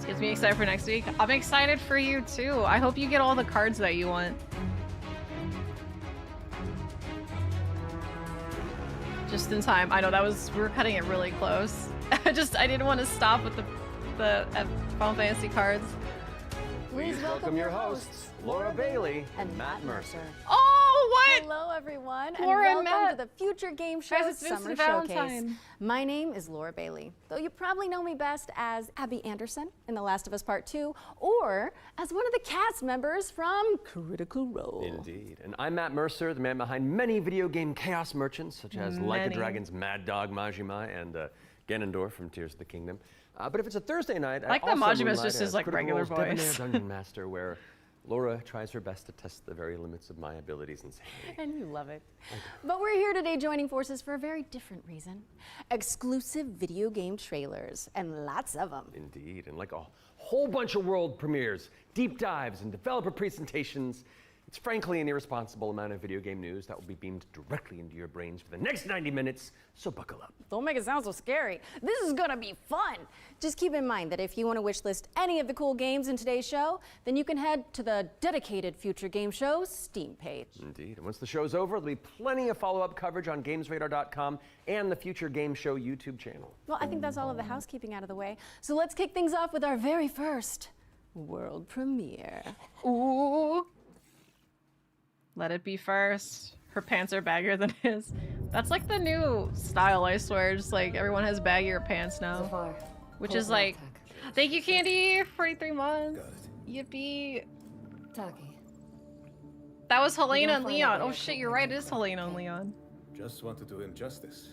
Gets me excited for next week. I'm excited for you too. I hope you get all the cards that you want. Just in time. I know we were cutting it really close. I didn't want to stop with the Final Fantasy cards. Please welcome your hosts, Laura Bailey and Matt Mercer. Oh, what? Hello, everyone, Laura and and welcome Matt. to the Future Game Show Guys, it's Summer Vincent Showcase. Valentine. My name is Laura Bailey, though you probably know me best as Abby Anderson in The Last of Us Part 2, or as one of the cast members from Critical Role. Indeed. And I'm Matt Mercer, the man behind many video game chaos merchants, such as Like a Dragon's Mad Dog Majima and Ganondorf from Tears of the Kingdom. But if it's a Thursday night, I like that Majima's just his like regular Debonair voice. Dungeon Master, where Laura tries her best to test the very limits of my abilities and sanity. And you love it. But we're here today joining forces for a very different reason. Exclusive video game trailers, and lots of them. Indeed, and like a whole bunch of world premieres, deep dives, and developer presentations. It's frankly an irresponsible amount of video game news that will be beamed directly into your brains for the next 90 minutes, so buckle up. Don't make it sound so scary. This is gonna be fun. Just keep in mind that if you want to wishlist any of the cool games in today's show, then you can head to the dedicated Future Game Show Steam page. Indeed, and once the show's over, there'll be plenty of follow-up coverage on GamesRadar.com and the Future Game Show YouTube channel. Well, I think that's all of the housekeeping out of the way. So let's kick things off with our very first world premiere. Ooh. Let it be first. Her pants are baggier than his. That's like the new style, I swear. Just like everyone has baggier pants now. Which is like, thank you, Candy, 43 months. Yippee. Taki. That was Helena and Leon. Oh shit, you're right, it is Helena and Leon. Just want to do him justice.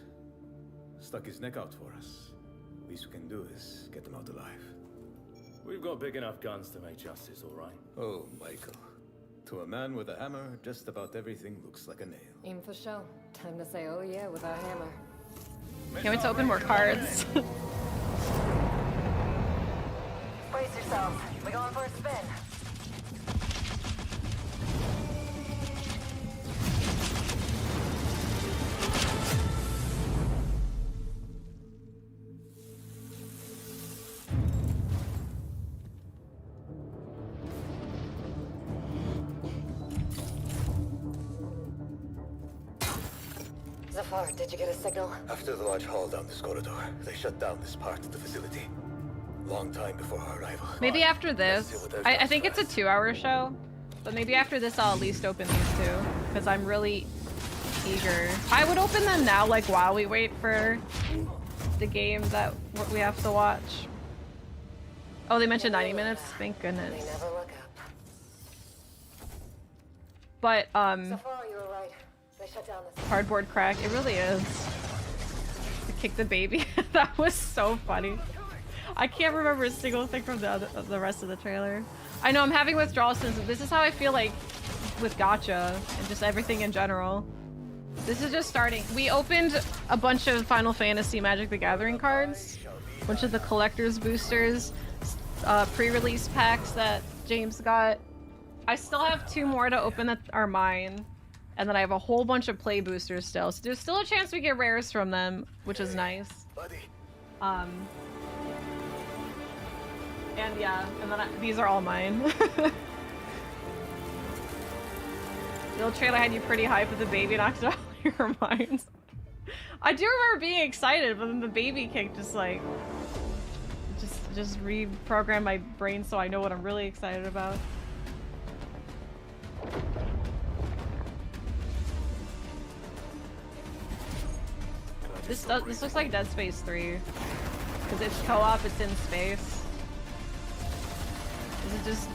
Stuck his neck out for us. Least we can do is get him out alive. We've got big enough guns to make justice, all right? Oh, Michael. To a man with a hammer, just about everything looks like a nail. Aim for show. Time to say oh yeah with our hammer. Can't wait to open more cards. Brace yourselves. We're going for a spin. Zafar, did you get a signal? After the large haul down this corridor, they shut down this part of the facility. Long time before our arrival. Maybe after this, I think it's a 2-hour show, but maybe after this I'll at least open these two, because I'm really eager. I would open them now, like while we wait for the game that we have to watch. Oh, they mentioned 90 minutes? Thank goodness. They never look up. But, Zafar, you were right. They shut down this. cardboard crack, it really is. To kick the baby, that was so funny. I can't remember a single thing from the rest of the trailer. I know I'm having withdrawal since this is how I feel like with gacha and just everything in general. This is just starting. We opened a bunch of Final Fantasy Magic the Gathering cards, a bunch of the collector's boosters, pre-release packs that James got. I still have 2 more to open that are mine. And then I have a whole bunch of play boosters still. So there's still a chance we get rares from them, which is nice. And yeah, and then these are all mine. The old trailer had you pretty hyped, but the baby knocked out your minds. I do remember being excited, but then the baby kick just like just reprogrammed my brain so I know what I'm really excited about. This looks like Dead Space 3. Because it's co-op, it's in space. Is it just...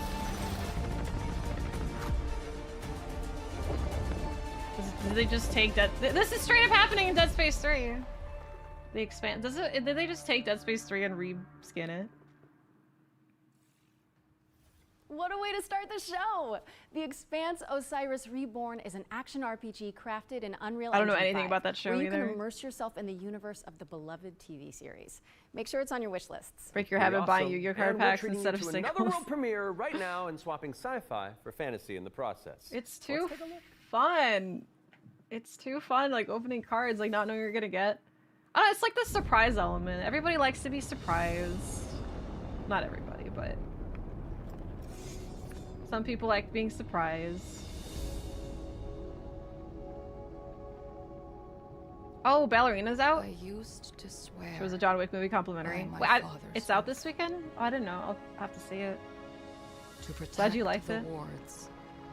Did they just take Dead... This is straight up happening in Dead Space 3. They expand... Did they just take Dead Space 3 and reskin it? What a way to start the show! The Expanse Osiris Reborn is an action RPG crafted in Unreal Engine 5. I don't know anything about that show where you either. can immerse yourself in the universe of the beloved TV series. Make sure it's on your wish lists. Break your habit buying Yu-Gi-Oh card packs instead of another singles. world premiere right now and swapping sci-fi for fantasy in the process. It's too fun. It's too fun, like opening cards, like not knowing what you're gonna get. I don't know, it's like the surprise element. Everybody likes to be surprised. not everybody, but some people like being surprised. Oh, Ballerina's out? I used to swear. She was a John Wick movie complimentary. by my Wait, father's it's out oath. this weekend? Oh, I didn't know. I'll have to see it. To protect Glad you liked the it. wards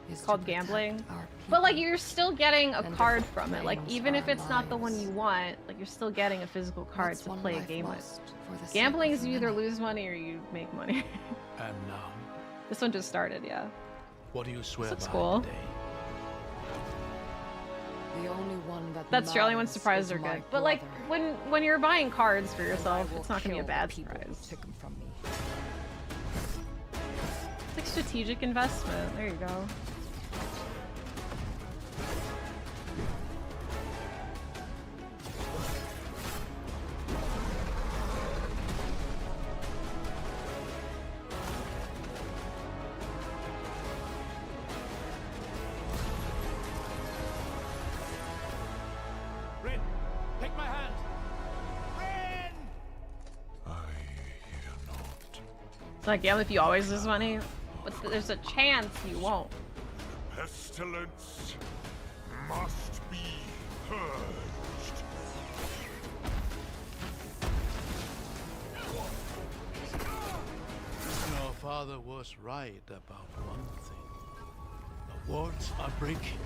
is It's to called protect gambling. our But like people. you're still getting a And card if it from it. Like claims even if our it's not the one lives, you want, like you're still getting a physical card what's to one play a life game with. lost for the sake Gambling of is you either many? lose money or you make money. And now, This one just started, yeah. what do you swear looks by cool. today? The only one that That's the only one matters surprises is are my good. But like brother. when you're buying cards for And I yourself, will it's not gonna be a kill the bad people who surprise. took 'em from me. It's like strategic investment. There you go. Rin, take my hand. Rin! I hear not. It's like yeah, if you always lose money, but there's a chance you won't. Pestilence must be purged. Your father was right about one thing. The wards are breaking.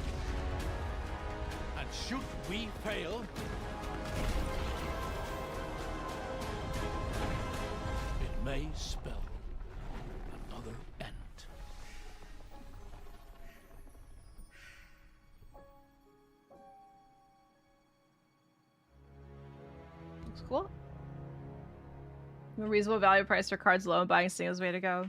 And should we fail, it may spell another end. Looks cool. A reasonable value price for cards low and buying singles way to go.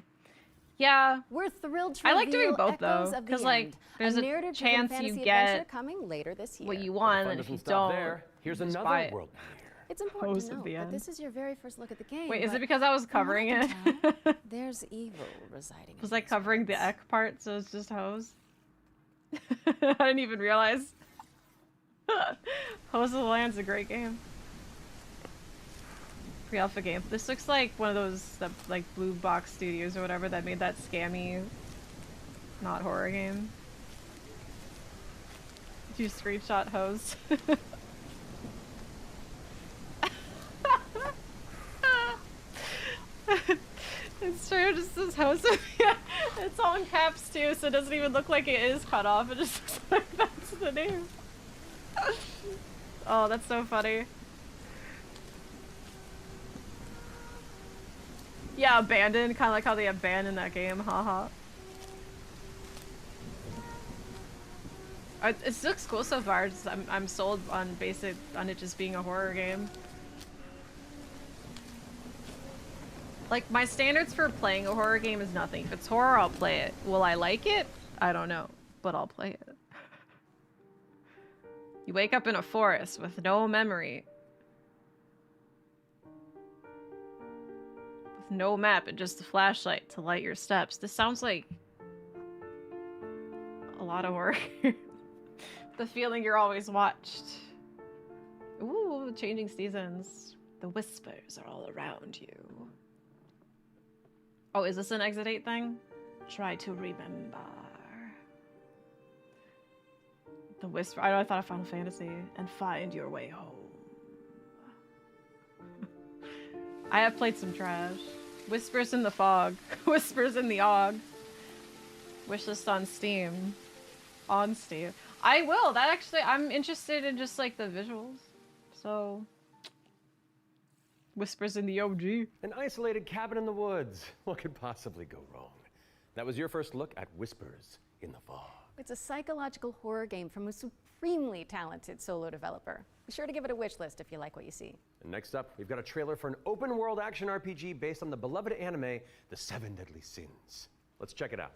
Yeah, We're thrilled to I like doing reveal both, though, Echoes of the 'cause, like, End, there's a narrative-driven chance you fantasy get adventure coming later this year. what you But the want, fun and if you doesn't stop don't, there. Here's just buy another it. world premiere. It's important Hose to of note the that End. this is your very first look at the game. Wait, is but it because I was from what covering I it? can tell, there's evil residing. Was in I these covering the words. Eck part, so it's just hose? I didn't even realize. Hose of the Land's a great game. Pre-alpha game. This looks like one of those like Blue Box Studios or whatever that made that scammy, not horror game. Did you screenshot hose? It's true, it just says hose. Yeah, it's all in caps too, so it doesn't even look like it is cut off. It just looks like that's the name. Oh, that's so funny. Yeah, abandoned, kind of like how they abandoned that game, haha. It looks cool so far. I'm sold on it just being a horror game. Like, my standards for playing a horror game is nothing. If it's horror, I'll play it. Will I like it? I don't know, but I'll play it. You wake up in a forest with no memory. With no map and just a flashlight to light your steps. This sounds like a lot of horror. The feeling you're always watched. Ooh, changing seasons. The whispers are all around you. Oh, is this an Exit 8 thing? Try to remember. The whisper. I thought of Final Fantasy. And find your way home. I have played some trash. Whispers in the fog. Whispers in the og. Wishlist on Steam. On Steam. I will. That actually, I'm interested in just like the visuals. So. Whispers in the OG. An isolated cabin in the woods. What could possibly go wrong? That was your first look at Whispers in the Fog. It's a psychological horror game from a supremely talented solo developer. Be sure to give it a wish list if you like what you see. And next up, we've got a trailer for an open world action RPG based on the beloved anime, The Seven Deadly Sins. Let's check it out.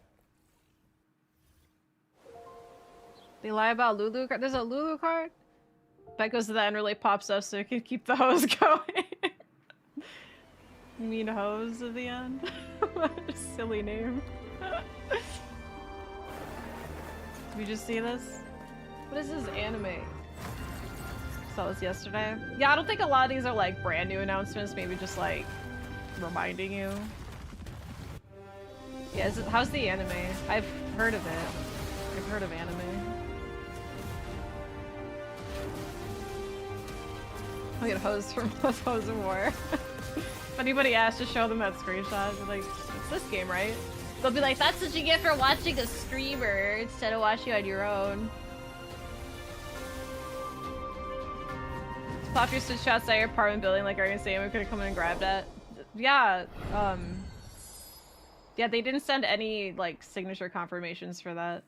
They lie about Lulu card. There's a Lulu card? That goes to the end, really pops up so it can keep the hose going. You mean hose at the end? What a silly name. Did we just see this? What is this anime? Saw this yesterday. Yeah, I don't think a lot of these are like brand new announcements, maybe just like reminding you. Yeah, how's the anime? I've heard of it. I've heard of anime. I'll get hosed from Hose of War. If anybody asks to show them that screenshot, they're like, it's this game, right? They'll be like, that's what you get for watching a streamer instead of watching on your own. Pop your switch outside your apartment building like Arian saying we could have come in and grabbed it. Yeah, yeah, they didn't send any, like, signature confirmations for that.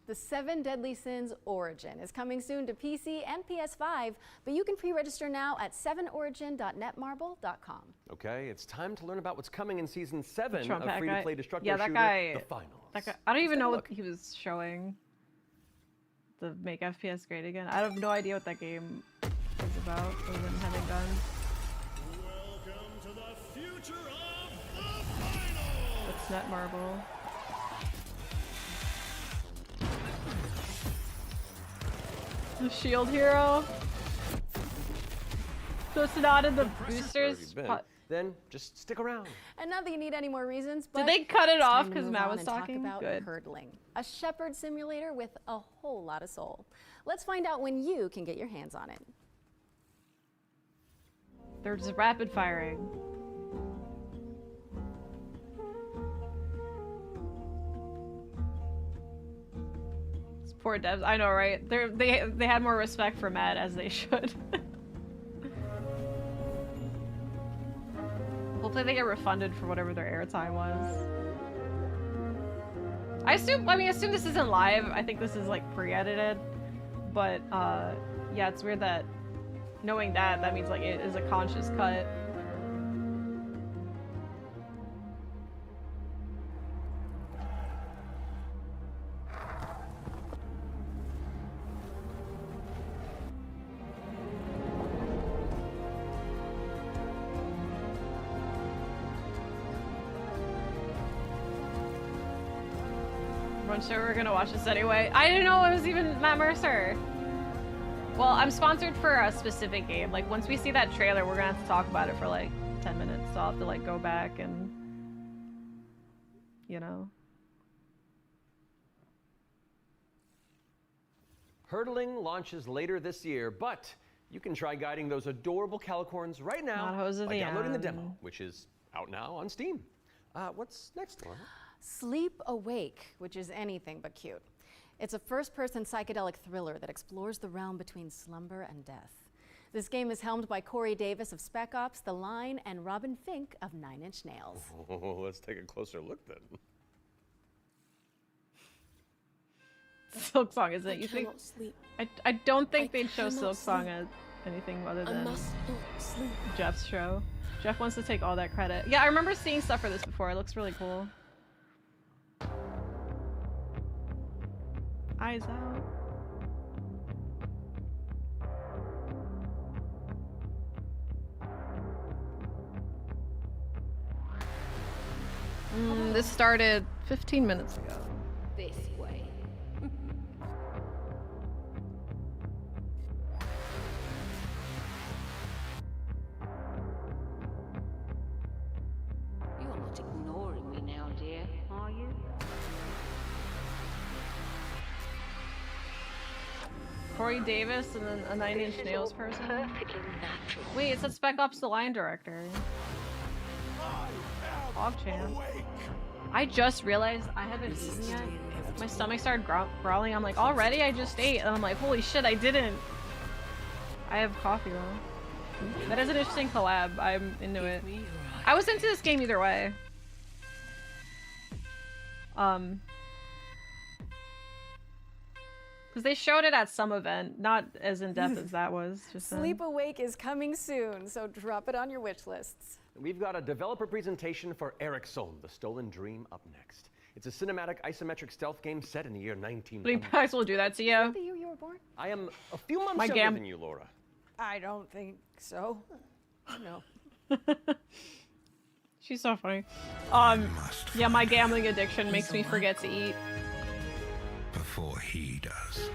The 7 Deadly Sins Origin is coming soon to PC and PS5, but you can pre-register now at 7origin.netmarble.com. Okay, it's time to learn about what's coming in Season 7 Trump of free-to-play destructor yeah, that shooter, guy, The Finals. That guy, I don't even know Look. what he was showing. The make FPS great again. I have no idea what that game is about, other than having guns. Welcome to the future of the Finals! It's Netmarble. The shield hero. So it's not in the boosters. Then just stick around. And not that you need any more reasons, but Did they cut it it's off time to because move Matt on was and talk talking? about Good. hurdling, a shepherd simulator with a whole lot of soul. Let's find out when you can get your hands on it. They're just rapid firing. These poor devs. I know, right? They had more respect for Matt, as they should. Hopefully they get refunded for whatever their airtime was. I assume this isn't live. I think this is like pre-edited. But yeah, it's weird that knowing that means like it is a conscious cut. I'm sure we're gonna watch this anyway. I didn't know it was even Matt Mercer. Well, I'm sponsored for a specific game. Like, once we see that trailer, we're gonna have to talk about it for like 10 minutes. So I'll have to like go back and, you know. Hurdling launches later this year, but you can try guiding those adorable calicorns right now Not Hose of by the downloading the End. demo, which is out now on Steam. What's next, Laura? Sleep Awake, which is anything but cute. It's a first-person psychedelic thriller that explores the realm between slumber and death. This game is helmed by Corey Davis of Spec Ops, The Line, and Robin Fink of 9 Inch Nails. Oh, let's take a closer look then. Silk Song, isn't it? You think? Sleep. I don't think I they'd show cannot Silk Song sleep. as anything other I than must not sleep. Jeff's show. Jeff wants to take all that credit. Yeah, I remember seeing stuff for this before. It looks really cool. Eyes out. This started 15 minutes ago. This way. You're not ignoring me now, dear, are you? Corey Davis and then a 9 Inch Nails person. Perfectly natural. Wait, it said Spec Ops The Line director. PogChamp. I just realized I haven't eaten yet. My stomach started growling. I'm like, already? I just ate. And I'm like, holy shit, I didn't. I have coffee though. That is an interesting collab. I'm into it. I was into this game either way. Because they showed it at some event, not as in depth as that was. Just then. Sleep Awake is coming soon, so drop it on your wish lists. We've got a developer presentation for Ericsson, The Stolen Dream, up next. It's a cinematic isometric stealth game set in the year 1900. Bleep Packs will do that to you. The year you were born? I am a few months My younger than you, Laura. I don't think so. No. She's so funny. Yeah, my gambling addiction makes me forget to eat. Before he does.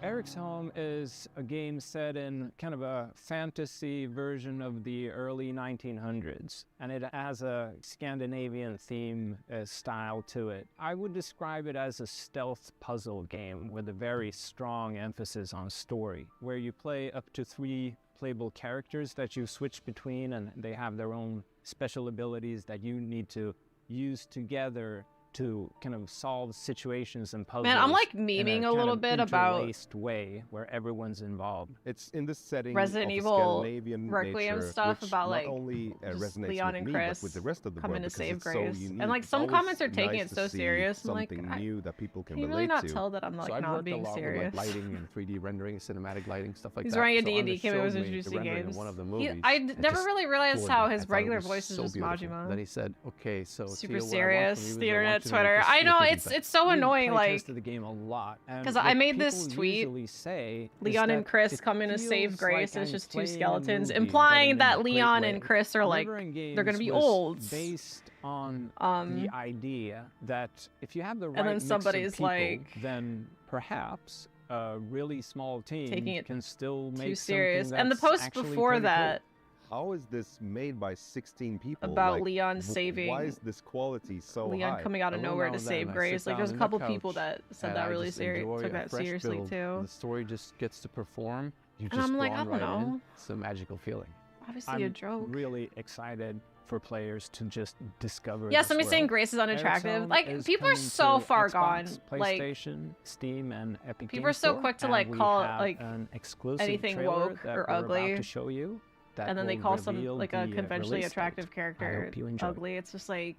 Eric's Home is a game set in kind of a fantasy version of the early 1900s, and it has a Scandinavian theme style to it. I would describe it as a stealth puzzle game with a very strong emphasis on story, where you play up to 3 playable characters that you switch between, and they have their own special abilities that you need to use together to kind of solve situations and puzzles. Man, I'm like in memeing a kind little of bit about interlaced way where everyone's involved. It's in this setting Resident of Evil Scandinavian Requiem nature, stuff which about not like only just resonates Leon with and me, Chris but with the rest of the coming world to because save it's so Grace. unique. And like It's some always comments are taking nice it so to see serious. I'm like, something new that people can you relate really not to. tell that I'm like So I've not worked being a lot serious. with like lighting and 3D rendering, cinematic lighting, stuff like He's that. wearing a So D&D Anna kit when he was showed me the introducing rendering in games. one of the movies. I and never just really realized floored how me. his I thought it regular was voice is so just beautiful. Majima. Then he said, "Okay, so Super Teal, what I want serious. from you is The I want internet, you to Twitter. make a I know super it's good it's so We annoying. Like playtested the game a lot, and because what I made this people tweet. usually say is Leon and that Chris it coming to save feels Grace. like It's I'm just 2 playing a skeletons, movie, but implying in that a great Leon way. and Chris are like Never in they're gonna Games be was old. based on the idea that if you have the right and then mix of somebody's people, like then perhaps a really small team taking it can still make too serious. something And the that's post actually before pretty that How is this made by 16 people? about Like, Leon saving Why is this quality so Leon high? coming out of Every nowhere now to and save then I Grace. sit Like there's a down in the couple people couch that said and that I really just enjoy took a that fresh seriously build. too. The story just gets to perform. You And just I'm like, drawn I don't right in. know. It's a magical feeling. Obviously I'm a joke. really excited for players to just discover. Yeah, this somebody saying world. Grace is Eric's unattractive. Home Like is people are coming so to far Xbox, gone. Like PlayStation, Steam, and Epic people Game are so Store, quick to and like we call have like an exclusive anything trailer woke that or we're ugly, about to show you that and then they will call some reveal like a the, conventionally release date. attractive I character hope you enjoy. ugly. It's just like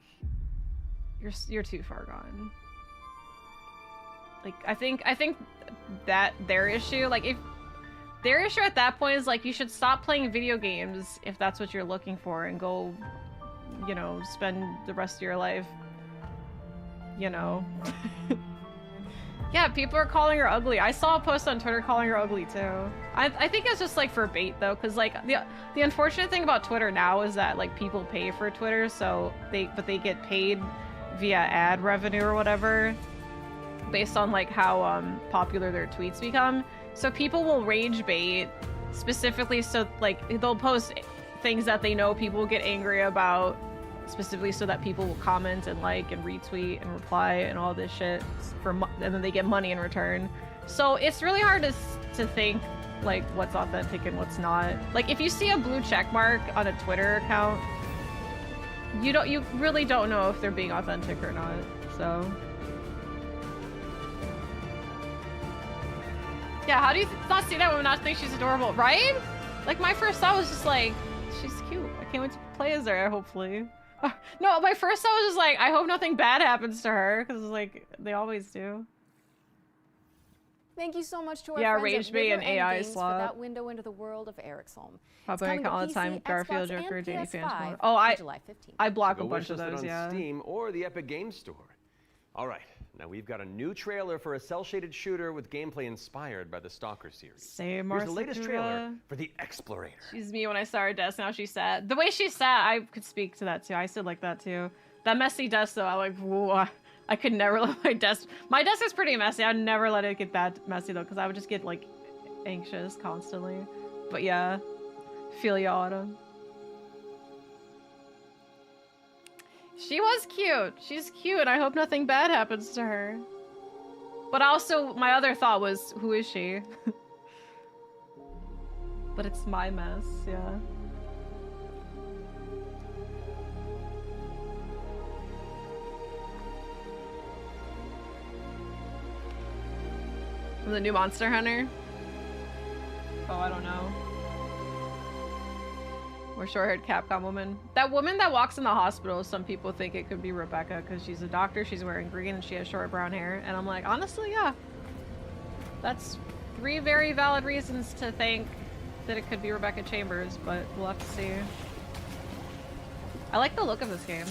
you're too far gone. Like I think that their issue, like if their issue at that point is like you should stop playing video games if that's what you're looking for and go, you know, spend the rest of your life, you know. Yeah, people are calling her ugly. I saw a post on Twitter calling her ugly too. I think it's just like for bait though, because like the unfortunate thing about Twitter now is that like people pay for Twitter, so they get paid via ad revenue or whatever based on like how popular their tweets become. So people will rage bait specifically so like they'll post things that they know people will get angry about specifically so that people will comment and like and retweet and reply and all this shit and then they get money in return. So it's really hard to think like what's authentic and what's not. Like if you see a blue check mark on a Twitter account, you really don't know if they're being authentic or not. So yeah, how do you not see that woman not think she's adorable, right? Like my first thought was just like, she's cute. I can't wait to play as her, hopefully. No, my first thought was just like, I hope nothing bad happens to her, because like they always do. Thank you so much to our Yeah, friends at Rage Bait River and AI Games for slot. that window into the world of Eric's Home. Probably It's coming all to the time. PC, Garfield, Xbox, Joker, and Danny Fans PS5 more. Oh, on July 15th. I block So a go bunch of wishlist it those, on yeah. Steam or the Epic Games Store. All right, now we've got a new trailer for a cel-shaded shooter with gameplay inspired by the Stalker series. Same, Here's the latest trailer Marcella. for The Explorator. She's me when I saw her desk, now she's sad. The way she's sad, I could speak to that too. I still like that too. That messy desk though, I like, whoa, I could never let my desk is pretty messy. I'd never let it get that messy though, because I would just get like anxious constantly. But yeah, feel you, Autumn. She was cute. She's cute. I hope nothing bad happens to her. But also, my other thought was, who is she? But it's my mess, yeah. From the new Monster Hunter? Oh, I don't know. Or short-haired Capcom woman. That woman that walks in the hospital, some people think it could be Rebecca because she's a doctor, she's wearing green, and she has short brown hair. And I'm like, honestly, yeah. That's 3 very valid reasons to think that it could be Rebecca Chambers, but we'll have to see. I like the look of this game.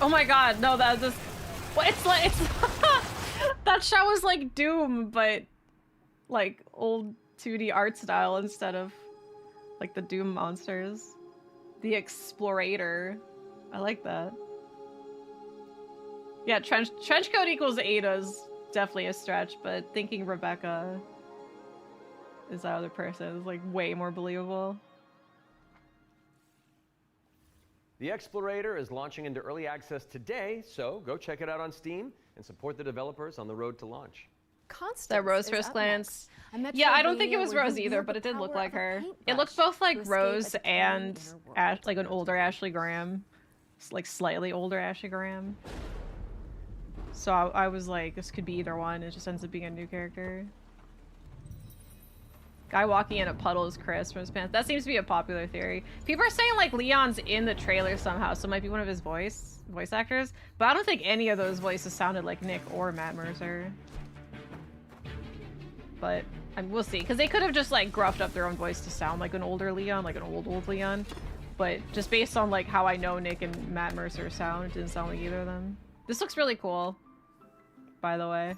Oh my god, no, that just... Well, it's like... It's... That shot was like Doom, but like old 2D art style instead of like the Doom monsters. The Explorator. I like that. Yeah, trench coat equals Ada's definitely a stretch, but thinking Rebecca is that other person is like way more believable. The Explorator is launching into early access today, so go check it out on Steam and support the developers on the road to launch. Constance That Rose is first up glance. next. Yeah, I don't think it Metroidvania was where Rose you either, wield but the it did look power like of a her. It paintbrush looked both to like escape Rose a decaying and inner world. like an older Ashley Graham. Like slightly older Ashley Graham. So I was like, this could be either one. It just ends up being a new character. Guy walking in a puddle is Chris from his pants. That seems to be a popular theory. People are saying like Leon's in the trailer somehow, so it might be one of his voice actors. But I don't think any of those voices sounded like Nick or Matt Mercer. But we'll see, because they could have just like gruffed up their own voice to sound like an older Leon, like an old Leon. But just based on like how I know Nick and Matt Mercer sound, it didn't sound like either of them. This looks really cool, by the way.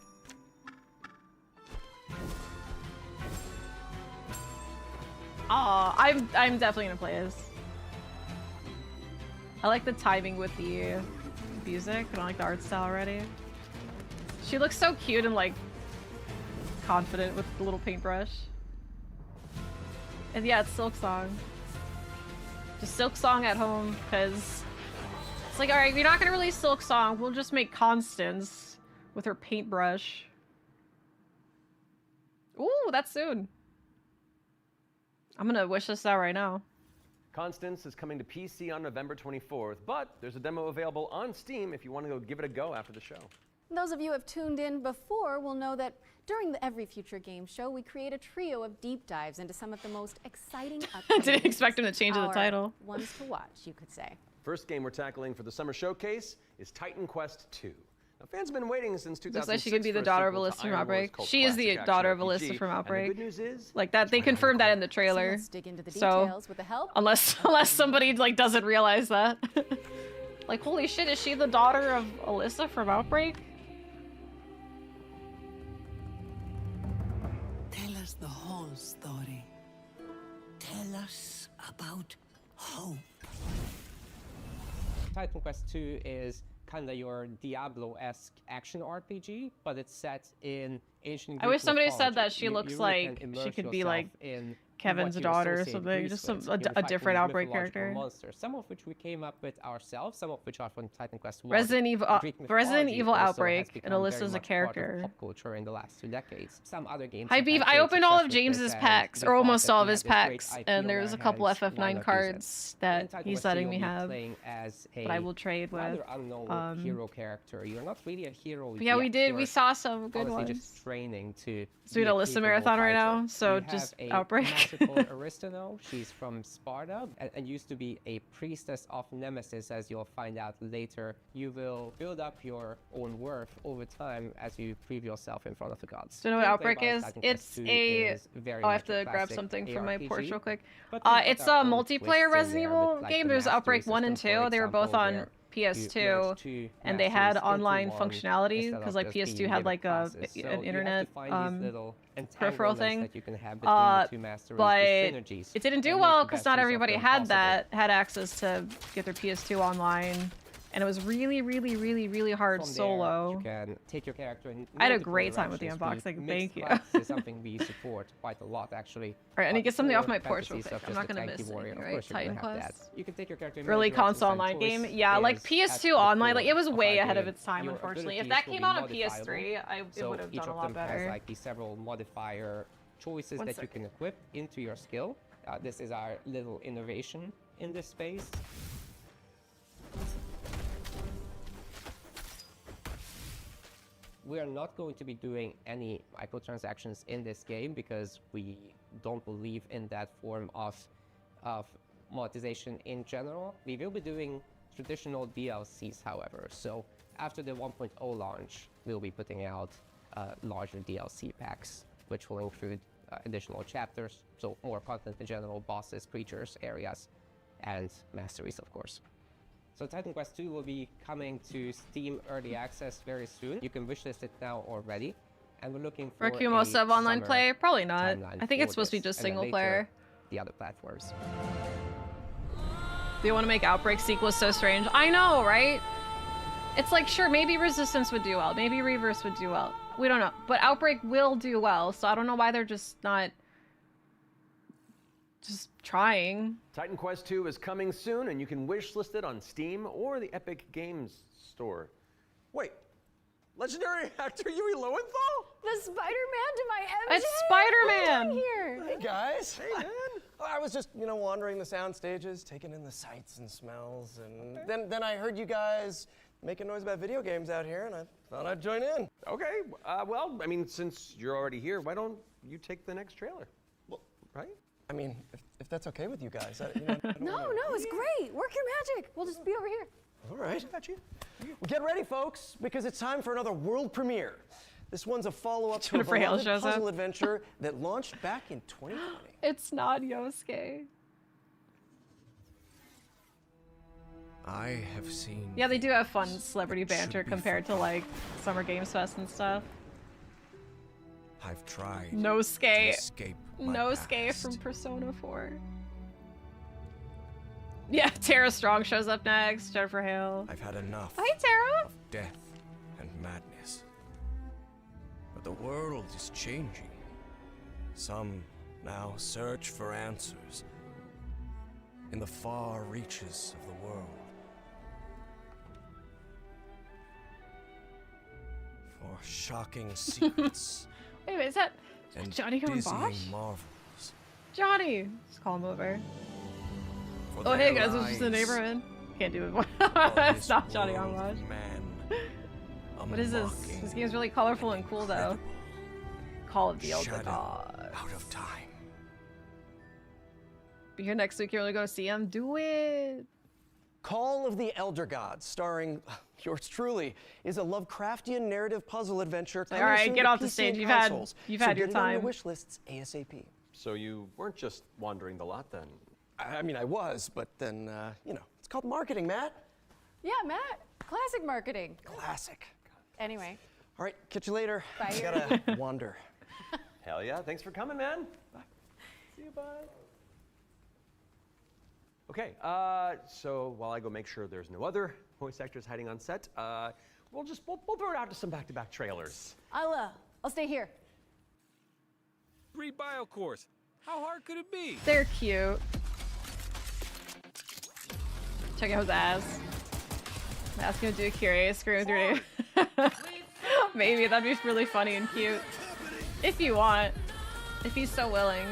Aw, I'm definitely gonna play this. I like the timing with the music. I don't like the art style already. She looks so cute and like confident with the little paintbrush. And yeah, it's Silksong. Just Silksong at home, because it's like, alright, you're not gonna release Silksong, we'll just make Constance with her paintbrush. Ooh, that's soon. I'm gonna wish this out right now. Constance is coming to PC on November 24th, but there's a demo available on Steam if you want to go give it a go after the show. Those of you who have tuned in before will know that during the Every Future Game Show, we create a trio of deep dives into some of the most exciting I didn't expect him to change the title. Ones to watch, you could say. First game we're tackling for the summer showcase is Titan Quest II. Now, fans have been waiting since 2006. Looks like she could be the for a daughter of sequel to Alyssa from Iron Outbreak. War's She is the cult daughter of classic Alyssa action from RPG. Outbreak. And the good news is, Like that, they confirmed that in the trailer. Let's dig into the So, details with the help. unless somebody like doesn't realize that. Like, holy shit, is she the daughter of Alyssa from Outbreak? Tell us the whole story. Tell us about hope. Titan Quest II is kind of your Diablo-esque action RPG, but it's set in ancient Greek I wish somebody mythology. said that she looks you really like can she immerse could be yourself like in Kevin's what you daughter or associate something, Greece just with. a In fact, different these Outbreak mythological character. monsters, some of which we came up with ourselves, some of which are from Titan Quest 1. Resident Evil Mythology also has Outbreak, and become very Alyssa's a much part of character. pop culture in the last 2 decades. Some other games Hi have Beef, had I great opened all success of with James's this, and packs, they or thought almost that all we of had his this great packs, IP and on there's our a couple hands, why FF9 not use cards it? that In Titan he's Quest II, letting you'll me be have, playing as but I will trade with. rather unknown hero character. You're not really a hero. But yeah, we yet. did. We You're saw some good honestly ones. just training to So we be had a Alyssa capable marathon right fighter. now, so You just have a Outbreak. master called Aristano. She's from Sparta and used to be a priestess of Nemesis, as you'll find out later. You will build up your own worth over time as you prove yourself in front of the gods. Do you know what Gameplay Outbreak wise, is? Titan Quest It's 2 a. is very Oh, I have much a to grab classic something from my ARPG, porch real quick. but we've got It's a our own multiplayer twists Resident in there Evil with, like, game. the There's mastery Outbreak 1 and system, 2. for They were both example, on where PS2, you merge two and they had masteries online into one functionality instead because of like just PS2 being had given like classes. So an you have to internet find these little peripheral entanglements thing. that you can have between the two masteries, But the synergies it didn't do that well make the because best not use of everybody them had possible. had access to get their PS2 online, and it was really hard From there, solo. you can take your character in I had a multiple great time with the directions. unboxing. Mixed Thank you. class is something we support quite a lot, actually. Alright, I need to get something off For my porch real fantasies quick. such I'm as not the gonna tanky miss warrior, anything, of right? course you're Titan gonna have Quest. that. You can take your character in Early many directions, console and online choice game. Yeah, like is PS2 at the online. Like it core was of way our ahead of game. its time, Your unfortunately. If abilities that will came be out on modifiable. PS3, it So would have each done a of lot them has better. like these several modifier choices One that you second. can equip into your skill. This is our little innovation in this space. We are not going to be doing any microtransactions in this game because we don't believe in that form of monetization in general. We will be doing traditional DLCs, however. So after the 1.0 launch, we'll be putting out larger DLC packs, which will include additional chapters, so more content in general, bosses, creatures, areas, and masteries, of course. So Titan Quest 2 will be coming to Steam Early Access very soon. You can wishlist it now already. And we're looking for Rakumo a sub online summer play? Probably not. timeline I think for it's supposed to be this, just and then single later, player. the other platforms. Do you want to make Outbreak sequels so strange? I know, right? It's like, sure, maybe Resistance would do well, maybe Reverse would do well. We don't know, but Outbreak will do well, so I don't know why they're just not trying. Titan Quest 2 is coming soon, and you can wishlist it on Steam or the Epic Games Store. Wait, legendary actor Yui Lowenthal? The Spider-Man to my MJ? It's Spider-Man! Here. Hey guys. Hey man. I was just, wandering the sound stages, taking in the sights and smells, and then I heard you guys making noise about video games out here, and I thought I'd join in. Okay, well, I mean, since you're already here, why don't you take the next trailer? Well, right? I mean, if that's okay with you guys. No, it's great. Work your magic. We'll just be over here. All right. Got you. Well, get ready, folks, because it's time for another world premiere. This one's a follow-up to a Jennifer Hale beloved shows up. puzzle adventure that launched back in 2020. It's not Yosuke. I have seen. Yeah, they do have fun celebrity banter compared to like Summer Games Fest and stuff. I've tried. Nosuke. to escape my Nosuke past. from Persona 4. Yeah, Tara Strong shows up next. Jennifer Hale. I've had enough Hi, Tara. of death and madness. But the world is changing. Some now search for answers in the far reaches of the world. For shocking secrets Wait a minute, is that and Johnny coming dizzying Bosch? marvels. Johnny! Just call him over. For Oh, hey there guys, it's just a lies neighbor in. Can't do it. on It's this not Johnny world Bosch. man, a What is this? mocking, This game's really colorful and cool though. Call of the Elder shadow Gods. out of time. Be here next week, you're really gonna see him? Do it! Call of the Elder Gods, starring yours truly, is a Lovecraftian narrative puzzle adventure. All right, soon get to off the PC stage. and You've had consoles. your Get it on time. your wish lists ASAP. So you weren't just wandering the lot then? I mean, I was, but then it's called marketing, Matt. Yeah, Matt. Classic marketing. Classic. Anyway. All right, catch you later. Bye. I gotta wander. Hell yeah, thanks for coming, man. Bye. See you, bye. Okay, so while I go make sure there's no other voice actors hiding on set, we'll throw it out to some back-to-back trailers. I'll stay here. Free bio course. How hard could it be? They're cute. Check out his ass. Ask him to do a curious scream with your name. Maybe, that'd be really funny and cute. If you want. If he's so willing.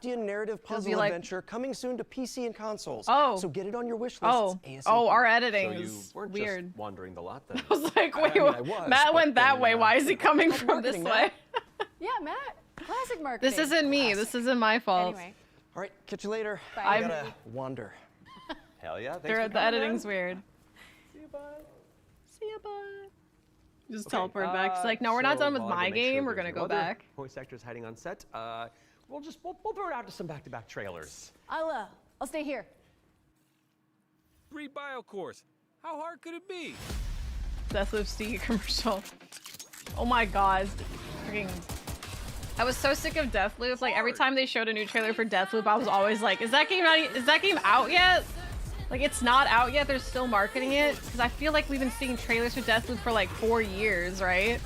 Narrative puzzle like- adventure coming soon to PC and consoles. Oh. So get it on your wish lists ASAP. Oh, our editing So you is weren't weird. just wandering the lot then? I was like, wait, I mean, I was, Matt but went that then, way. Why is he coming called from this marketing, way? Matt. Yeah, Matt. Classic marketing. This isn't me. This isn't my fault. Anyway. All right, catch you later. Bye. I gotta wander. Hell yeah, thanks The for coming, editing's man. weird. See you, bye. See ya, bye. Just Okay, teleport back. She's like, no, we're not so done with while I my go make sure game. We're there's gonna no go other back. Voice actors hiding on set. We'll throw it out to some back-to-back trailers. I'll stay here. Free bio course. How hard could it be? Deathloop Steam commercial. Oh my god. Freaking. I was so sick of Deathloop. Like every time they showed a new trailer for Deathloop, I was always like, is that game out yet? Like it's not out yet, they're still marketing it. Because I feel like we've been seeing trailers for Deathloop for like 4 years, right?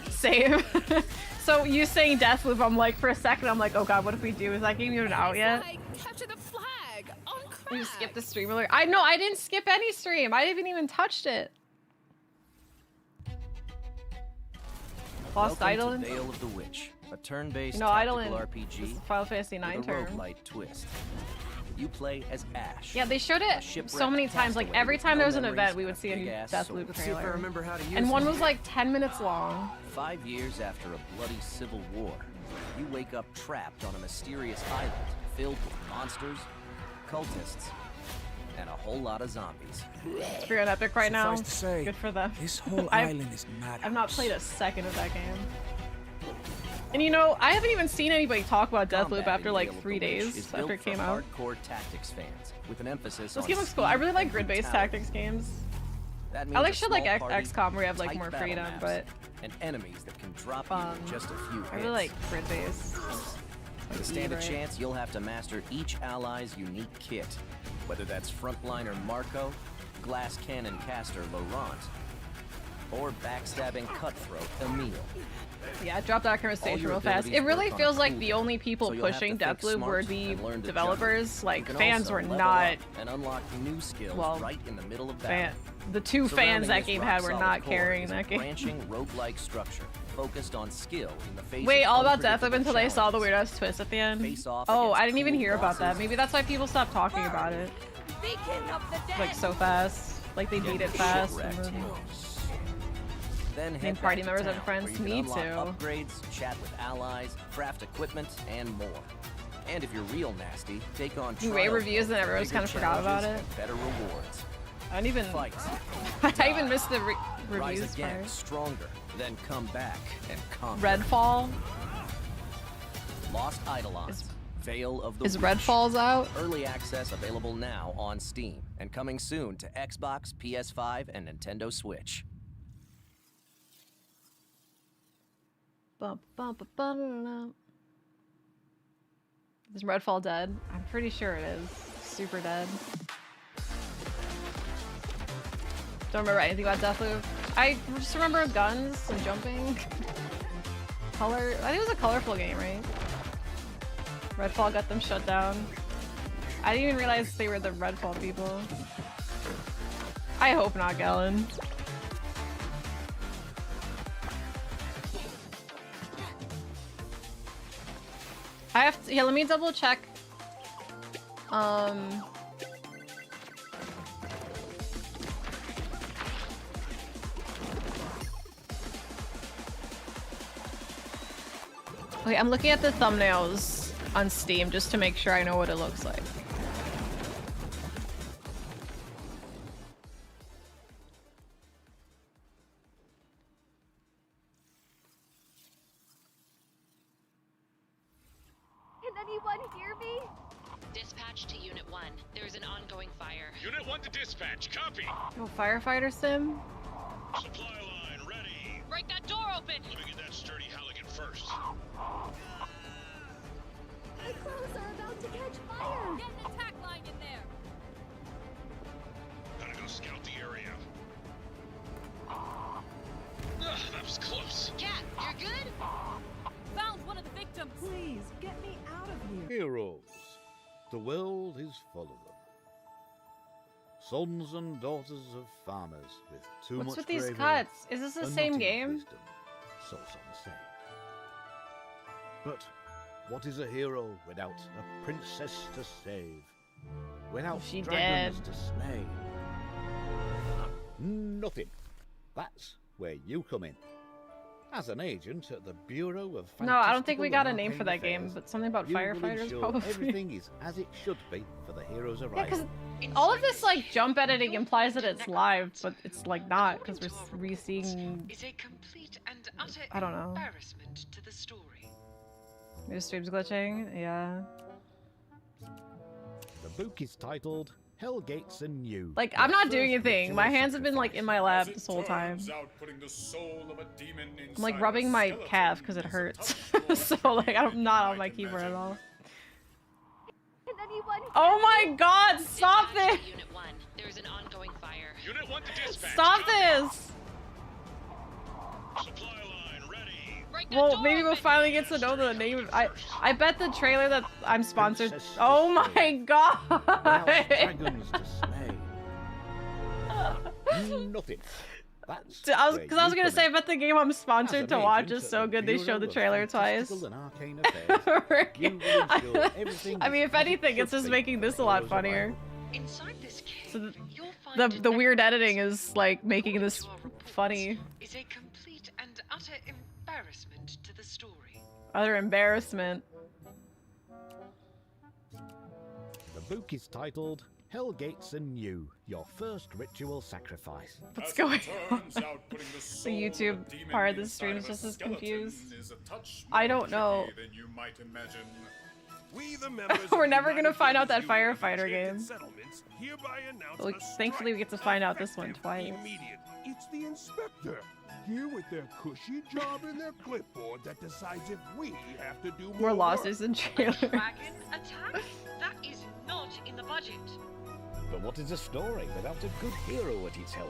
Same. So you saying Deathloop, I'm like, for a second, I'm like, oh god, what if we do? Is that game even out yet? Capture the flag on crack. You skipped the stream alert. I didn't skip any stream. I haven't even touched it. Lost Welcome Idol? to Veil of the Witch, a turn-based No, tactical Idol in RPG Final Fantasy with a IX term. roguelite twist. You play as Ash. Yeah, they showed a it so shipwrecked many times. Like every castaway time there with was an no event, memories we and would see a new big-ass Deathloop sword. trailer. See if I remember how to use And one it. was like 10 minutes long. 5 years after a bloody civil war, you wake up trapped on a mysterious island filled with monsters, cultists, and a whole lot of zombies. It's pretty on Epic right now. Suffice to say, Good for them. this whole I've- island is madhouse. I've not played a second of that game. And you know, I haven't even seen anybody talk about Deathloop Combat after in like Veil of 3 the Witch days is after built it came for out. Hardcore tactics fans with an emphasis This on game looks cool. I really like speed and grid-based brutality. tactics games. That means I like a shit like small party, XCOM where you have like tight more battle freedom, maps, but and enemies that can drop you in just a few hits. I really like grid based. To stand a chance, you'll have to master each ally's unique kit, whether that's frontliner Marco, glass cannon caster Laurent, or backstabbing cutthroat Emile. Yeah, I dropped that conversation your real fast. abilities It really work on feels a like cooldown, the only people so you'll have pushing to think Deathloop were smart the and learn to developers. juggle. Like You can fans also were level not. up and unlock new skills Well, right in the middle of battle. The two fans Surrounding that this game had were rock-solid not core carrying is a that game. branching roguelike structure focused on skill in the face Wait, of all about Deathloop unpredictable until they saw the challenges. weird ass twist at the end. Face off Oh, against I didn't even cool hear about that. bosses. Maybe that's why people stopped talking about it. Like so fast. Like they beat it fast. Then Name head party back members to and town, friends. where you can Me unlock too. upgrades, chat with allies, craft equipment, and more. And if you're real nasty, take on You rate trials reviews mode and for everyone's bigger kind of forgot about challenges it. and better rewards. I didn't even. Fights. I even missed the Rise reviews again, part. stronger, then come back and conquer. Redfall. Lost Eidolons. Veil of the Is Witch. Redfall's out? Early access available now on Steam and coming soon to Xbox, PS5, and Nintendo Switch. Is Redfall dead? I'm pretty sure it is. Super dead. Don't remember anything about Deathloop. I just remember guns and jumping. Color. I think it was a colorful game, right? Redfall got them shut down. I didn't even realize they were the Redfall people. I hope not, Galen. I have to, yeah, let me double check. Okay, I'm looking at the thumbnails on Steam just to make sure I know what it looks like. Can anyone hear me? Dispatch to Unit 1. There is an ongoing fire. Unit 1 to dispatch. Copy. Oh, firefighter sim? Supply line ready. Break that door open! Let me get that sturdy Halligan first. My clothes are about to catch fire. Get an attack line in there. Gotta go scout the area. That was close. Cat, you're good? Found one of the victims. Please, get me out of here. Heroes. The world is full of them. Sons and daughters of farmers with too What's much with these bravery cuts? Is this the and same not enough game? wisdom. Sauce on the same. But what is a hero without a princess to save? Without She dragons dead. to slay? Nothing. That's where you come in. As an agent at the Bureau of No, I don't think Fantastical we got a and name for Arcane that game, Affairs, but something about you will firefighters ensure probably. everything is as it should be for the hero's Yeah, arrival. because all of this like jump editing implies that it's live, but it's like not because we're re-seeing. Is a complete and utter I don't know. embarrassment to the story. Your stream's glitching. Yeah. The book is titled Hellgates and You. Like I'm not doing anything. My hands have been like in my lap this whole time. I'm like rubbing my calf because it hurts. So like I'm not on my keyboard at all. Can anyone Oh my God! Stop this! Unit 1. There is an ongoing fire. Unit 1 to dispatch. Stop this! Supply line ready. Break that Well, door maybe we'll open. finally get to know the name of. I bet the trailer that I'm sponsored. Oh my God! Without dragons to slay. Nothing. That's I was where because I was you gonna come say, I in. bet the game I'm As sponsored an to watch agent is at so the good they Bureau show the of trailer twice. Fantastical and Arcane Affairs, you will ensure everything I mean, is if as it anything, it's should just be making for this the a lot hero's funnier. arrival. Inside this cave, So you'll find the weird editing is like making this funny. is a complete and utter embarrassment to the story. Utter embarrassment. The book is titled Hellgates and You, Your First Ritual Sacrifice. What's going on? The YouTube part of the stream is just as confused. I don't know. We, the members We're of never the gonna United find out that Builders Union of firefighter Enchanted game. Settlements hereby announce Well, a thankfully we get to find out this one twice. immediate. It's the inspector, here with their cushy job and their clipboard that decides if we have to do More more losses work. in trailer. Dragon attack? That is not in the budget. But what is a story without a good hero at its helm?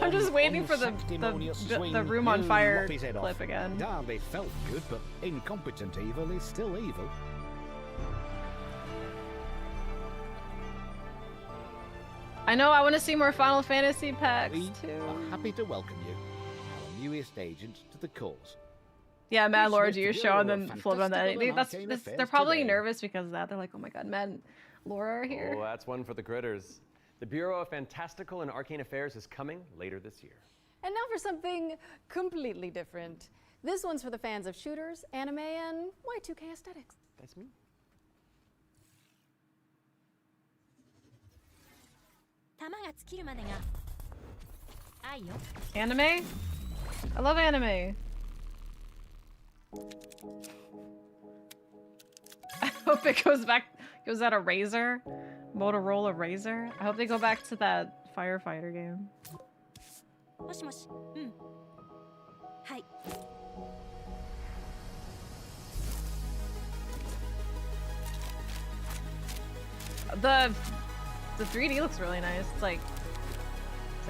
I'm just waiting for the room on fire clip again. Darby felt good, but incompetent evil is still evil. I know, I want to see more Final Fantasy packs We too. are happy to welcome you, our newest agent, to the cause. Yeah, Mad Lord, do your Mr. show and Bureau then of flip on that. Fantastical and That's, Arcane they're Affairs probably today. nervous because of that. They're like, oh my god, Mad Laura are here. Oh, that's one for the critters. The Bureau of Fantastical and Arcane Affairs is coming later this year. And now for something completely different. This one's for the fans of shooters, anime, and Y2K aesthetics. That's me. Anime? I love anime. I hope it goes at a Razor. Motorola Razor. I hope they go back to that firefighter game. The 3D looks really nice. It's like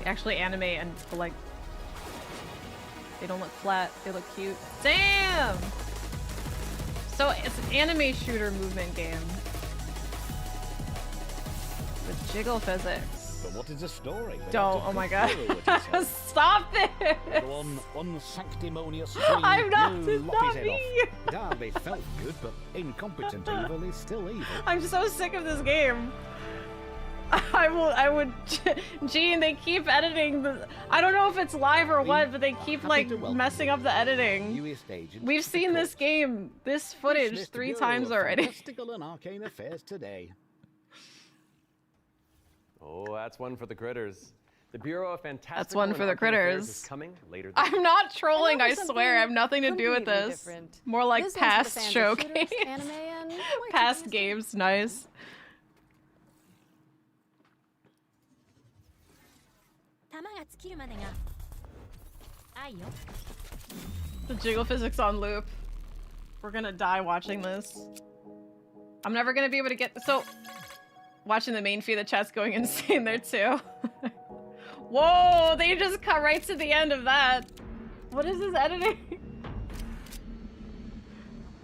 actually anime and but like they don't look flat. They look cute. Damn! So it's an anime shooter movement game with jiggle physics. But what is a story? without Don't. a Oh my good god. hero at its helm? Stop this! Go on unsanctimonious I'm not- you it's lop not his head me. off. Darby felt good, but incompetent evil is still evil. I'm so sick of this game. I would, Gene, they keep editing the, I don't know if it's live or what, but they keep like messing up the editing. Newest agent We've to the seen cause. this game, this footage Mr. 3 Bureau times of already. Fantastical and Arcane Affairs today. Oh, that's one for the critters. The Bureau of Fantastical That's one and for the Arcane Affairs critters. is coming later this I'm not trolling, I And now for swear. I have nothing to do with completely this. different. More like This one's for the past fans of show shooters, games. anime, and Y2K Past games, nice. The jiggle physics on loop. We're gonna die watching this. I'm never gonna be able to get, so watching the main feed, the chat's going insane there too. Whoa, they just cut right to the end of that. What is this editing?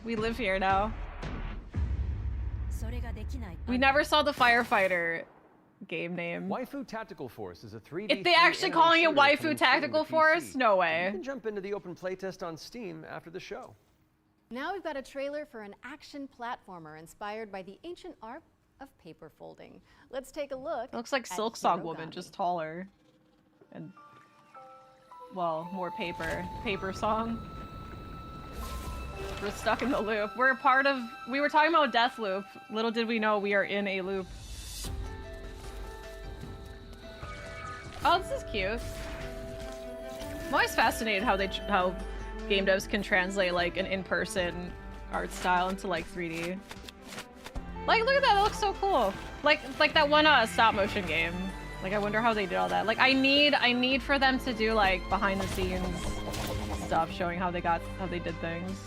We live here now. We never saw the firefighter game name. Waifu Tactical Force is a 3D. If they actually calling it Waifu Tactical Force, no You way. can jump into the open playtest on Steam after the show. Now we've got a trailer for an action platformer inspired by the ancient art of paper folding. Let's take a look. It looks like at Silk Song Hirogami. Woman, just taller. And, well, more paper. Paper song. We're stuck in the loop. We're a part of, we were talking about Death Loop. Little did we know we are in a loop. Oh, this is cute. I'm always fascinated how how game devs can translate like an in-person art style into like 3D. Like, look at that, that looks so cool. Like that one stop motion game. Like, I wonder how they did all that. Like, I need for them to do like behind the scenes stuff showing how they did things.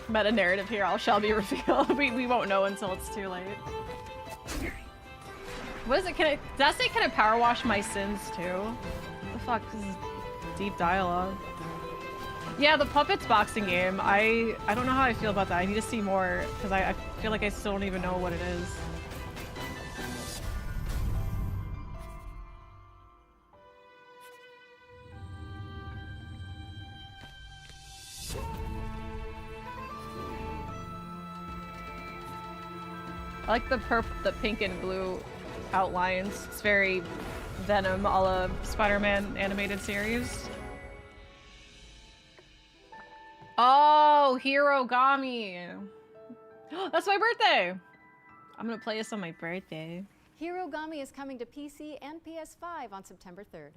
Meta narrative here, all shall be revealed. we won't know until it's too late. What is it? Does that say can I power wash my sins too? What the fuck? This is deep dialogue. Yeah, the Puppets boxing game. I don't know how I feel about that. I need to see more because I feel like I still don't even know what it is. I like the pink and blue outlines. It's very Venom a la Spider-Man animated series. Oh, Hirogami. That's my birthday. I'm gonna play this on my birthday. Hirogami is coming to PC and PS5 on September 3rd.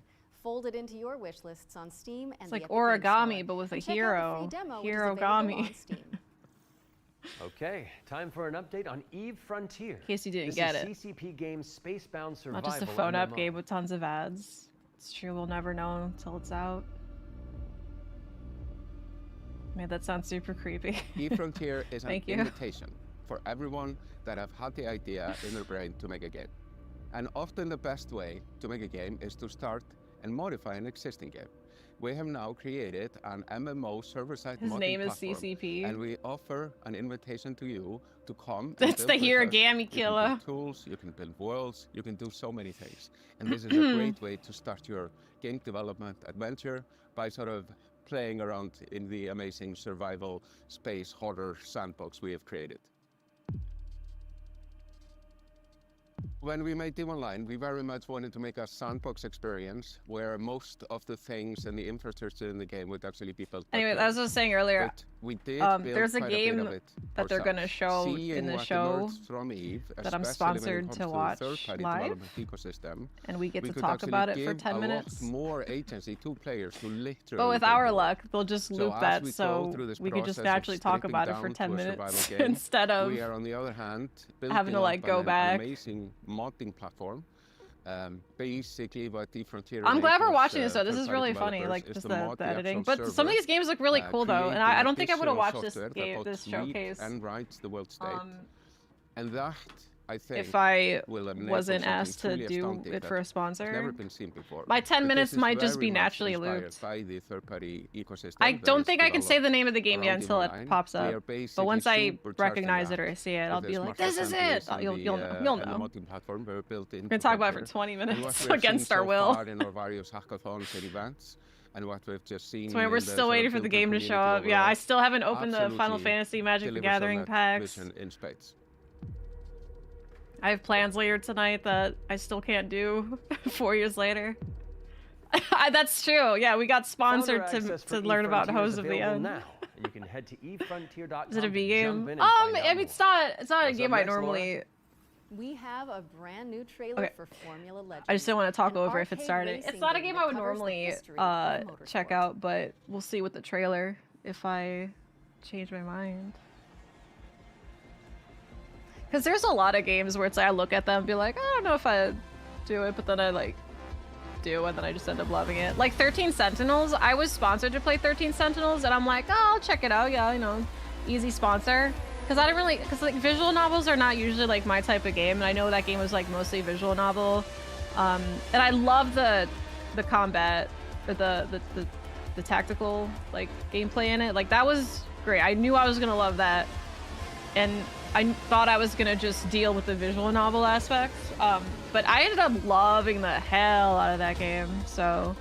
folded into your wish lists on Steam and It's the like Epic Games origami, Store. but with a And check out the hero. free demo, which is available Hero-gami. on Steam. Okay, time for an update on Eve Frontier. In case you didn't This get is it. CCP Games Spacebound Survival Not just a phone up MMO. game with tons of ads. It's true, we'll never know until it's out. Man, that sounds super creepy. eFrontier is an Thank you. invitation for everyone that have had the idea in their brain to make a game. And often the best way to make a game is to start and modify an existing game. We have now created an MMO server-side His modding name is platform, CCP. and we offer an invitation to you to come. That's and the build with us. Hiragami You can killer. build tools, you can build worlds, you can do so many things. And this is a great way to start your game development adventure by sort of playing around in the amazing survival space horror sandbox we have created. When we made Eve Online, we very much wanted to make a sandbox experience where most of the things and the infrastructure in the game would actually be built by Anyway, as I players. was saying earlier, But we did there's a build quite bit game of it that they're ourselves. gonna show Seeing in the what show emerged from Eve, that I'm especially when it sponsored comes to the watch third-party live, development ecosystem, and we get we to could talk actually about it for give 10 a minutes. lot more agency to players to literally. But with build our it. luck, they'll just So loop as that we go so through this we could just process of naturally talk stripping about it for down 10 to a minutes survival game, instead of we are on the other hand having to like building go up back. an amazing modding platform. Basically, what the Frontier. I'm glad we're enables, watching this though. This is third-party really funny, developers like is just to the mod editing. actual But some of server, these games look really cool though, and I don't think I would have creating watched this software that game, both this reads showcase, and writes the world state. And that, I think, if I will enable wasn't something asked to truly do astounding it that for a has sponsor. never been seen before. My 10 But minutes this is might just very be much naturally inspired looped. by the third-party ecosystem I that don't is think I can say the name of the game yet developed until it around Eve pops Online. We up. are But basically once I supercharging recognize that it or see it, with I'll be the like, smart this is it! assemblies and You'll the, know. and the modding platform were built in. We're gonna talk about it for 20 minutes against our will. In our various hackathons and events, and what we've just seen. So we're still waiting for the game to show up. Yeah, I still haven't opened the Final Fantasy Magic the Gathering packs. In spades. I have plans later tonight that I still can't do 4 years later. That's true. Yeah, we got sponsored to learn about Hose of the End. Now, and you can head to evefrontier.com. Is it a B game? I mean, it's not a What's game up I next, normally. Laura? We have a brand new trailer Okay. for Formula Legends. I just didn't want to talk an over if it arcade started. racing It's not a game that I would covers the normally history of motorsport. check out, but we'll see with the trailer if I change my mind. Because there's a lot of games where it's like I look at them and be like, I don't know if I do it, but then I like do, and then I just end up loving it. Like 13 Sentinels, I was sponsored to play 13 Sentinels, and I'm like, oh, I'll check it out. Yeah, you know, easy sponsor. Because I didn't really, because like visual novels are not usually like my type of game, and I know that game was like mostly visual novel. And I love the combat, or the tactical like gameplay in it. Like that was great. I knew I was gonna love that, and I thought I was gonna just deal with the visual novel aspects. But I ended up loving the hell out of that game. So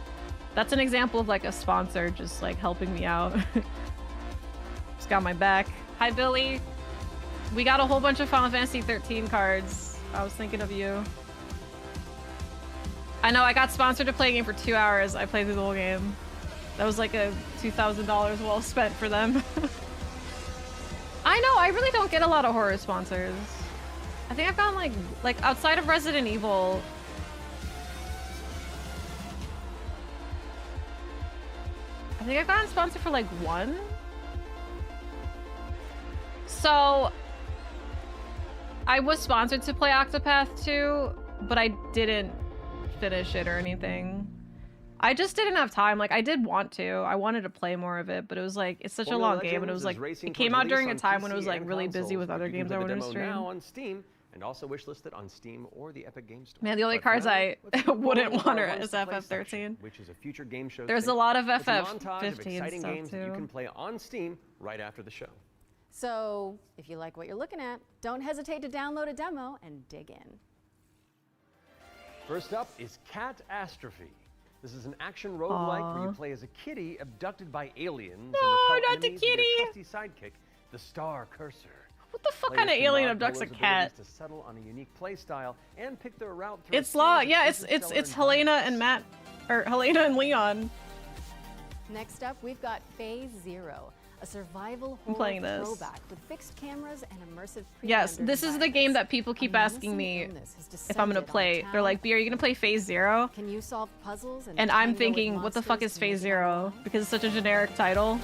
that's an example of like a sponsor just like helping me out. Just got my back. Hi Billy. We got a whole bunch of Final Fantasy 13 cards. I was thinking of you. I know, I got sponsored to play a game for 2 hours. I played through the whole game. That was like a $2,000 well spent for them. I know, I really don't get a lot of horror sponsors. I think I've gotten like outside of Resident Evil. I think I've gotten sponsored for like one. So I was sponsored to play Octopath 2, but I didn't finish it or anything. I just didn't have time. Like I did want to. I wanted to play more of it, but it was like it's such a long game, and it was like it came out during a time when it was like really busy with other games I wanted to stream. Now on Steam, and also wishlisted on Steam or the Epic Games Store. Man, the only But cards now, I let's move wouldn't on to want our are ones to play FF13. section, which is a future game show. There's a segment. lot of It's a montage of FF15 exciting stuff games that you too. can play on Steam right after the show. So if you like what you're looking at, don't hesitate to download a demo and dig in. First up is Catastrophe. This is an action roguelike where you play as a kitty abducted by aliens. No, and repel not the enemies with kitty. your trusty sidekick, the Star Cursor. What the fuck Players kind of can alien mod abducts a Bolo's cat? abilities to settle on a unique play style and pick their route through It's Law. Yeah, it's Helena and Matt, or Helena and Leon. Next up, we've got Phase Zero, a survival I'm horror playing this. throwback with fixed cameras and immersive Yes, pre-rendered this is the game that people keep asking me if I'm gonna play. They're like, B, are you gonna play Phase Zero? Can you solve puzzles And I'm tango with thinking, what the fuck is monsters Phase Zero? Because it's such a generic title.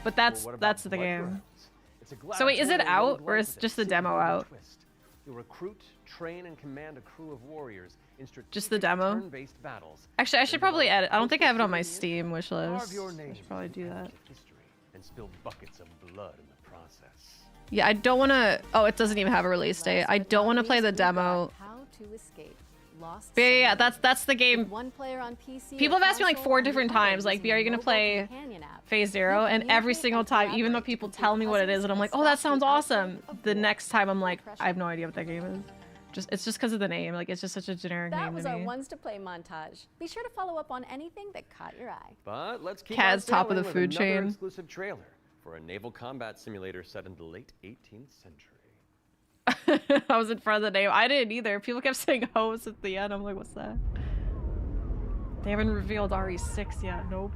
But that's the game. So wait, is it out or is just the demo out? You'll recruit, train, and command a crew of warriors in Just the demo? turn-based battles. Actually, I should probably edit. I don't think I have it on my Steam wishlist. I should probably do that. And spill buckets of blood in the process. Yeah, I don't want to. Oh, it doesn't even have a release date. I don't want to play the demo. How to escape lost But yeah, that's the game. one player on PC. People have asked me like 4 different times, like, B, are you gonna play Phase Zero? And every single time, even though people tell me what it is, and I'm like, oh, that sounds awesome. The next time, I'm like, I have no idea what that game is. It's just because of the name. Like, it's just such a generic That name was to our me. ones to play montage. Be sure to follow up on anything that caught your eye. But let's keep Cad's on top of the sailing food with another chain. exclusive trailer for a naval combat simulator set in the late 18th century. I was in front of the name. I didn't either. People kept saying hose at the end. I'm like, what's that? They haven't revealed RE6 yet. Nope.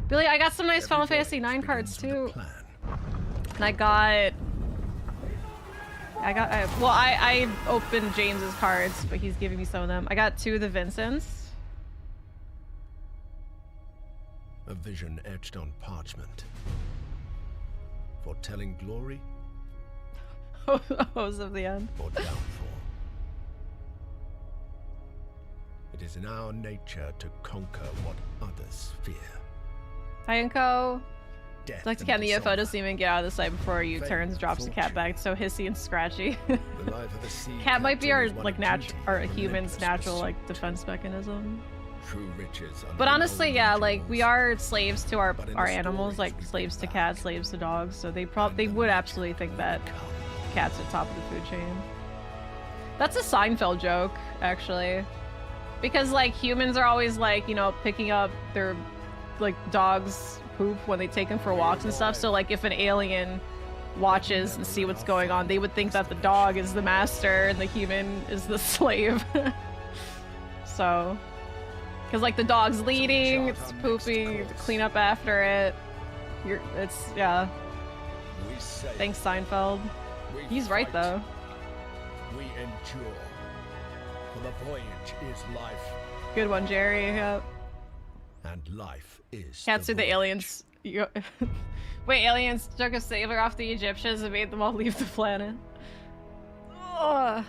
Billy, I got some nice Final Fantasy IX cards too. And I opened James's cards, but he's giving me some of them. I got 2 of the Vincents. A vision etched on parchment. Foretelling glory Hose of the end. or downfall. It is in our nature to conquer what others fear. Hi, Inko. Death Like to and cat in the UFO dishonor. doesn't even get out of the site before you turns, drops the cat back. It's so hissy and scratchy. The life of the sea Cat might be our captain is one like of natural, duty or a and human's relentless natural pursuit. like defense mechanism. True riches are But no honestly, longer yeah, jewels, like we are slaves to our but in the animals, stories like we slaves to read cats, slaves to dogs. So they would absolutely think that cats at top of the food chain. That's a Seinfeld joke, actually, because like humans are always like, you know, picking up their like dogs' poop when they take them for walks and stuff. So like if an alien watches and see what's going on, they would think that the dog is the master and the human is the slave. So, because like the dog's leading, it's pooping, you have to clean up after it. Yeah. Thanks, Seinfeld. He's right though. We endure. For the voyage is life, Good one, Jerry. Yep. and life is Cats are the aliens. Wait, aliens took a sailor off the Egyptians and made them all leave the planet. Ugh.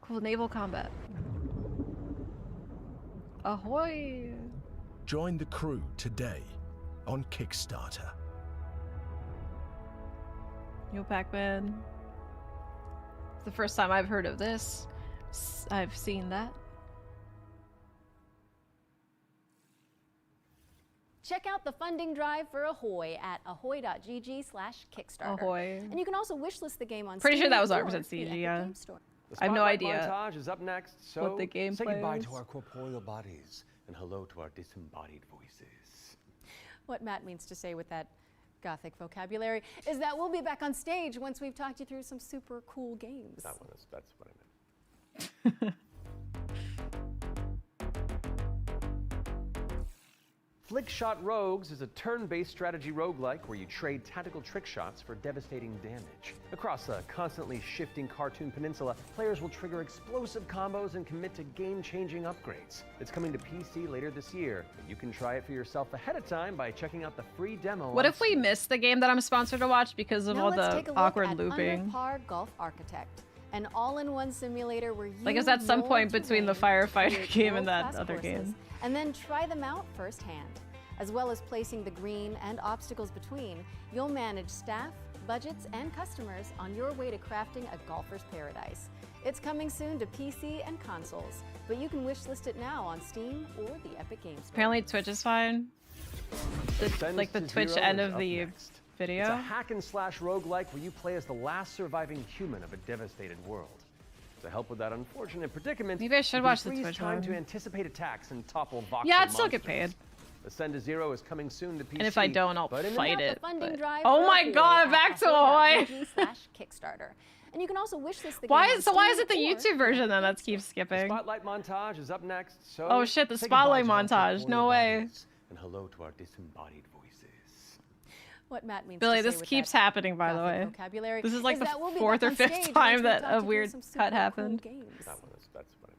Cool naval combat. Ahoy! Join the crew today on Kickstarter. Yo, Pac-Man. It's the first time I've heard of this. I've seen that. Check out the funding drive for Ahoy at ahoy.gg/Kickstarter. Ahoy. And you can also wishlist the game on Pretty Steam sure that was or 100% the CG, Epic yeah. Games Store. The I have no Spotlight idea montage is up next, so what the gameplay say goodbye is. to our corporeal bodies and hello to our disembodied voices. What Matt means to say with that gothic vocabulary is that we'll be back on stage once we've talked you through some super cool games. That's what I meant. Flickshot Rogues is a turn-based strategy roguelike where you trade tactical trick shots for devastating damage. Across a constantly shifting cartoon peninsula, players will trigger explosive combos and commit to game-changing upgrades. It's coming to PC later this year, but you can try it for yourself ahead of time by checking out the free demo. What on if we Steam. missed the game that I'm sponsored to watch because of Now all let's the take a look awkward at looping? Under Par Golf Architect, an all-in-one simulator where you Like, it's at some mold point between the terrain, firefighter create game and that world-class other courses, game. and then try them out firsthand. As well as placing the green and obstacles between, you'll manage staff, budgets, and customers on your way to crafting a golfer's paradise. It's coming soon to PC and consoles, but you can wishlist it now on Steam or the Epic Games Store. Apparently Twitch is fine. Like the Ascend to Twitch Zero end is of up the next. video. It's a hack and slash roguelike where you play as the last surviving human of a devastated world. To help with that unfortunate predicament, Maybe I should you can watch the freeze Twitch time one. to anticipate attacks and topple voxel Yeah, I'd still get monsters. paid. Ascend to Zero is coming soon to PC. And if I don't, I'll but in the fight meantime, it. Funding but- drive Oh for my Ahoy god, at back to Ahoy! ahoy.gg/Kickstarter. And you can also wish list the Why game is on it the Steam or YouTube version then that keeps The skipping? spotlight montage is up next. So Oh shit, the say goodbye spotlight to our montage. corporeal No way. bodies, and hello to our disembodied voices. What Matt means Billy, to say this with keeps that happening, by the graphic way. vocabulary This is like is the that we'll be fourth back or on fifth stage once time we've that got a to do weird some super cut cool happened. games. That's what I meant.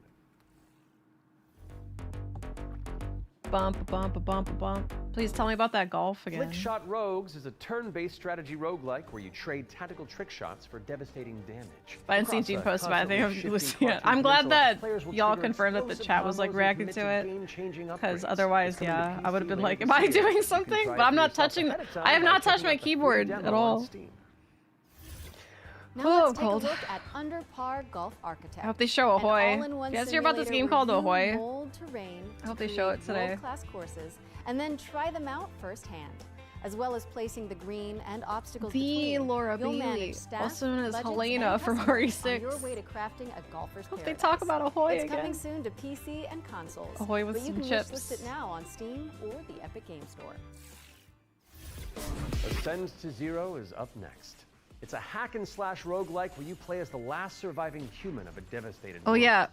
Bump, bump, bump, bump. Please tell me about that golf again. Flickshot Rogues is a turn-based strategy roguelike where you trade tactical trick shots for devastating damage. I hadn't seen Across Gene a post, but I think constantly I've shifting seen it. Khartoum I'm glad peninsula, that players will y'all trigger confirmed that the explosive chat was like combos and reacting commit to it. game-changing Because upgrades. otherwise, It's coming to yeah, I would have PC been later like, this am I year. doing You can something? try But it I'm for not yourself touching. ahead of time I have by not touched checking my out the free keyboard demo at on all. Steam. Now Oh, let's take cold. a look at Under Par Golf Architect. I hope they show an Ahoy. all-in-one You guys hear about this simulator game called where you Ahoy? mold terrain I hope to they show it create today. world-class courses and then try them out firsthand. As well as placing the green and obstacles The between, Laura you'll Bailey, manage staff, also known as budgets, Helena and from customers RE6. on your way to crafting a golfer's Hope they paradise. talk about Ahoy It's again. coming soon to PC and consoles. Ahoy with but you some can chips. wishlist it now on Steam or the Epic Game Store. Ascend to Zero is up next. It's a hack-and-slash roguelike where you play as the last surviving human of a devastated Oh world. yeah.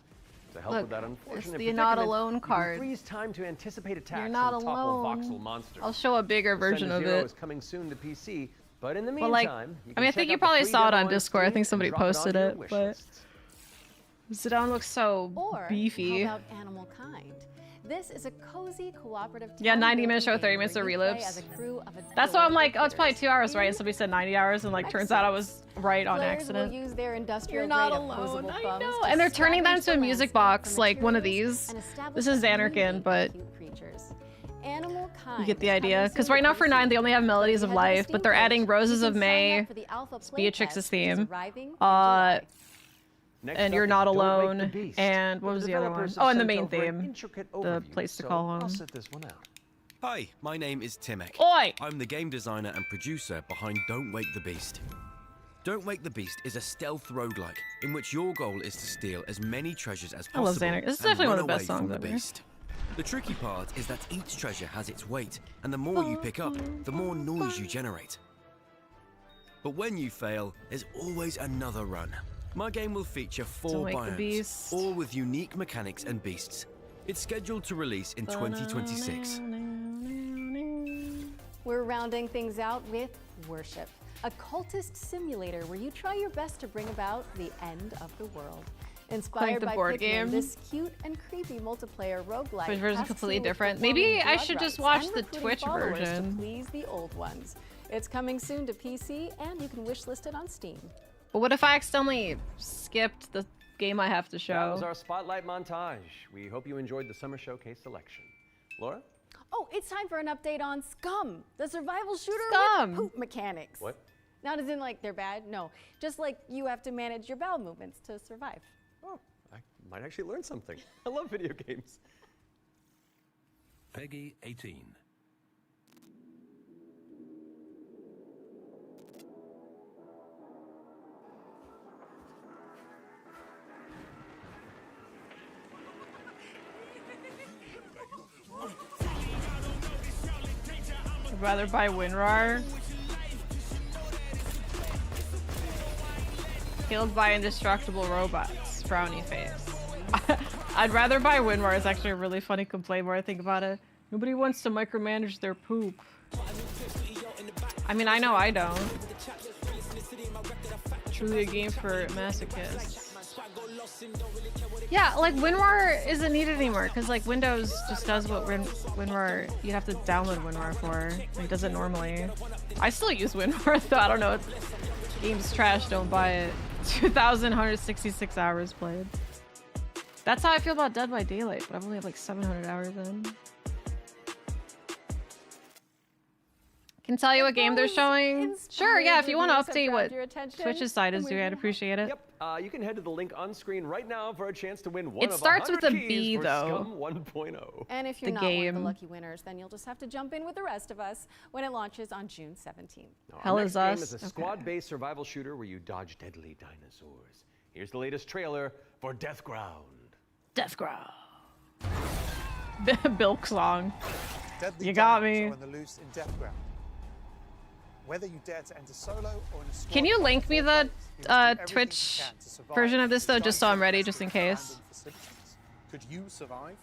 To help Look, with that it's unfortunate the Not predicament, Alone you can card. freeze time to anticipate attacks You're not and topple alone. voxel monsters. I'll show a bigger version Ascend of to Zero it. is coming soon to PC, but in the But meantime, like, you I can mean, I check think you out the probably free saw it demo on on Discord. I Steam think and somebody drop it posted onto your it, wish but list. Zidane looks so Or beefy. how about Animal Kind? This is a cozy cooperative. Yeah, 90 minutes show, town 30 game minutes of where you play relives. as a crew of That's why I'm like, oh, it's probably critters. 2 hours, right? And somebody said 90 hours, and like, turns out I was right on Players accident. will use their industrial You're not grade alone. opposable I thumbs know. to And they're turning that scavenge into a the music landscape box, for like one of materials these. and establish This is a Xanarkin, community but of cute creatures. Animal Kind you get the is idea. coming Because soon right to now for PC. 9, they only have Melodies of Head to the Life, Steam but they're page. adding Roses You of can sign May. up for the alpha It's Beatrix's playtest, which is theme. arriving in July. Next And up You're is Not Don't Wake the Alone. Beast, And what where was the other one? developers Oh, have and the sent main over an theme. intricate The overview, place to so call I'll home. sit this one out. Hi, my name is Timek. Oi! I'm the game designer and producer behind Don't Wake the Beast. Don't Wake the Beast is a stealth roguelike in which your goal is to steal as many treasures as I love possible Xanarkin. This is and definitely one run of the best away from songs the ever. beast. The tricky part is that each treasure has its weight, and the more you pick up, the more noise you generate. But when you fail, there's always another run. My game will feature 4 Don't Wake the biomes, Beast. all with unique mechanics and beasts. It's scheduled to release in 2026. We're rounding things out with Worship, a cultist simulator where you try your best to bring about the end of the world. Inspired the by board Pikmin, game. this cute and creepy multiplayer roguelike Which version's tasks completely you with different? performing Maybe I blood should just rites watch and the recruiting Twitch followers version. to please the old ones. It's coming soon to PC, and you can wishlist it on Steam. But what if I accidentally skipped the game I have to That was show? our spotlight montage. We hope you enjoyed the summer showcase selection. Laura? Oh, it's time for an update on Scum, the survival shooter Scum. with poop mechanics. What? Not as in like they're bad, no. Just like you have to manage your bowel movements to survive. Oh, I might actually learn something. I love video games. Peggy 18. I'd rather buy WinRAR. Killed by indestructible robots. Frowny face. I'd rather buy WinRAR. It's actually a really funny complaint where I think about it. Nobody wants to micromanage their poop. I mean, I know I don't. Truly a game for masochists. Yeah, like WinRAR isn't needed anymore because like Windows just does what WinRAR you have to download WinRAR for. Like does it normally. I still use WinRAR though. I don't know. Game's trash. Don't buy it. 2,166 hours played. That's how I feel about Dead by Daylight, but I've only had like 700 hours in. Can tell you what game they're showing. Sure, yeah. If you want to update what Twitch's site is doing, I'd appreciate it. Yep. You can head to the link on screen right now for a chance to win one It of starts with 100 a keys B, for though. Scum 1.0. And if you're The not one of game. the lucky winners, then you'll just have to jump in with the rest of us when it launches on June 17th. Our next game is a squad-based survival shooter where you dodge deadly dinosaurs. Here's the latest trailer for Deathground. Deathground. Bilk song. Deadly You got dinosaurs me. are on the loose in Deathground. Whether you dare to enter solo or in a squad Can you of link me 4 the players, you must do everything you Twitch can to survive version of this though, these just so I'm ready, dinosaurs just in and case? abandoned facilities? Could you survive?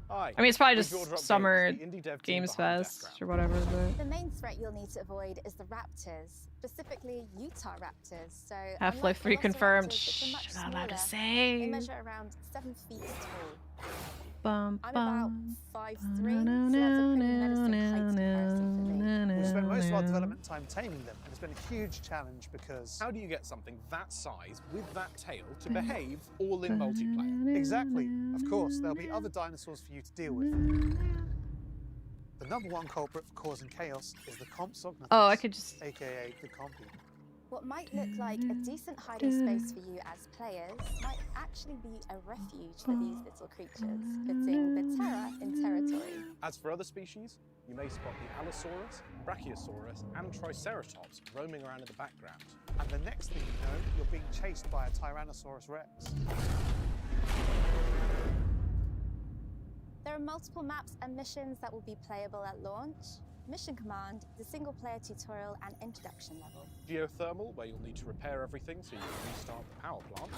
Hi, I mean, it's probably we're just George Rock Summer Games, the indie dev team Games behind Fest Death or whatever. But The main threat you'll need to avoid is the raptors, specifically Utah raptors. So Half-Life 3 confirmed. Shh, much not allowed to smaller. say. They measure around 7 feet tall. Bum, I'm about 5'3", so that's a pretty menacing height comparison for me. We spent most of our development time taming them, and it's been a huge challenge because how do you get something that size with that tail to behave all in multiplayer? Exactly. Of course, there'll be other dinosaurs for you to deal with. The #1 culprit for causing chaos is the Compsognathus, oh, I could just. aka the Compy. What might look like a decent hiding space for you as players might actually be a refuge for these little creatures, putting the terror in territory. As for other species, you may spot the Allosaurus, Brachiosaurus, and Triceratops roaming around in the background. And the next thing you know, you're being chased by a Tyrannosaurus Rex. There are multiple maps and missions that will be playable at launch. Mission Command, the single-player tutorial and introduction level. Geothermal, where you'll need to repair everything so you can restart the power plant.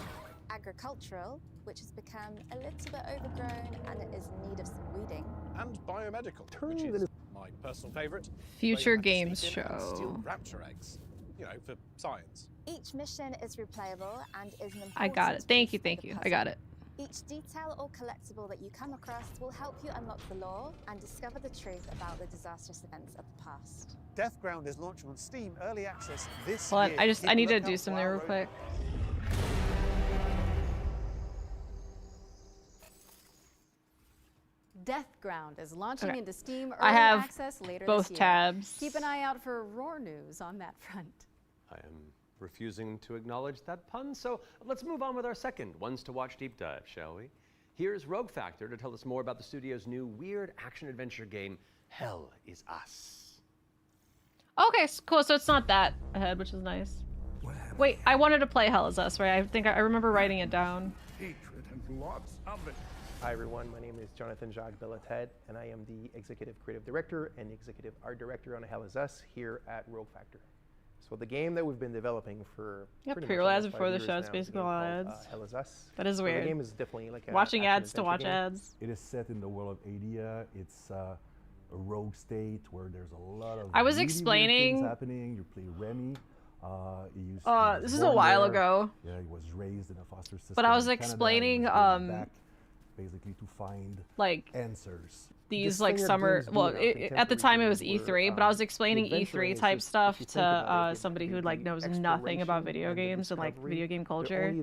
Agricultural, which has become a little bit overgrown and it is in need of some weeding. And biomedical, which is my personal favourite. Future where you have to games sneak in and show. steal raptor eggs, you know, for science. Each mission is replayable and is an important I got it. Thank you, piece thank of the you. I puzzle. got it. Each detail or collectible that you come across will help you unlock the lore and discover the truth about the disastrous events of the past. Deathground is launching on Steam Early Access this Hold on, year. I need to Keep a do lookout something for our real quick. Deathground is launching Okay. into Steam Early I have Access later both this year. tabs. Keep an eye out for roar news on that front. I am refusing to acknowledge that pun, so let's move on with our second Ones to Watch deep dive, shall we? Here's Rogue Factor to tell us more about the studio's new weird action-adventure game, Hell Is Us. Okay, cool. So it's not that ahead, which is nice. Wait, I wanted to play Hell Is Us, right? I think I remember writing it down. Hatred and lots of it. Hi everyone, my name is Jonathan Jacques Bellated, and I am the Executive Creative Director and Executive Art Director on Hell Is Us here at Rogue Factor. So the game that we've been developing for pre-roll ads before the show. It's basically all ads. Hell Is Us. That is So weird. the game is definitely like a watching ads to watch game. ads. It is set in the world of Adia. It's a rogue state where there's a lot of I was really weird explaining- things happening. You play Remy. He This is a born while there. ago. Yeah, he was raised in a foster system. But I was in Canada, and explaining, he's going back basically to find like answers. these like summer. Well, at the time it was E3, but I was explaining E3 type stuff to somebody who like knows nothing about video games and like video game culture.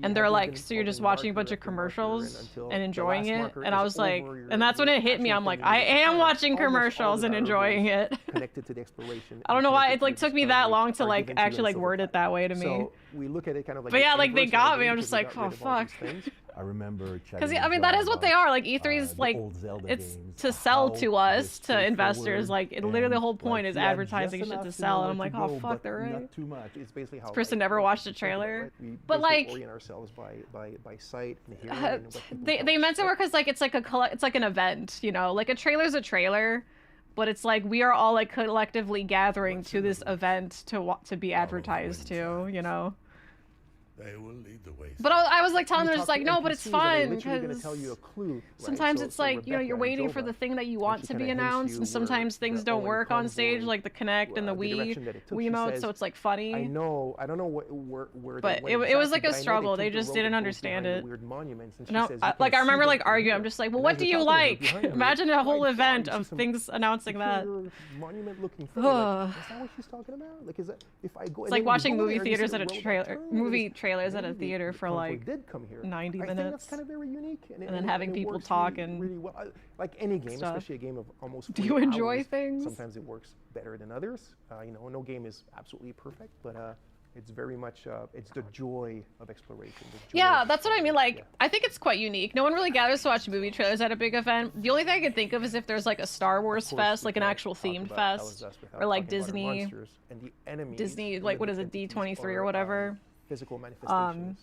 And they're like, so you're just watching a bunch of commercials and enjoying it? And I was like, and that's when it hit me. I'm like, I am watching commercials and enjoying it. Connected to the exploration. I don't know why it like took me that long to like actually like word it that way to me. So we look at it kind of like. But yeah, like they got me. I'm just like, oh fuck. I remember Because I mean that is what they are. Like E3's like it's to sell to us, to investors. Like it, literally the whole point is advertising shit to sell. And I'm like, oh fuck, they're right. Not too much. It's basically how This person never watched a trailer. But basically like orient ourselves by sight and hearing. And what people they meant it because like it's like it's like an event, you know, like a trailer's a trailer, but it's like we are all like collectively gathering to this event to be advertised to, you know. They will lead the way. But I was like telling them, just like, no, but it's fun because sometimes it's like, you know, you're waiting for the thing that you want to be announced, and sometimes things don't work on stage, like the Kinect and the Wiimote, so it's like funny. I know, I don't know where. But it was like a struggle. They just didn't understand it. No, like I remember like arguing. I'm just like, well, what do you like? Imagine a whole event of things announcing that. Monument-looking thing. Is that what she's talking about? Like, is that if I go? It's like watching movie theaters at a trailer, trailers at a theater for like 90 minutes. I think that's kind of very unique. And then having people talk and really well. Like any game, stuff. especially a game of almost. Do you enjoy hours, things? Sometimes it works better than others. You know, no game is absolutely perfect, but it's very much it's the joy of exploration. Yeah, that's what I mean. Like, I think it's quite unique. No one really gathers to watch movie trailers at a big event. The only thing I can think of is if there's like a Star Wars fest, like an actual themed fest, or like Disney, like what is it, D23 or whatever. Physical manifestations.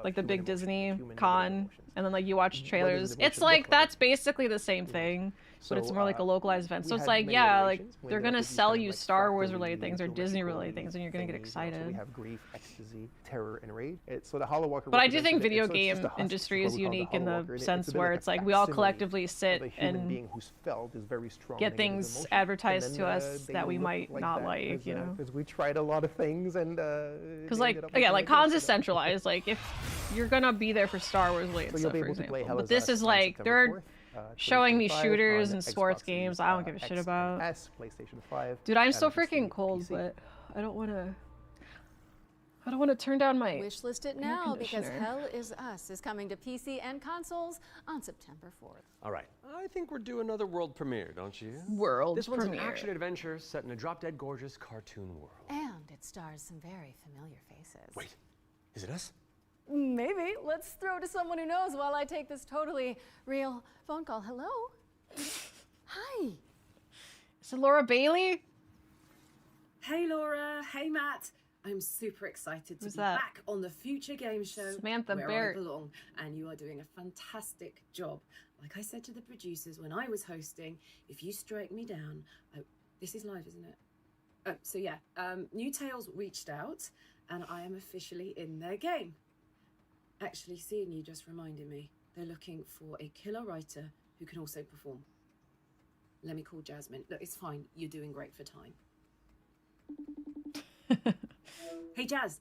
Like the big Disney con, and then like you watch trailers. It's like that's basically the same thing. but it's So, more like a localized event. we So it's had like, many yeah, like iterations. We they're ended up gonna with these sell kind of, you like, Star Wars fractally related things or Disney geometrical related things, and you're gonna get thingies, you know, So excited. we have grief, ecstasy, terror, and rage. So the Hollow Walker. But I do represents think it. video So it's just game a husk, industry what is we call the unique in Hollow the Walker, and sense a bit where like it's a like we all facsimile collectively sit of a human and being who's felt is very strong get negative things emotion. advertised And to then, us they that we look might like not that, like, you know. because we tried a lot of things and Because like again, like cons is centralized. Like if you're gonna be there for Star Wars related So you'll stuff, be for able to play example, Hell but is this Us is on like September they're 4th, showing me 2025 shooters on and sports Xbox games. Series, I don't give a shit X and about. S, PlayStation 5, Dude, I'm and so PC, freaking cold, but I don't want to turn down my Wishlist it air now because conditioner. Hell is Us is coming to PC and consoles on September 4th. All right, I think we're due another world premiere, don't you? World This one's premiere. an action adventure set in a drop-dead gorgeous cartoon world. And it stars some very familiar faces. Wait, is it us? Maybe. Let's throw to someone who knows while I take this totally real phone call. Hello? Hi. Is it Laura Bailey? Hey Laura, hey Matt. I'm super excited to Who's be that? back on the Future Game Show Samantha where Barrett. I belong, and you are doing a fantastic job. Like I said to the producers when I was hosting, if you strike me down, this is live, isn't it? Oh, so yeah, New Tales reached out, and I am officially in their game. Actually, seeing you just reminded me, they're looking for a killer writer who can also perform. Let me call Jasmine. Look, it's fine. You're doing great for time. Hey, Jazz.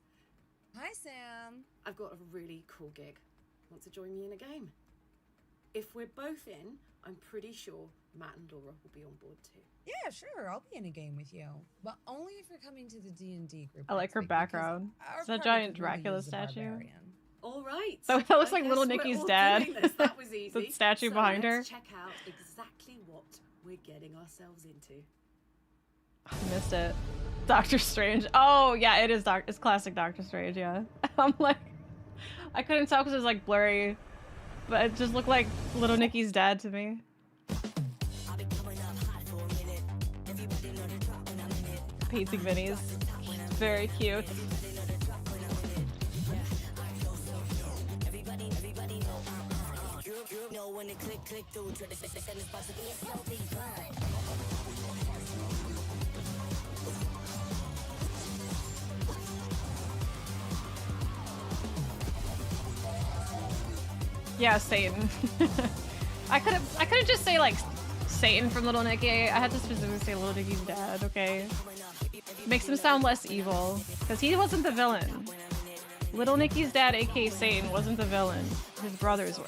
Hi, Sam. I've got a really cool gig. Want to join me in a game? If we're both in, I'm pretty sure Matt and Laura will be on board too. Yeah, sure. I'll be in a game with you, but only if you're coming to the D&D group. I like her next week, because background. our Is that party giant could really Dracula use a statue? barbarian. All right. That looks I like Little guess we're Nicky's all dad. doing this. That was easy. The statue So behind her. let's check out exactly what we're getting ourselves into. I missed it. Doctor Strange. Oh yeah, it is it's classic Doctor Strange. Yeah. I'm like, I couldn't tell because it was like blurry, but it just looked like Little Nicky's dad to me. Painting minis. Very cute. Yeah, Satan. I could have just say like Satan from Little Nicky. I had to specifically say Little Nicky's dad, okay? Makes him sound less evil. Because he wasn't the villain. Little Nicky's dad, aka Satan, wasn't the villain. His brothers were.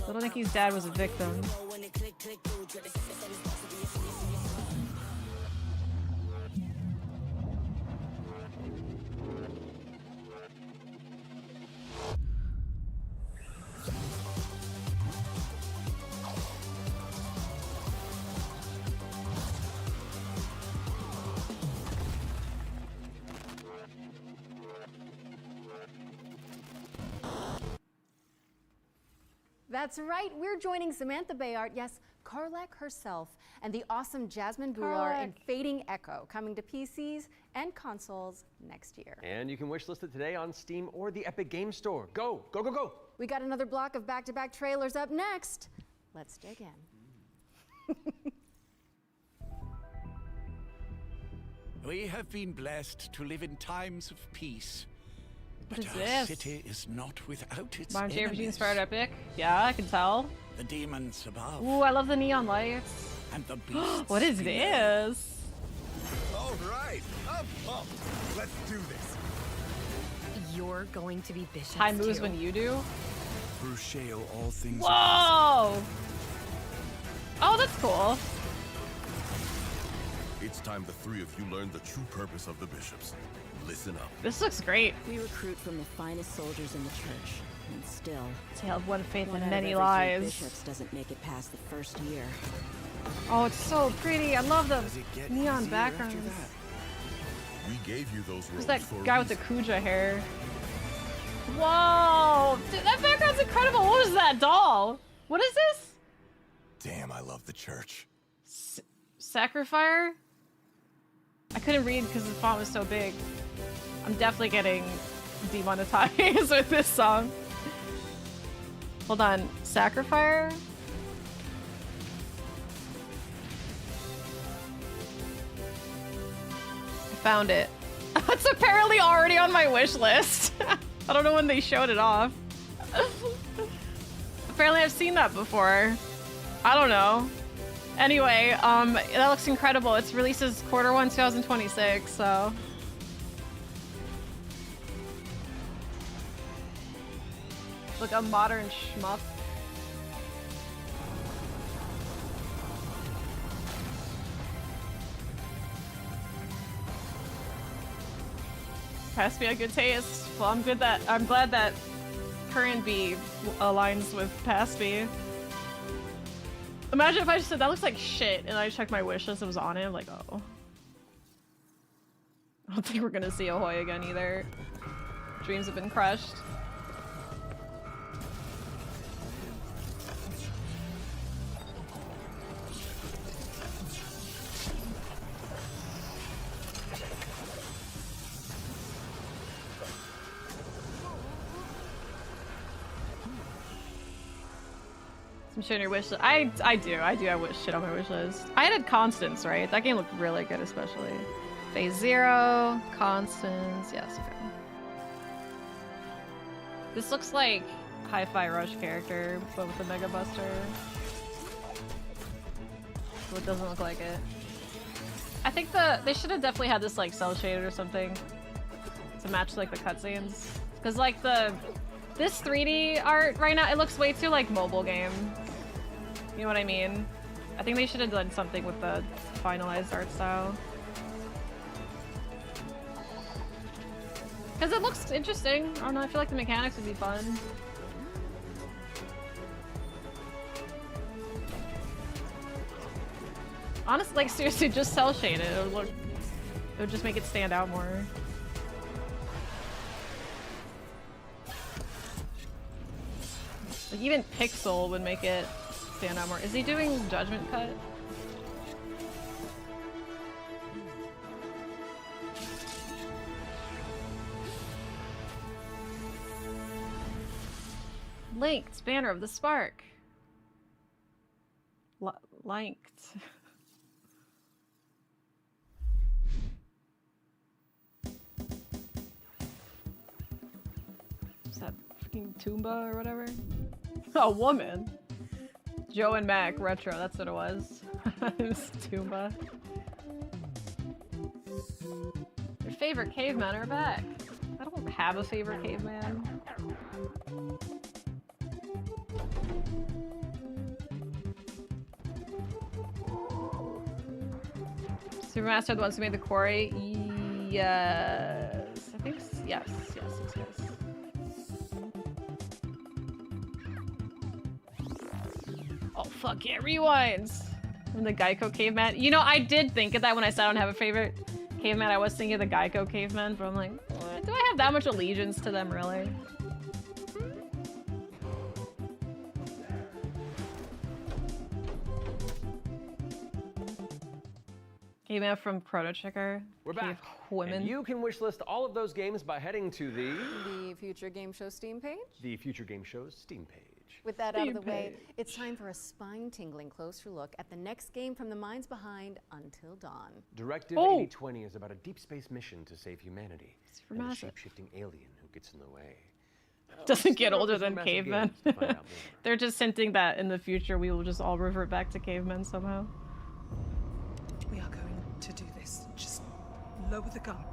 Little Nicky's dad was a victim. That's right, we're joining Samantha Bayard, yes, Karlak herself, and the awesome Jasmine Bhullar in Fading Echo, coming to PCs and consoles next year. And you can wishlist it today on Steam or the Epic Game Store. Go, go, go, go! We got another block of back-to-back trailers up next. Let's dig in. We have been blessed to live in times of peace. What But is our this? city is not without its Mom JRPG enemies. inspired epic. Yeah, I can tell. The demons above. Ooh, I love the neon lights. And the beasts What is below. this? All right, I'm pumped. Let's do this. You're going to be Bishop. High moves when you do. Brucheo, all things. Whoa! Oh, that's cool. It's time the three of you learn the true purpose of the bishops. Listen up. This looks great. We recruit from the finest soldiers in the church, and still, Tale of one faith one and out of many every 3 lies. bishops doesn't make it past the first year. Oh, it's so pretty. I love the get neon easier backgrounds. We gave you those Who's robes that for a guy with the reason. Kuja hair? Whoa! Dude, that background's incredible. What was that doll? What is this? Damn, I love the church. Sacrifier? I couldn't read because the font was so big. I'm definitely getting demonetized with this song. Hold on. Sacrifier? Found it. It's apparently already on my wish list. I don't know when they showed it off. Apparently I've seen that before. I don't know. Anyway, that looks incredible. It's releases Q1 2026, so. Look, a modern shmup. Pass me a good taste. Well, I'm glad that Current B aligns with Pass Me. Imagine if I just said that looks like shit and I checked my wish list, it was on it. I'm like, oh. I don't think we're gonna see Ahoy again either. Dreams have been crushed. I'm showing your wish list. I do have wish shit on my wish list. I had Constance, right? That game looked really good, especially. Phase 0, Constance, yes, okay. This looks like Hi-Fi Rush character, but with a Mega Buster. So it doesn't look like it. I think they should have definitely had this like cell shaded or something to match like the cutscenes. Cause like this 3D art right now, it looks way too like mobile game. You know what I mean? I think they should have done something with the finalized art style. Cause it looks interesting. I don't know, I feel like the mechanics would be fun. Honestly, like seriously, just cell shade it. It would just make it stand out more. Like even Pixel would make it stand out more. Is he doing Judgment Cut? Linked Banner of the Spark. Linked. Is that fucking Toomba or whatever? A woman. Joe and Mac retro. That's what it was. It was Toomba. Your favorite cavemen are back. I don't have a favorite caveman. Supermaster, the ones who made the quarry? Yes. I think yes. Oh fuck yeah, rewinds! And the Geico caveman. You know, I did think of that when I said I don't have a favorite caveman. I was thinking of the Geico caveman, but I'm like, do I have that much allegiance to them, really? Caveman from Chrono Trigger. We're back. Women. And you can wishlist all of those games by heading to The Future Game Show Steam page? The Future Game Show's Steam page. With that out of the way, it's time for a spine-tingling closer look at the next game from the minds behind Until Dawn. Directive 8020 is about a deep space mission to save humanity and a Supermassive. shape-shifting alien who gets in the way. Doesn't get older than Supermassive cavemen. games to find out more. They're just hinting that in the future we will just all revert back to cavemen somehow. We are going to do this. Just lower the gun.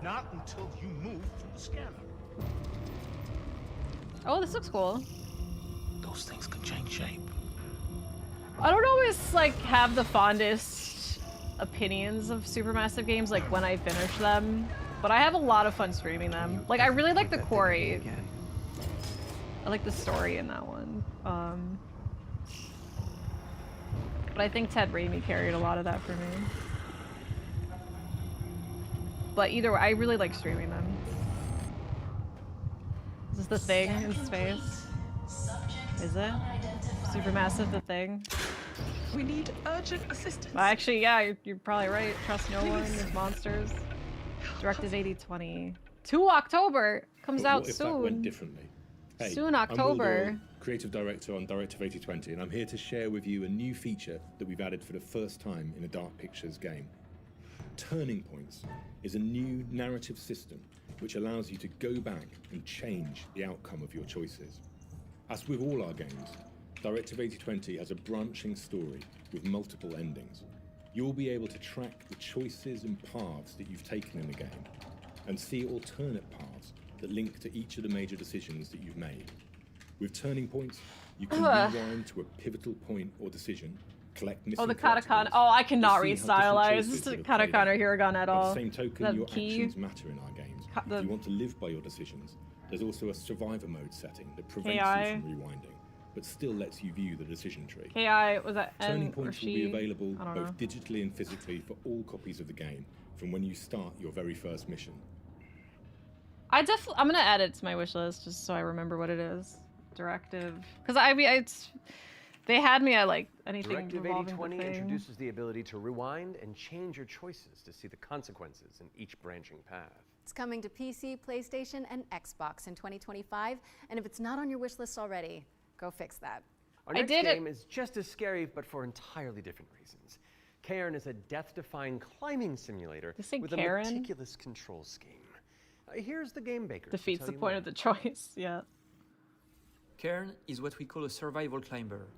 Not until you move from the scanner. Oh, this looks cool. Those things can change shape. I don't always like have the fondest opinions of Supermassive games like when I finish them, but I have a lot of fun streaming them. Like I really like the Quarry. I like the story in that one. But I think Ted Raimi carried a lot of that for me. But either way, I really like streaming them. Is this the thing in space? Is it? Supermassive the thing? We need urgent assistance. Actually, yeah, you're probably right. Trust no one. There's monsters. Directive 8020. 2 October comes But out what if soon. that went differently? Hey, Soon I'm October. Will Doyle, creative director on Directive 8020, and I'm here to share with you a new feature that we've added for the first time in a Dark Pictures game. Turning Points is a new narrative system which allows you to go back and change the outcome of your choices. As with all our games, Directive 8020 has a branching story with multiple endings. You'll be able to track the choices and paths that you've taken in the game and see alternate paths that link to each of the major decisions that you've made. With Turning Points, you can rewind to a pivotal point or decision, collect missing Oh, the katakana. Oh, I cannot read stylized. This is katakana or Hiragan at all. At the same token, your actions matter in our games. If you want to live by your decisions, there's also a survivor mode setting that prevents you from rewinding, but still lets you view the decision tree. KI, was that Turning N or Points will she? be available I don't both know. digitally and physically for all copies of the game from when you start your very first mission. I'm gonna add it to my wish list just so I remember what it is. Directive, because I mean they had me at like anything Directive involving 8020 the thing. introduces the ability to rewind and change your choices to see the consequences in each branching path. It's coming to PC, PlayStation, and Xbox in 2025, and if it's not on your wish list already, go fix that. Our next game is just as scary, but for entirely different reasons. Cairn is a death-defying climbing simulator with a Cairn? meticulous control scheme. Here's the game baker. Defeats the point of the choice, yeah. Cairn is what we call a survival climber.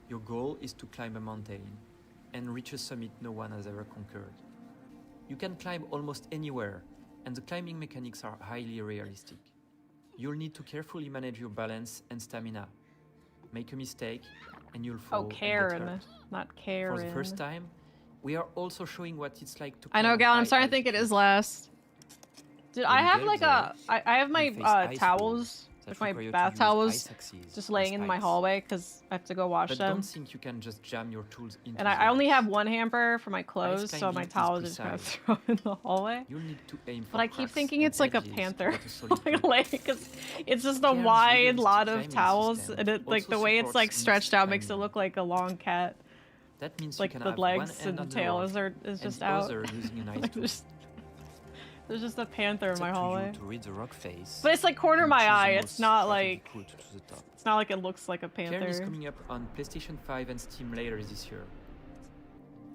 Your goal is to climb a mountain and reach a summit no one has ever conquered. You can climb almost anywhere, and the climbing mechanics are highly realistic. You'll need to carefully manage your balance and stamina. Make a mistake, and you'll fall. Oh, and get Cairn, hurt. not Karen. For the first time, we are also showing what it's like to I know, climb Gal. I'm high starting to think it is last. Dude, I have like I have my towels, like my bath towels, just laying in my hallway because I have to go wash But them. don't think you can just jam your tools into And the I only ice. have one hamper for my clothes, so my climbing is towels just kind of precise. throw in the hallway. You'll need to aim for But I keep cracks thinking and it's like a edges panther, with a solid like because it's just a Cairn's wide realistic lot of climbing towels, system and it like also the way it's supports like mixed stretched out makes it climbing. look like a long cat. That means Like you can the have legs one hand and on the tail rock is just and out. other using an ice Like, tool. There's just a panther It's in my up to you hallway. to read the rock face But it's like corner and my choose the eye. most It's not strategic like route to the top. it's not like it looks like a Cairn is panther. coming up on PlayStation 5 and Steam later this year.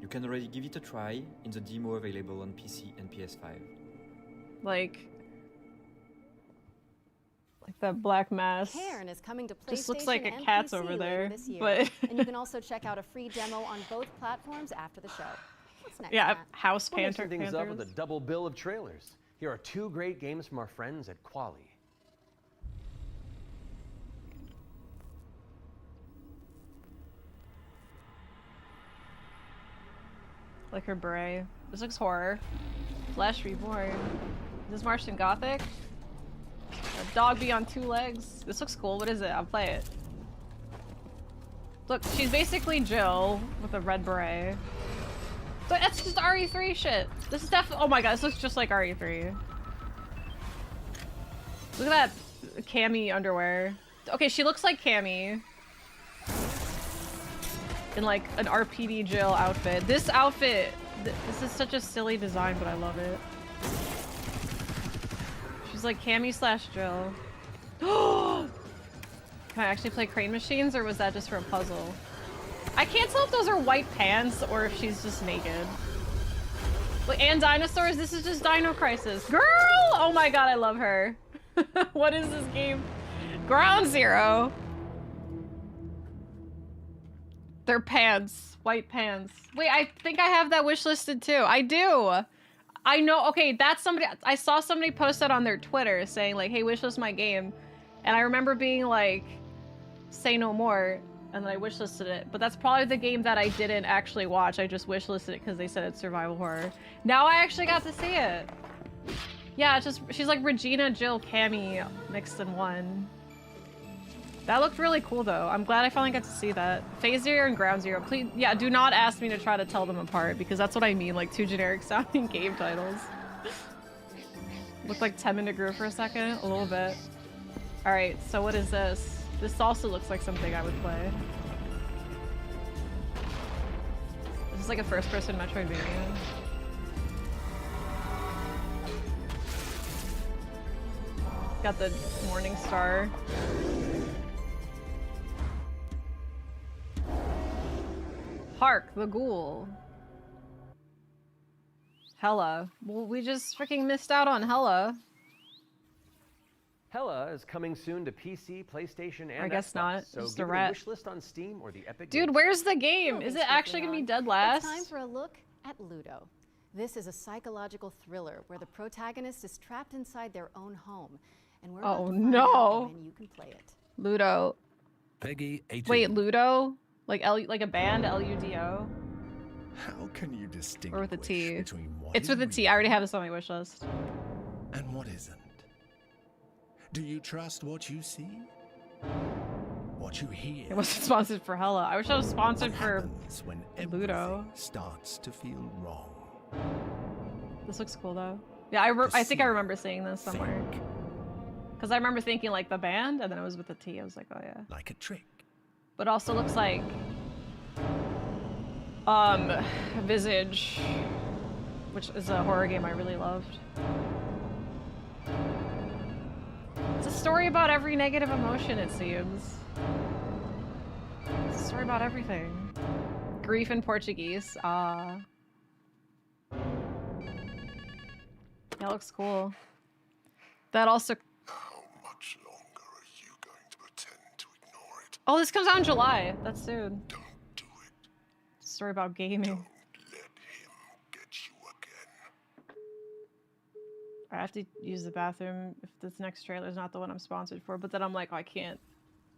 You can already give it a try in the demo available on PC and PS5. Like the black mass. Cairn is coming to PlayStation Just looks like a and cat's PC over later there, this year. but And you can also check out a free demo on both platforms after the show. What's next, yeah, Matt? house We're mixing panther. things up with a Panthers. double bill of trailers. Here are two great games from our friends at Quali. Like her beret. This looks horror. Flesh Reborn. Is this Martian Gothic? A dog be on two legs. This looks cool. What is it? I'll play it. Look, she's basically Jill with a red beret. So that's just RE3 shit. This is definitely. Oh my god, this looks just like RE3. Look at that Cammy underwear. Okay, she looks like Cammy. In like an RPD Jill outfit. This outfit, this is such a silly design, but I love it. She's like Cammy / Jill. Can I actually play Crane Machines, or was that just for a puzzle? I can't tell if those are white pants or if she's just naked. Wait, and dinosaurs? This is just Dino Crisis. Girl! Oh my god, I love her. What is this game? Ground Zero. They're pants. White pants. Wait, I think I have that wish listed too. I do. I know. Okay, that's somebody. I saw somebody post that on their Twitter saying like, hey, wishlist my game. And I remember being like, say no more. And then I wishlisted it. But that's probably the game that I didn't actually watch. I just wishlisted it because they said it's survival horror. Now I actually got to see it. Yeah, it's just, she's like Regina, Jill, Cammy mixed in one. That looked really cool though. I'm glad I finally got to see that. Phase Zero and Ground Zero. Please, yeah, do not ask me to try to tell them apart because that's what I mean, like two generic sounding game titles. Looked like 10-minute Groove for a second, a little bit. All right, so what is this? This also looks like something I would play. This is like a first-person Metroidvania. Got the Morning Star. Hark, the Ghoul. Hella. Well, we just freaking missed out on Hella. Hella is coming soon to PC, PlayStation, and I guess Xbox, not. So Just give a it rat. a wish list on Steam or the Epic Dude, Games where's Store. the game? Is it actually gonna be dead It's last? time for a look at Ludo. This is a psychological thriller where the protagonist is trapped inside their own home, and we're about to find out when you can play it. Ludo. Peggy 18. Wait, Ludo? Like like a band, Ludo? How can you distinguish Or with a T? between what It's with a T. I already have this on my wish list. and what isn't? Do you trust what you see? What you hear? It wasn't sponsored for Hella. I wish I was sponsored What for happens when Ludo. everything starts to feel wrong? This looks cool though. Yeah, I think I remember seeing this somewhere. Because I remember thinking like the band, and then it was with the T. I was like, oh yeah. Like a trick. But also looks like Visage, which is a horror game I really loved. It's a story about every negative emotion, it seems. It's a story about everything. Grief in Portuguese. That looks cool. That also... How much longer are you going to pretend to ignore it? Oh, this comes out in July. That's soon. Don't do it. It's a story about gaming. Don't let him get you again. I have to use the bathroom if this next trailer is not the one I'm sponsored for, but then I'm like, oh, I can't.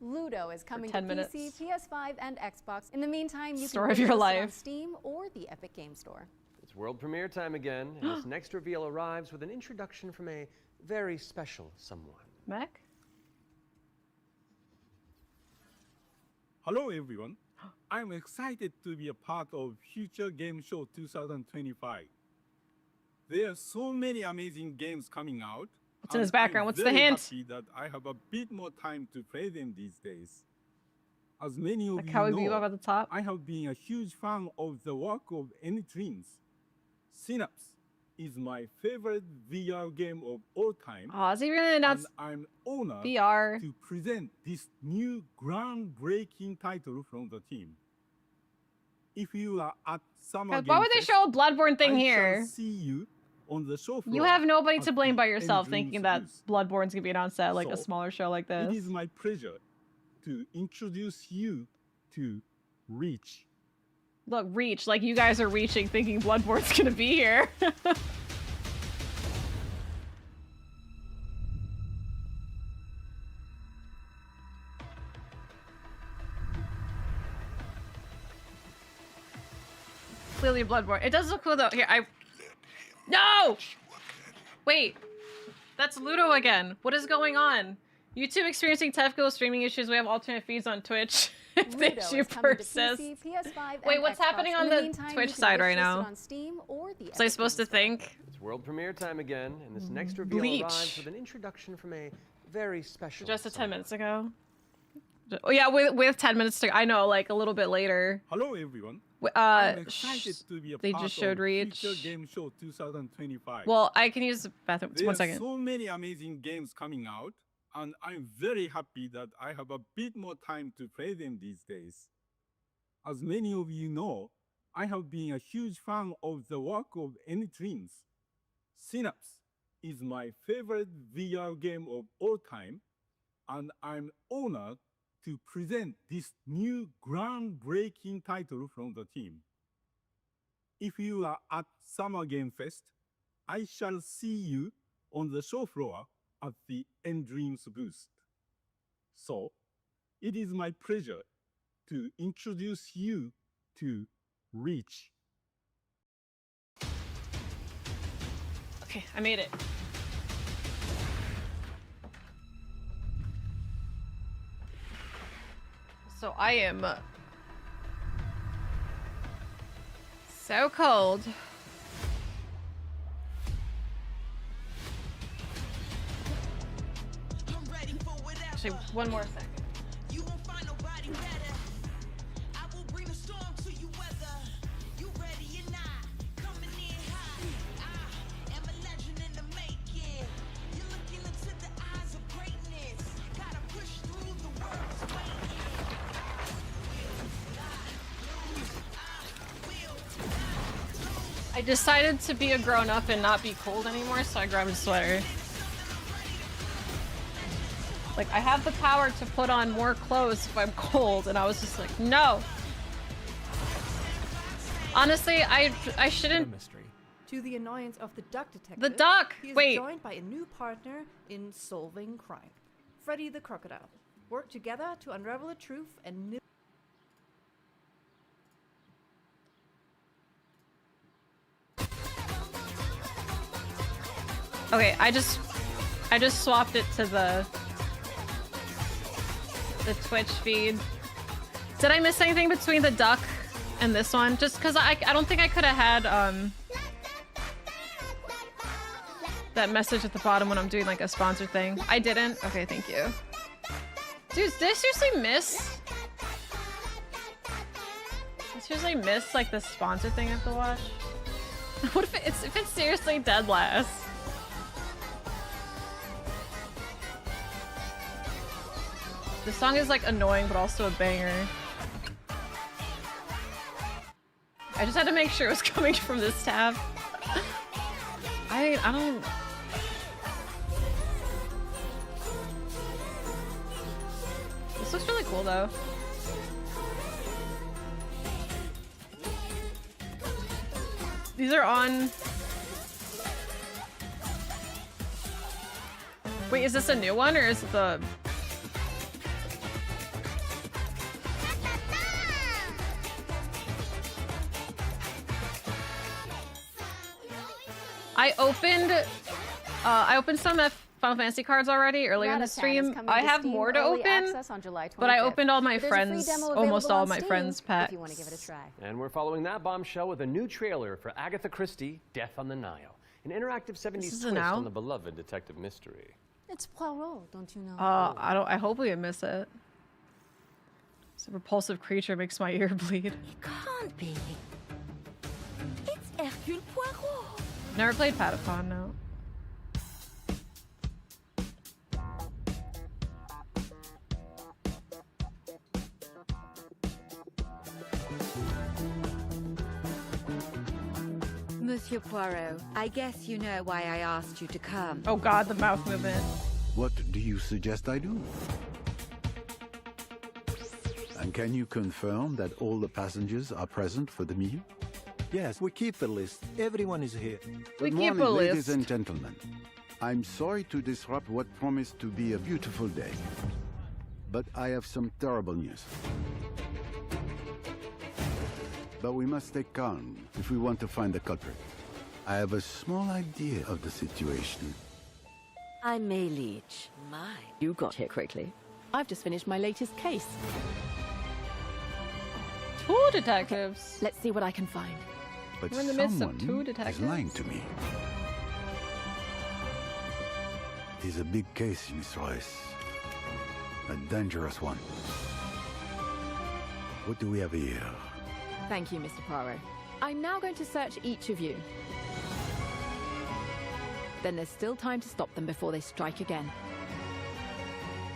Ludo is coming to 10 minutes. PC, PS5, and Xbox. In the meantime, you Story can of your purchase it on life. Steam or the Epic Game Store. It's world premiere time again, and this next reveal arrives with an introduction from a very special someone. Mech? Hello everyone. I'm excited to be a part of Future Game Show 2025. There are so many amazing games coming out. What's in his and background? I'm What's the very hint? happy that I have a bit more time to play them these days. As many of Like you Cowboy know, Bebop at the top? I have been a huge fan of the work of Any Dreams. Synapse is my favorite VR game of all time. Oh, is he gonna announce and I'm honored VR? to present this new groundbreaking title from the team. If you are at Summer God, Game why would they Fest, show a Bloodborne thing I here? shall see you on the show floor You have nobody at to blame but the yourself End Dreams thinking that booth. Bloodborne's gonna be announced at like a So, smaller show like It this. is my pleasure to introduce you to Reach. Look, Reach, like you guys are reaching thinking Bloodborne's gonna be here. Clearly Bloodborne. It does look cool though. Here, No! Wait. That's Ludo again. What is going on? YouTube experiencing technical streaming issues. We have alternate feeds on Twitch. If the Ludo issue is coming to persists. PC, PS5, Wait, and what's Xbox. happening on In the the meantime, Twitch you can side wish right list it now? on Steam or the Was I Epic supposed to Games Store. think? It's world premiere time again, and this next reveal Bleach. arrives with an introduction from a very special Just 10 someone. minutes ago. Oh yeah, with 10 minutes to I know, like a little bit later. Hello everyone. I'm excited to be a they part just showed of Reach. Future Game Show 2025. Well, I can use the bathroom. There One are second. so many amazing games coming out, and I'm very happy that I have a bit more time to play them these days. As many of you know, I have been a huge fan of the work of Any Dreams. Synapse is my favorite VR game of all time, and I'm honored to present this new groundbreaking title from the team. If you are at Summer Game Fest, I shall see you on the show floor at the End Dreams booth. So, it is my pleasure to introduce you to Reach. Okay, I made it. So I am so cold. Actually, one more second. You won't find nobody better. I will bring a storm to you weather. You ready or not? Coming in hot. I am a legend in the making. You're looking into the eyes of greatness. Gotta push through the world's waiting. I decided to be a grown-up and not be cold anymore, so I grabbed a sweater. Like, I have the power to put on more clothes if I'm cold, and I was just like, no! Honestly, I shouldn't... To the annoyance of the duck detective, The duck! he is Wait. joined by a new partner in solving crime. Freddy the Crocodile. Work together to unravel the truth and Okay, I just swapped it to the Twitch feed. Did I miss anything between the duck and this one? Just because I don't think I could have had that message at the bottom when I'm doing like a sponsor thing. I didn't? Okay, thank you. Dude, did I seriously miss? Did I seriously miss like the sponsor thing I have to watch? What if it's seriously dead last? The song is like annoying, but also a banger. I just had to make sure it was coming from this tab. I don't... This looks really cool though. These are on... Wait, is this a new one or is it the... I opened some Final Fantasy cards already earlier in the stream. I have more to open, but I opened all my friends, almost all my friends' packs. If you want to give it a try. And we're following that bombshell with a new trailer for Agatha Christie, Death on the Nile, an interactive 70s twist on the beloved detective mystery. It's Poirot, don't you know? I hope we didn't miss it. This repulsive creature makes my ear bleed. It can't be. It's Hercule Poirot. Never played Patapon, no. Monsieur Poirot, I guess you know why I asked you to come. Oh god, the mouth movement. What do you suggest I do? And can you confirm that all the passengers are present for the meal? Yes, we keep the list. Everyone is here. We Good keep morning, a ladies list. and gentlemen. I'm sorry to disrupt what promised to be a beautiful day. But I have some terrible news. But we must stay calm if we want to find the culprit. I have a small idea of the situation. I'm May Leach. My, you got here quickly. I've just finished my latest case. Two detectives. Let's see what I can find. But We're in the midst of someone two is detectives. lying to me. It's a big case, Miss Royce. A dangerous one. What do we have here? Thank you, Mr. Poirot. I'm now going to search each of you. Then there's still time to stop them before they strike again.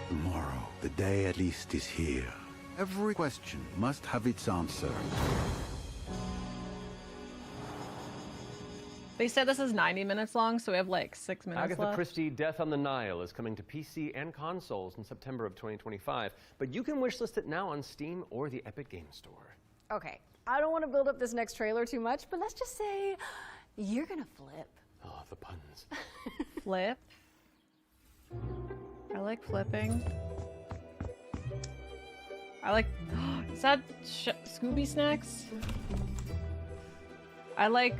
Tomorrow, the day at least is here. Every question must have its answer. They said this is 90 minutes long, so we have like 6 minutes Agatha left. Christie, Death on the Nile is coming to PC and consoles in September of 2025, but you can wishlist it now on Steam or the Epic Game Store. Okay, I don't want to build up this next trailer too much, but let's just say you're gonna flip. Oh, the puns. Flip. I like flipping. I like... Is that Scooby Snacks? I like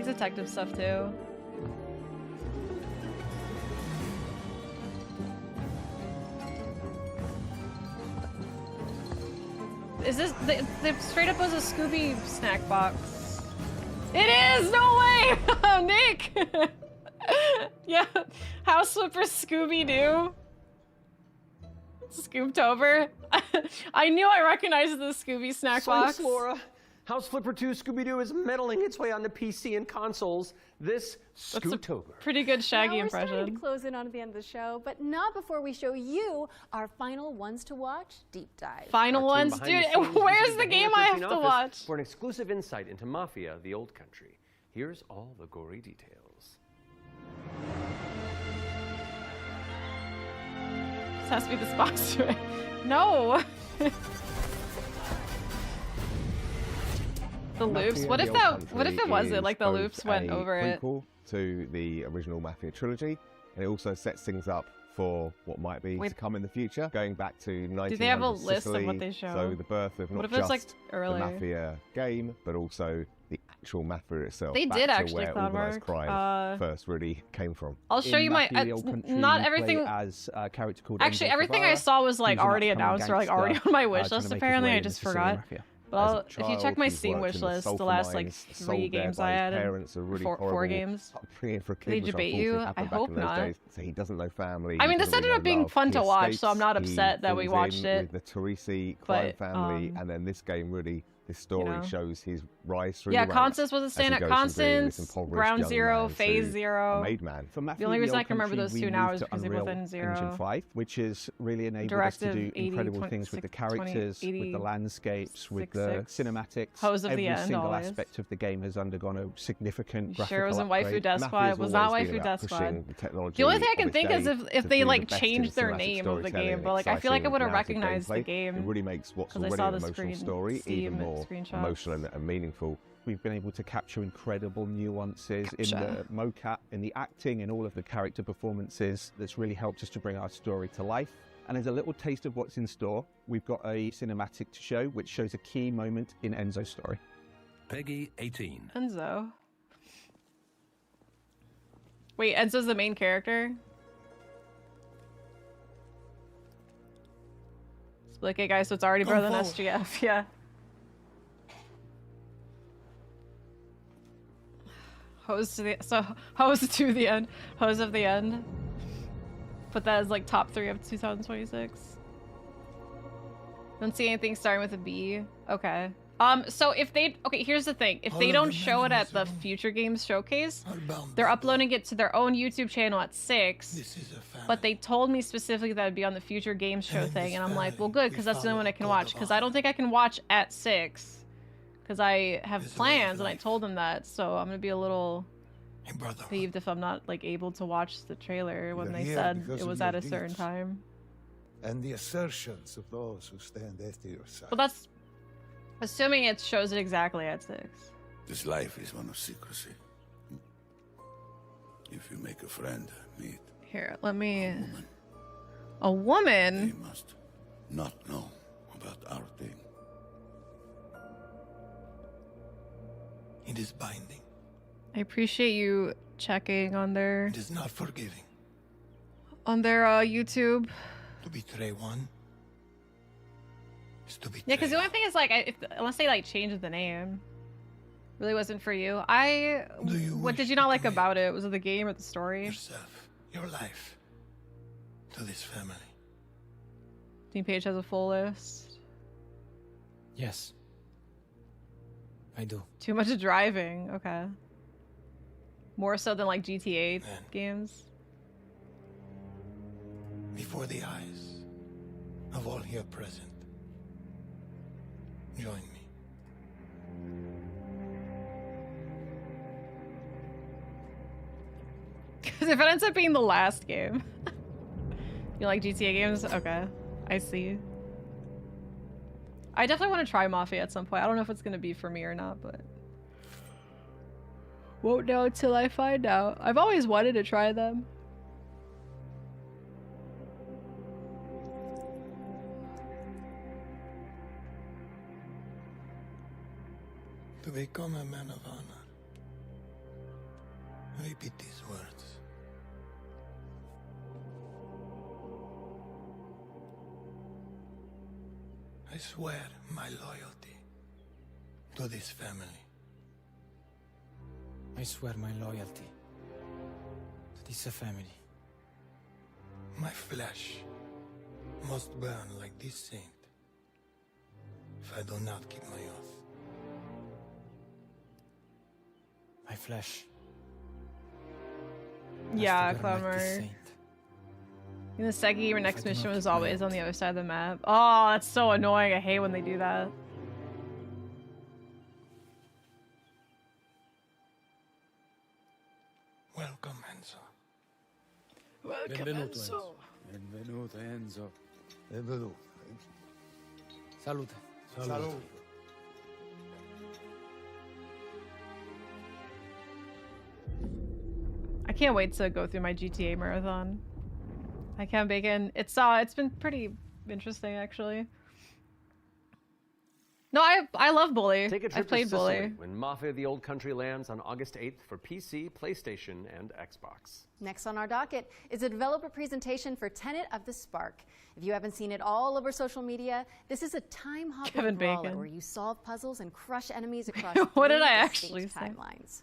detective stuff too. Is this... They straight up was a Scooby snack box. It is! No way! Nick! Yeah. House Flipper Scooby-Doo. Scooped over. I knew I recognized the Scooby snack box. Thanks, Laura. House Flipper 2 Scooby-Doo is meddling its way onto PC and consoles this Scootober. Pretty good Shaggy Now we're starting impression. to close in on the end of the show, but not before we show you our final ones to watch deep dive. Final Our team ones? behind Dude, the scenes where's visited the game Hangar I have 13 to office watch? for an exclusive insight into Mafia, the Old Country. Here's all the gory details. This has to be the sponsor. No. The loops. What if that? What if it wasn't? Like the loops went over it. To the original Mafia trilogy, and it also sets things up for what might be to come in the future, going back to 1900s Do they have a list Sicily, of what they show? So the birth of What not if it's, like, just earlier? the Mafia game, but also the actual Mafia itself. They back did to actually, where organised Cloudmark. crime first really came from. I'll show you my. Not everything. As a character called Actually, Enzo everything I Favara, saw was like who's an already upcoming announced or like already gangster, on my wish trying list. to make his Apparently, way I in the just Sicilian forgot. Mafia. But As if a you check child, my he's Steam worked wish in the list, sulfur the last like mines, 3 sold there games by I his added, parents, a really 4 horrible games. upbringing for a kid, Did they which debate unfortunately you? happened I back hope in those not. days. So he doesn't know family. I he mean, this doesn't ended really up being know fun love. to He watch, so escapes, I'm not he upset that we falls watched in it. with the Torrisi crime But, family, and then this game really, this story know. shows his rise through Yeah, the ranks Constance was a as he stand at goes from being this Constance, impoverished Ground young Zero, man Phase to Zero. a made man. For Mafia, The only reason Old I can remember Country, those we two now moved is to because they Unreal both in Zero. Engine 5, which has really enabled Directive us to do 80, incredible things with the 20, characters, with the 80, landscapes, with the 66. cinematics. Hose of the Every End, single always. aspect of the game has undergone a significant You graphical sure it wasn't Waifu upgrade. Death Squad? It was not Waifu Death Squad. The only thing I can think is if they like changed their name of the game, but like I feel like I would have recognized the game. It really makes what's 'cause I already saw an the emotional screen- story Steam even more screenshots. emotional and meaningful. We've been able to capture incredible nuances in Gotcha. the mocap, in the acting, in all of the character performances. That's really helped us to bring our story to life. And as a little taste of what's in store, we've got a cinematic to show, which shows a key moment in Enzo's story. Peggy 18. Enzo. Wait, Enzo's the main character? Okay, guys, so it's already better than SGF, yeah. Hose to the end. Hose of the end. Put that as like top 3 of 2026. Don't see anything starting with a B. Okay. So if they here's the thing. If they don't show it at the Future Games Showcase, they're uploading it to their own YouTube channel at 6. But they told me specifically that it'd be on the Future Games Show thing, and I'm like, well, good, because that's the only one I can watch. Because I don't think I can watch at 6. Because I have plans, and I told them that, so I'm gonna be a little peeved if I'm not like able to watch the trailer when they said it was at a certain time. And the assertions of those who stand at your side. Well, that's assuming it shows it exactly at 6. This life is one of secrecy. If you make a friend, meet Here, let me. A woman. They must not know about our thing. It is binding. I appreciate you checking on their. It is not forgiving. On their YouTube. To betray one is to betray. Yeah, because the only thing is like, unless they like changed the name, really wasn't for you. What did you not like about it? Was it the game or the story? Yourself, your life, to this family. Team Page has a full list. Yes, I do. Too much driving. Okay. More so than like GTA games. Before the eyes of all here present, join me. Because if it ends up being the last game. You like GTA games? Okay. I see. I definitely want to try Mafia at some point. I don't know if it's going to be for me or not, but... Won't know until I find out. I've always wanted to try them. To become a man of honor, repeat these words. I swear my loyalty to this family. I swear my loyalty to this family. My flesh must burn like this saint if I do not keep my oath. My flesh. Yeah, Cloudmark. In the second game, your next mission was always on the other side of the map. Oh, that's so annoying. I hate when they do that. Welcome, Enzo. Welcome, Benvenuto, Enzo. Benvenuto, Enzo. Benvenuto. Salute. Salute. I can't wait to go through my GTA marathon. I can't bacon. It's been pretty interesting actually. No, I love Bully. Take a I trip played to Sicily Bully. when Mafia: The Old Country lands on August 8th for PC, PlayStation, and Xbox. Next on our docket is a developer presentation for Tenant of the Spark. If you haven't seen it all over social media, this is a time-hopping Kevin brawler Bacon. where you solve puzzles and crush enemies across What did three I distinct actually say? timelines.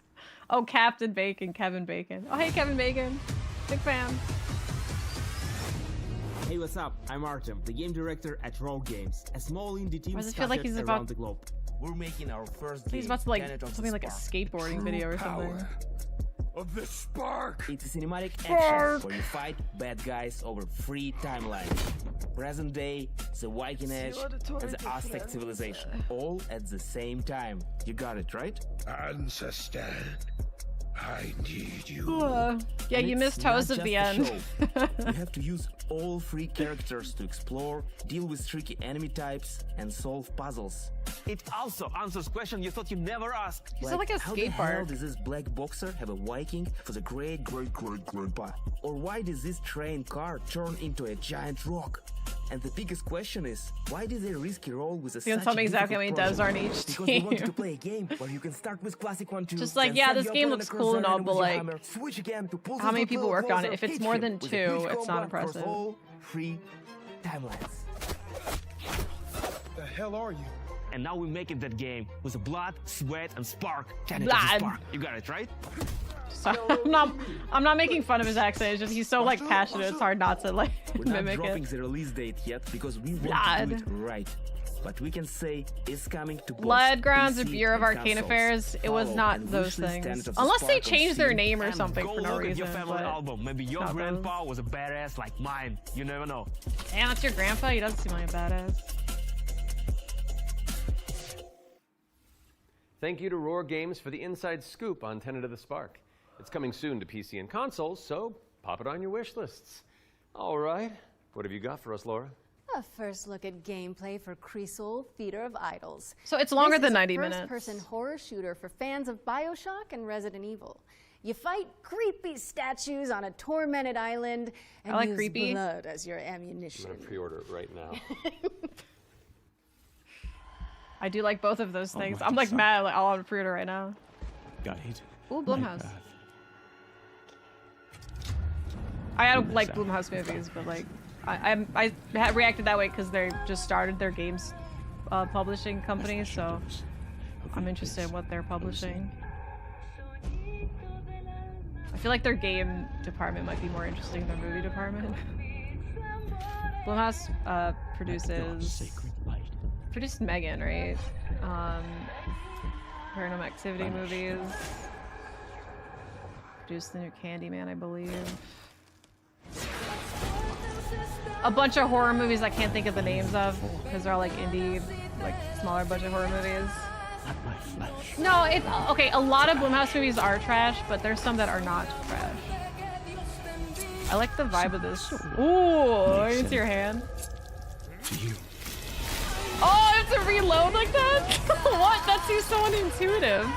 Oh, Captain Bacon, Kevin Bacon. Oh, hey, Kevin Bacon. Big fan. Hey, what's up? I'm Artem, the game director at Rogue Games, a small indie team Why does it feel like scattered he's around about- the globe. We're making our first game. He's about to like Tenant of the something like a Spark. skateboarding video or something. Of the Spark! It's a cinematic Spark! action where you fight bad guys over 3 timelines. Present day, the Viking Age, and the Aztec civilization. All at the same time. You got it, right? Ancestor, I need you. Yeah, And you it's missed Toes not at the just a end. show. You have to use all 3 characters to explore, deal with tricky enemy types, and solve puzzles. It also answers questions you thought you'd never ask. He's like a how skate the hell park. does this black boxer have a Viking for the great-great-great-grandpa? Or why does this train car turn into a giant rock? And the biggest question is, why did they risk a role with a You can such tell me a exactly how many difficult devs are in project? each Because we wanted team. to play a game where you can start with classic 1, 2, Just like, then yeah, send this your game opponent looks across cool the and all, arena but with your like, hammer, switch again to pull how many the people football work on it? closer, If it's hit more him than with a 2, huge it's not combo across impressive. all 3 timelines. The hell are you? And now we're making that game with blood, sweat, and spark. Tenant Blood. of the Spark. You got it, right? So, I'm not making fun of his accent. It's just he's so like passionate. It's hard not to like We're not mimic dropping it. the release date yet because we want Blood. to do it right. But we can say it's coming to both Blood Grounds or PC Bureau of and Arcane consoles. Affairs. It was Follow not and those wishlist things. Tenant of the Unless they Spark on changed their Steam. name or And something go for no look at reason. your favorite But album. Maybe your not grandpa was a badass like mine. You never know. damn, that's your grandpa. He doesn't seem like a badass. Thank you to Roar Games for the inside scoop on Tenant of the Spark. It's coming soon to PC and consoles, so pop it on your wish lists. All right, what have you got for us, Laura? A first look at gameplay for Creasol, Feeder of Idols. So it's longer This than is a 90 minutes. first-person horror shooter for fans of BioShock and Resident Evil. You fight creepy statues on a tormented island and I like use creepy. blood as your I'm ammunition. gonna pre-order it right now. I do like both of those things. my I'm like son. mad. Like, I'll on pre-order right now. Guide. Ooh, Blumhouse. I don't like Blumhouse movies, but like, I had reacted that way because they just started their games publishing company, so I'm interested in what they're publishing. I feel like their game department might be more interesting than their movie department. Blumhouse produced Megan, right? Paranormal Activity movies. Produced the new Candyman, I believe. A bunch of horror movies I can't think of the names of because they're all like indie, like smaller budget horror movies. No, it's okay. A lot of Blumhouse movies are trash, but there's some that are not trash. I like the vibe of this. Ooh, you can see your hand. Oh, I have to reload like that? What? That seems so unintuitive.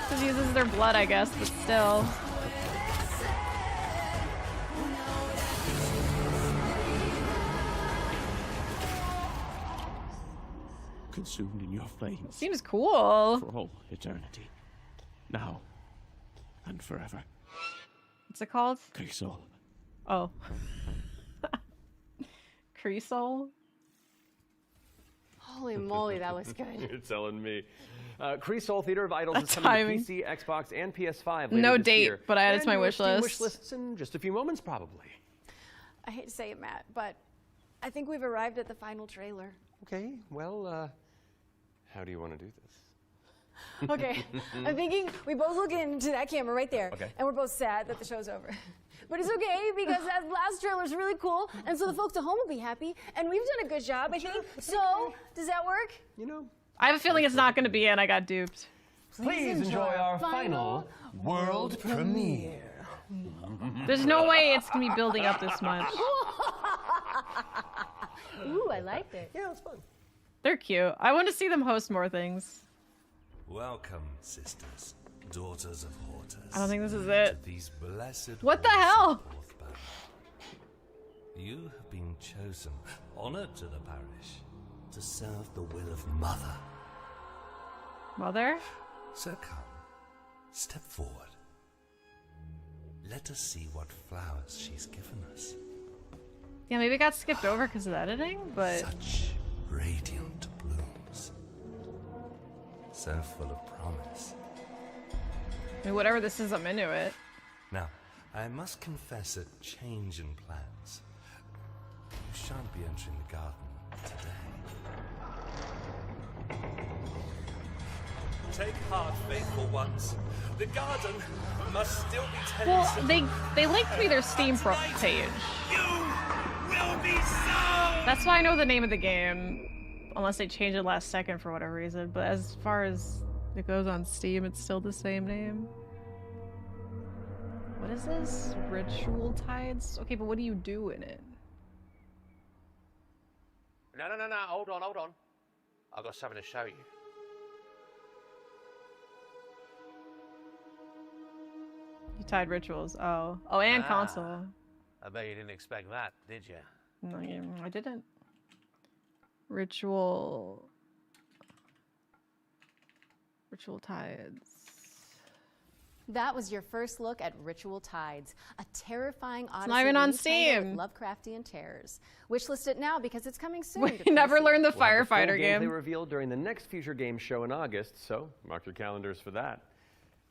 Because uses their blood, I guess, but still. Consumed in your flames. Seems cool. For all eternity. Now and forever. What's it called? Creasol. Oh. Creasol? Holy moly, that was good. You're telling me. Creasol Theater of Idols That's is coming timing. to PC, Xbox, and PS5 later No this date, year. but I added it to And my your wish Steam list. wish lists in just a few moments, probably. I hate to say it, Matt, but I think we've arrived at the final trailer. Okay, well, how do you want to do this? Okay, I'm thinking we both look into that camera right there, Okay. and we're both sad that the show's over. But it's okay because that last trailer's really cool, and so the folks at home will be happy, and we've done a good job, I think. So, does that work? You know, I have a feeling it's not going to be, and I got duped. Please enjoy our final world premiere. There's no way it's gonna be building up this much. Ooh, I liked it. Yeah, it's fun. They're cute. I want to see them host more things. Welcome, sisters, daughters of Hortus. I don't think this is it. To these blessed What the hell? You have been chosen, honored to the parish, to serve the will of Mother. Mother? So come, step forward. Let us see what flowers she's given us. Yeah, maybe it got skipped over because of the editing, but... Such radiant blooms. So full of promise. I mean, whatever this is, I'm into it. Now, I must confess a change in plans. You shan't be entering the garden today. Take heart, faithful ones. The garden must still be tended. Well, they linked me their Steam page. Will be so. That's why I know the name of the game, unless they changed it last second for whatever reason. But as far as it goes on Steam, it's still the same name. What is this? Ritual Tides? Okay, but what do you do in it? No. Hold on. I've got something to show you. You tied rituals. Oh, and console. I bet you didn't expect that, did you? No, I didn't. Ritual Tides. That was your first look at Ritual Tides, a terrifying odyssey not even on with Steam. Lovecraftian terrors. Wishlist it now because it's coming soon. We to never PC. learned the We'll have the full firefighter game. They revealed during the next future game show in August, so mark your calendars for that.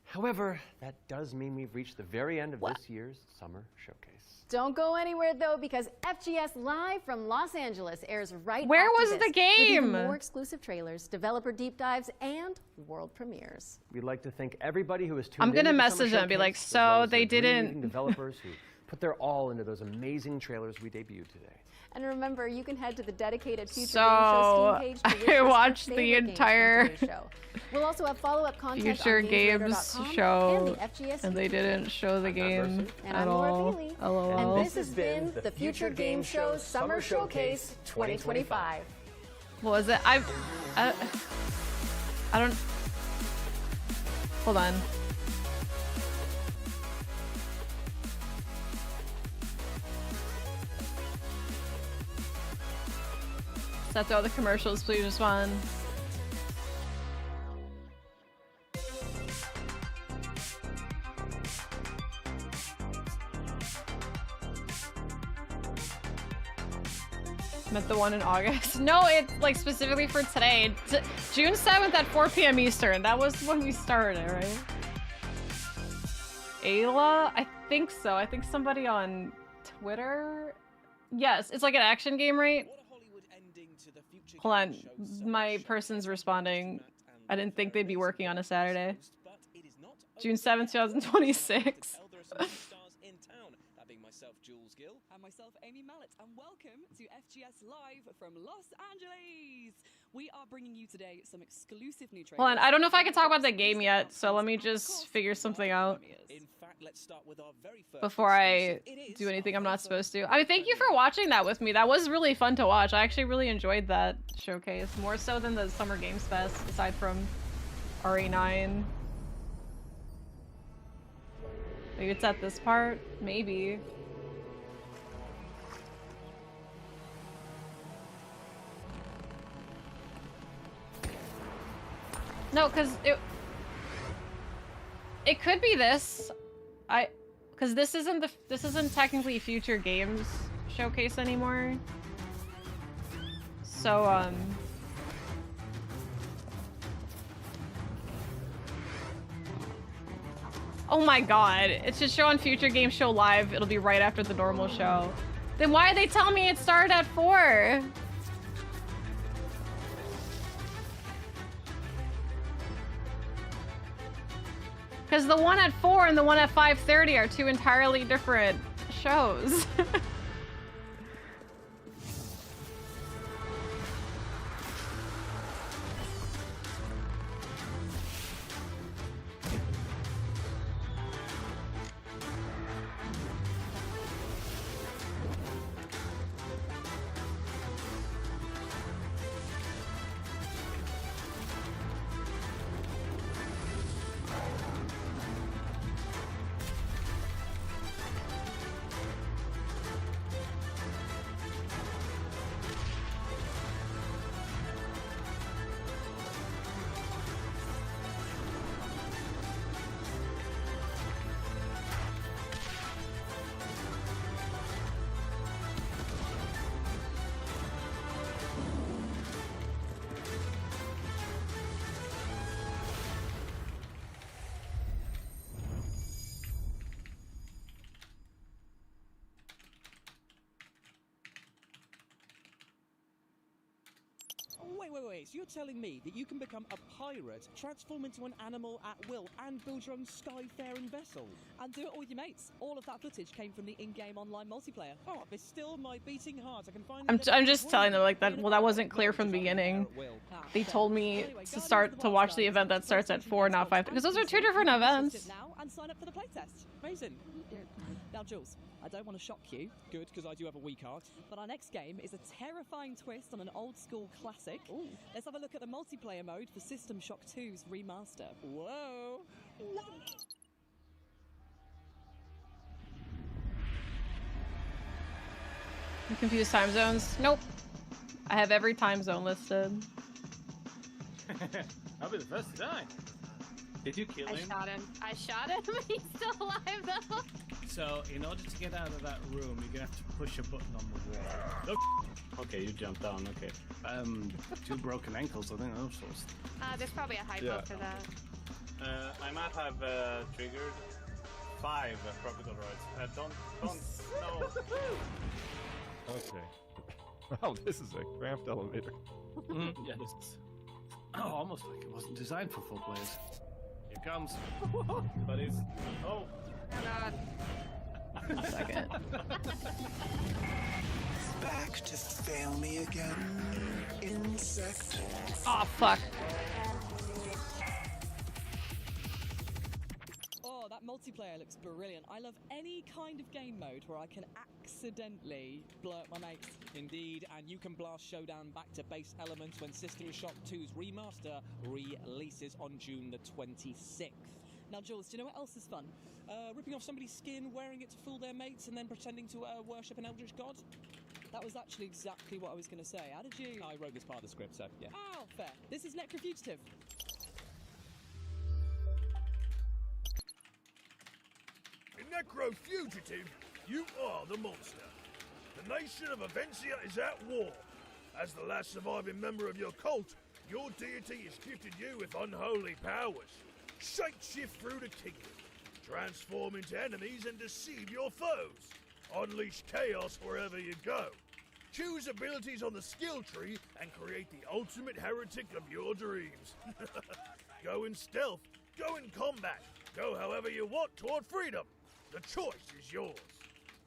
However, that does mean we've reached the very end of this year's summer showcase. Don't go anywhere though, because FGS Live from Los Angeles airs right Where after was this, the with even game? more exclusive trailers, developer deep dives, and world premieres. We'd like to thank everybody who has tuned I'm in gonna to the message summer them and be showcase, like, as so well as they the didn't- leading developers who put their all into those amazing trailers we debuted today. And remember, you can head to the dedicated Future So, Game Show Steam page to wish I list watched your the favorite games from entire today's show. We'll also have follow-up content Future on Games GamesRadar.com show, and the FGS and they didn't show the game And at I'm Laura all. Bailey. LOL. And this has been the Future Game Show Summer Showcase 2025. What was it? I don't. Hold on. That's all the commercials, please respond. Meant the one in August. No, it's like specifically for today. June 7th at 4 p.m. Eastern. That was when we started, right? Ayla? I think so. I think somebody on Twitter. Yes, it's like an action game, right? Hold on. My person's responding. I didn't think they'd be working on a Saturday. June 7th, 2026. And myself, Amy Mallet, and welcome to FGS Live from Los Angeles. We are bringing you today some exclusive new trailers. Hold on, I don't know if I can talk about the game yet, so let me just figure something out before I do anything I'm not supposed to. I mean, thank you for watching that with me. That was really fun to watch. I actually really enjoyed that showcase, more so than the Summer Games Fest, aside from RE9. Maybe it's at this part? Maybe. No, because it could be this. Because this isn't technically Future Games Showcase anymore. So oh my god, it's just show on Future Game Show Live. It'll be right after the normal show. Then why are they telling me it started at 4? Because the one at 4 and the one at 5:30 are two entirely different shows. Wait. So you're telling me that you can become a pirate, transform into an animal at will, and build your own skyfaring vessel? And do it all with your mates. All of that footage came from the in-game online multiplayer. Oh, there's still my beating heart. I can find. I'm just telling them like that. Well, that wasn't clear from the beginning. They told me to watch the event that starts at 4, not 5, because those are 2 different events. Now and sign up for the playtest. Amazing. Now, Jules, I don't want to shock you. Good, because I do have a weak heart. But our next game is a terrifying twist on an old-school classic. Ooh. Let's have a look at the multiplayer mode for System Shock 2's remaster. Whoa! You confused time zones? Nope. I have every time zone listed. I'll be the first to die. Did you kill him? I shot him. He's still alive though. So, in order to get out of that room, you're gonna have to push a button on the wall. Oh, okay, you jumped down. Okay. 2 broken ankles. I think those sorts. There's probably a hypo for that. I might have triggered 5 crocodile rides. Don't. No. Okay. Oh, this is a craft elevator. Yeah, this is. Oh, almost like it wasn't designed for full players. Here comes. Buddies. Oh. A second. Back to fail me again, insect. Oh, fuck. Oh, that multiplayer looks brilliant. I love any kind of game mode where I can accidentally blurt my mates. Indeed, and you can blast Showdown back to base elements when System Shock 2's remaster releases on June the 26th. Now, Jules, do you know what else is fun? Ripping off somebody's skin, wearing it to fool their mates, and then pretending to worship an eldritch god? That was actually exactly what I was going to say. How did you... I wrote this part of the script, so yeah. Oh, fair. This is Necrofugitive. In Necrofugitive, you are the monster. The nation of Avencia is at war. As the last surviving member of your cult, your deity has gifted you with unholy powers. Shapeshift through the kingdom, transform into enemies and deceive your foes. Unleash chaos wherever you go. Choose abilities on the skill tree and create the ultimate heretic of your dreams. Go in stealth, go in combat, go however you want toward freedom. The choice is yours.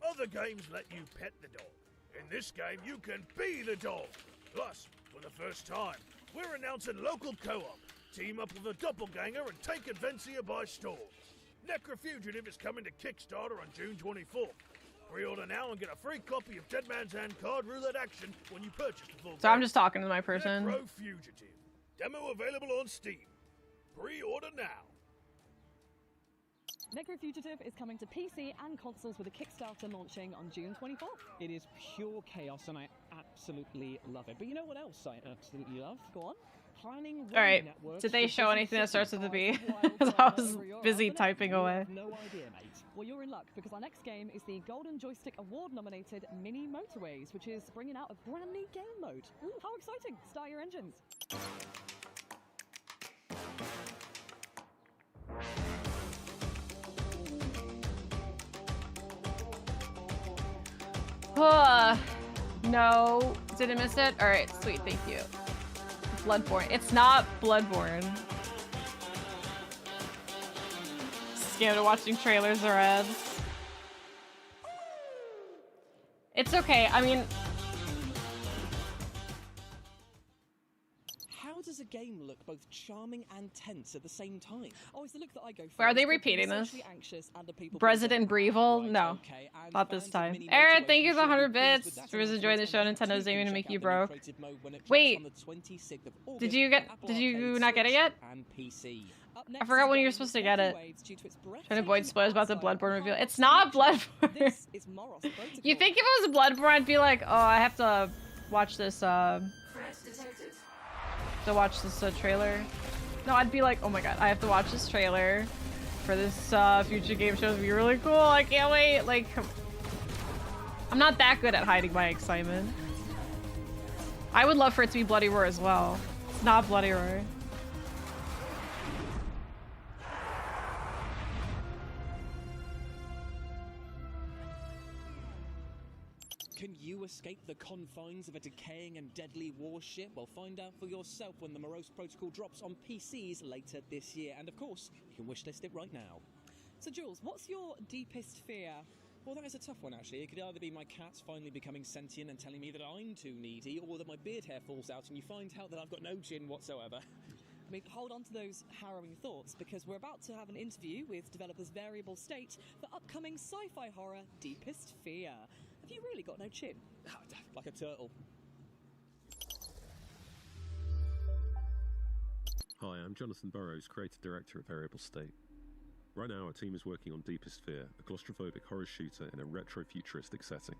Other games let you pet the dog. In this game, you can be the dog. Plus, for the first time, we're announcing local co-op. Team up with a doppelganger and take Avencia by storm. Necrofugitive is coming to Kickstarter on June 24th. Pre-order now and get a free copy of Dead Man's Hand card roulette action when you purchase the full game. So I'm just talking to my person. Necrofugitive. Demo available on Steam. Pre-order now. Necrofugitive is coming to PC and consoles with a Kickstarter launching on June 24th. It is pure chaos and I absolutely love it. But you know what else I absolutely love? Go on. Planning Alright, did they show anything that starts with a B? I was busy typing away. No idea, mate. Well, you're in luck because our next game is the Golden Joystick Award-nominated Mini Motorways, which is bringing out a brand new game mode. Ooh, how exciting! Start your engines. No, didn't miss it? Alright, sweet, thank you. Bloodborne. It's not Bloodborne. Scared of watching trailers or ads. It's okay, I mean... How does a game look both charming and tense at the same time? Oh, it's the look that I go for. Wait, are they repeating this? President President Brevel? No, not this time. Aaron, thank you for 100 bits. For enjoying the show. Nintendo's aiming to make you broke. Wait, did you not get it yet? I forgot when you were supposed to get it. Trying to avoid spoilers about the Bloodborne reveal. It's not Bloodborne. You think if it was Bloodborne, I'd be like, oh, I have to watch this. To watch this trailer. No, I'd be like, oh my god, I have to watch this trailer for this future game show. It'll be really cool. I can't wait. Like, I'm not that good at hiding my excitement. I would love for it to be Bloody Roar as well. It's not Bloody Roar. Can you escape the confines of a decaying and deadly warship? Well, find out for yourself when the Morose Protocol drops on PCs later this year. And of course, you can wishlist it right now. So, Jules, what's your deepest fear? Well, that is a tough one, actually. It could either be my cats finally becoming sentient and telling me that I'm too needy, or that my beard hair falls out and you find out that I've got no chin whatsoever. I mean, hold on to those harrowing thoughts, because we're about to have an interview with developers Variable State for upcoming sci-fi horror Deepest Fear. Have you really got no chin? Like a turtle. Hi, I'm Jonathan Burrows, Creative Director at Variable State. Right now, our team is working on Deepest Fear, a claustrophobic horror shooter in a retro-futuristic setting.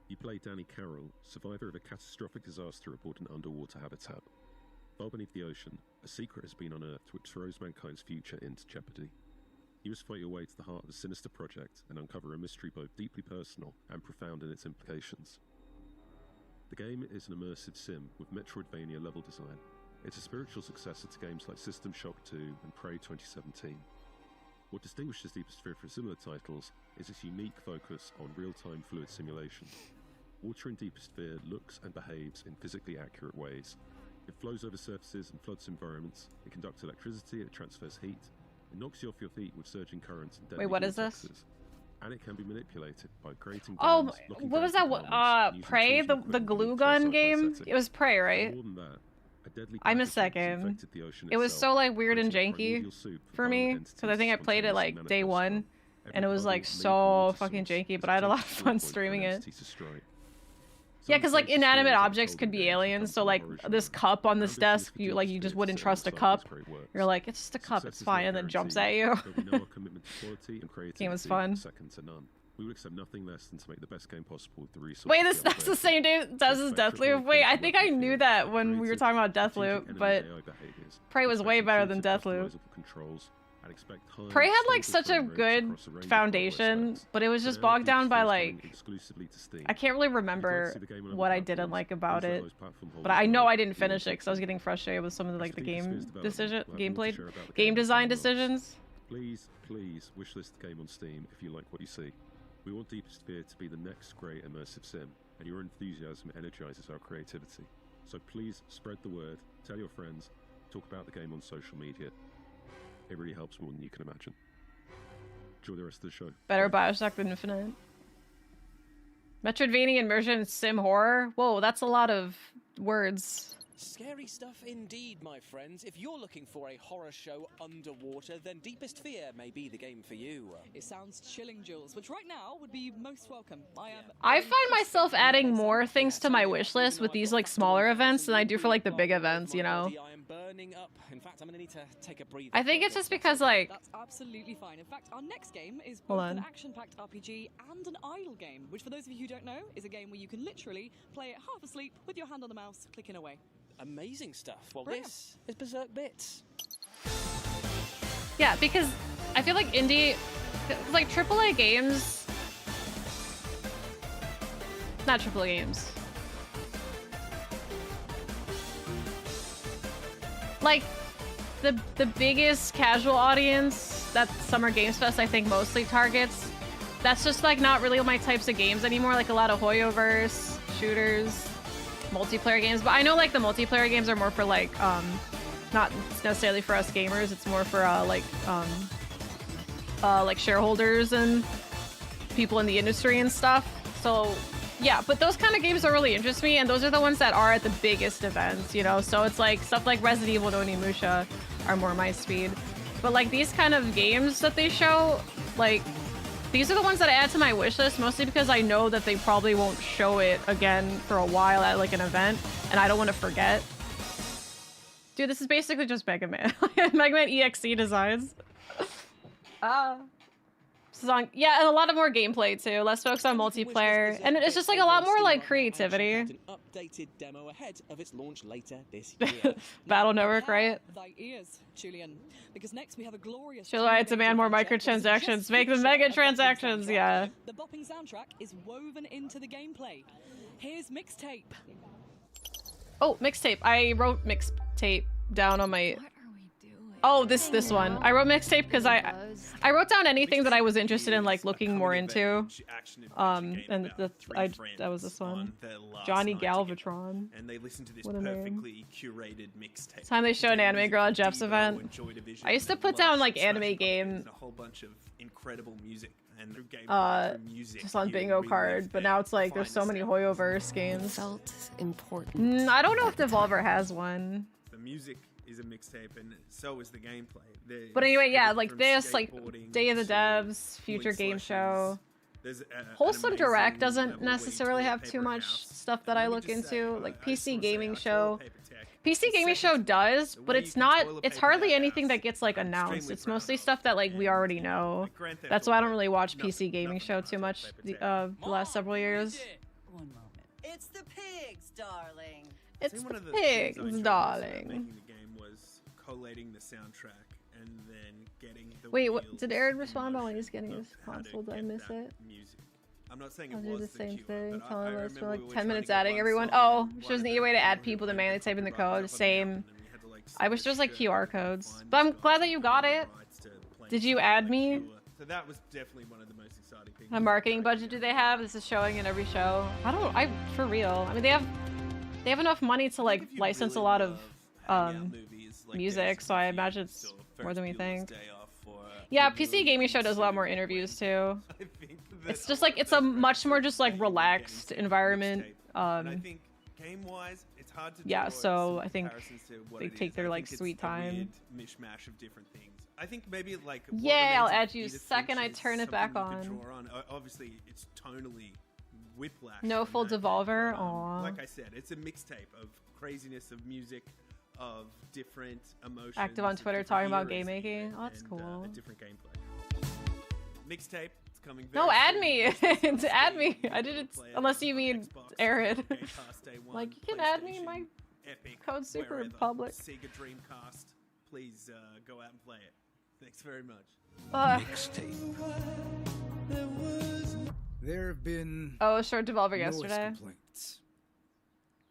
You play Danny Carroll, survivor of a catastrophic disaster aboard an underwater habitat. Far beneath the ocean, a secret has been unearthed which throws mankind's future into jeopardy. You must fight your way to the heart of a sinister project and uncover a mystery both deeply personal and profound in its implications. The game is an immersive sim with Metroidvania level design. It's a spiritual successor to games like System Shock 2 and Prey 2017. What distinguishes Deepest Fear from similar titles is its unique focus on real-time fluid simulation. Water in Deepest Fear looks and behaves in physically accurate ways. It flows over surfaces and floods environments, it conducts electricity, it transfers heat, it knocks you off your feet with surging currents and deadly Wait, what is vortexes. this? And it can be manipulated by creating Oh, dams, locking what was down that? compartments, using Prey? fusion The equipment glue in a gun sci-fi game? setting. It was Prey, right? More than that, a deadly I missed pathogen has second. infected the ocean It was itself, so like weird and creating a janky primordial soup for of me, violent because I think I played it entities like day spontaneously one, manifest and it was like so fucking janky, but I had a lot of fun streaming it. Yeah, because like inanimate objects could be aliens, so like this cup on this desk, you just wouldn't trust a cup. You're like, it's just a cup, it's fine, and then jumps at you. Game was fun. Second to none. We would accept nothing less than to make the best game possible with the resources. Wait, that's the same dude does his Deathloop. Wait, I think I knew that when we were talking about Deathloop, but Prey was way better than Deathloop. Prey had like such a good foundation, but it was just bogged down by like, I can't really remember what I didn't like about it, but I know I didn't finish it because I was getting frustrated with some of the, like the game design decisions. Please wishlist the game on Steam if you like what you see. We want Deepest Fear to be the next great immersive sim, and your enthusiasm energizes our creativity. So please spread the word, tell your friends, talk about the game on social media. It really helps more than you can imagine. Enjoy the rest of the show. Better Bioshock than Infinite. Metroidvania immersion sim horror? Whoa, that's a lot of words. Scary stuff indeed, my friends. If you're looking for a horror show underwater, then Deepest Fear may be the game for you. It sounds chilling, Jules, which right now would be most welcome. I find myself adding more things to my wish list with these like smaller events than I do for like the big events, you know? Burning up. In fact, I'm gonna need to take a breather. I think it's just because like that's absolutely fine. In fact, our next game is Hold both on. an action-packed RPG and an idle game, which for those of you who don't know is a game where you can literally play it half asleep with your hand on the mouse, clicking away. Amazing stuff. Well, Brilliant. this is Berserk Bits. yeah, because I feel like indie, like AAA games, not AAA games. Like the biggest casual audience that Summer Games Fest I think mostly targets, that's just like not really my types of games anymore. Like a lot of Hoyoverse shooters, multiplayer games. But I know like the multiplayer games are more for like not necessarily for us gamers. It's more for like shareholders and people in the industry and stuff. So yeah, but those kind of games don't really interest me, and those are the ones that are at the biggest events, you know? So it's like stuff like Resident Evil and Onimusha are more my speed. But like these kind of games that they show, like these are the ones that I add to my wish list, mostly because I know that they probably won't show it again for a while at like an event, and I don't want to forget. Dude, this is basically just Mega Man. Mega Man EXE designs. Song. Yeah, and a lot of more gameplay too. Less focus on multiplayer, and it's just like a lot more like creativity. An updated demo ahead of its launch later this year. Battle network, right? Thy ears, Julian, because next we have a glorious. Should I demand more microtransactions? Make them mega transactions, yeah. The bopping soundtrack is woven into the gameplay. Here's Mixtape. Oh, Mixtape. I wrote Mixtape down on my Oh, this one. I wrote mixtape because I wrote down anything that I was interested in, like looking more into. And that was this one. Johnny Galvatron. And they listened to this What a name. perfectly curated mixtape. It's time they show an anime girl at Jeff's event. I used to put down like anime game. A whole bunch of incredible music and Just on bingo card, but now it's like there's so many Hoyoverse games. Felt important. I don't know if Devolver has one. The music is a mixtape, and so is the gameplay. But anyway, yeah, like this, like Day of the Devs, Future Game Show. Wholesome Direct doesn't necessarily have too much stuff that I look into. Like PC Gaming Show. PC Gaming Show does, but it's hardly anything that gets like announced. It's mostly stuff that like we already know. That's why I don't really watch PC Gaming Show too much the last several years. One moment. It's the pigs, darling. It's the pigs, darling. Making the game was collating the soundtrack and then getting the Wait, what did Aaron respond about when he's getting his console? Did I miss it? I'm not saying I'll it do was the same queue, thing. but Tell I us remember for we like were 10 minutes trying to adding get everyone. one song Oh, shows an easier way to add people to manually type in the code. Same. I wish there's like QR codes, but I'm glad that you got it. Did you add me? So that was definitely one of the most exciting things. A marketing budget do they have? This is showing in every show. For real. I mean, they have enough money to like license a lot of music, so I imagine it's more than we think. Yeah, PC Gaming Show does a lot more interviews too. It's just like it's a much more just like relaxed environment. I think game-wise, it's hard to yeah, draw so I think comparisons to what they it take is. their I like think sweet it's a time. weird mishmash of different things. I think maybe like Yeah, I'll add you second I turn it back on. Obviously, it's tonally whiplash. No full Devolver. Aww. Like I said, it's a mixtape of craziness of music, of different emotions. Active on of Twitter different talking about eras, game making. Oh, that's and, cool. different gameplay. Mixtape. It's coming. Very No, add soon. me. To add me. I didn't. Unless you mean Aaron. Like you can add me. My code's super public. Sega Dreamcast. Please go out and play it. Thanks very much. Mixtape. There have been Oh, short Devolver yesterday. complaints.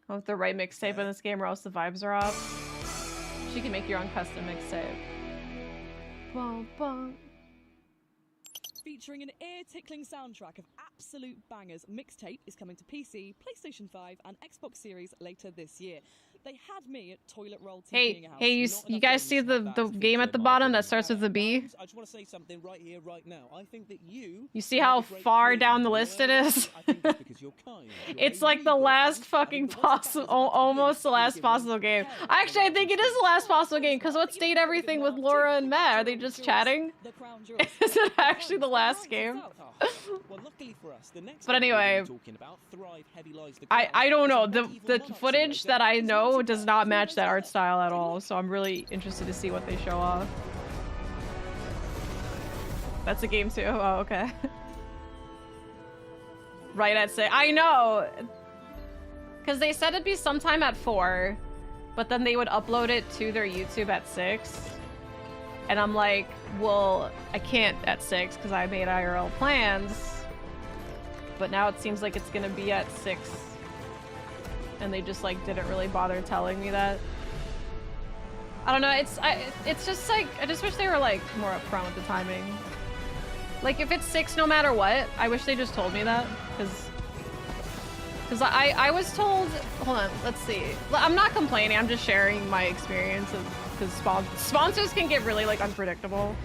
Oh, with the right mixtape in this game, or else the vibes are off. She can make your own custom mixtape. Bum, bum. Featuring an ear-tickling soundtrack of absolute bangers, Mixtape is coming to PC, PlayStation 5, and Xbox Series later this year. They had me at Toilet Roll Hey, you guys see the game at the bottom that starts with the B? I just want to say something right here, right now. I think that you See how far down the list it is? It's like the last fucking possible, almost the last possible game. Actually, I think it is the last possible game, because what's Date Everything with Laura and Matt? Are they just chatting? Is it actually the last game? But anyway, I don't know. The footage that I know does not match that art style at all, so I'm really interested to see what they show off. That's a game too? Oh, okay. Right at 6. I know! Because they said it'd be sometime at 4, but then they would upload it to their YouTube at 6. And I'm like, well, I can't at 6 because I made IRL plans. But now it seems like it's gonna be at 6. And they just like didn't really bother telling me that. I don't know, it's just like, I just wish they were like more upfront with the timing. Like if it's 6 no matter what, I wish they just told me that, because I was told, hold on, let's see. I'm not complaining, I'm just sharing my experience because sponsors can get really like unpredictable.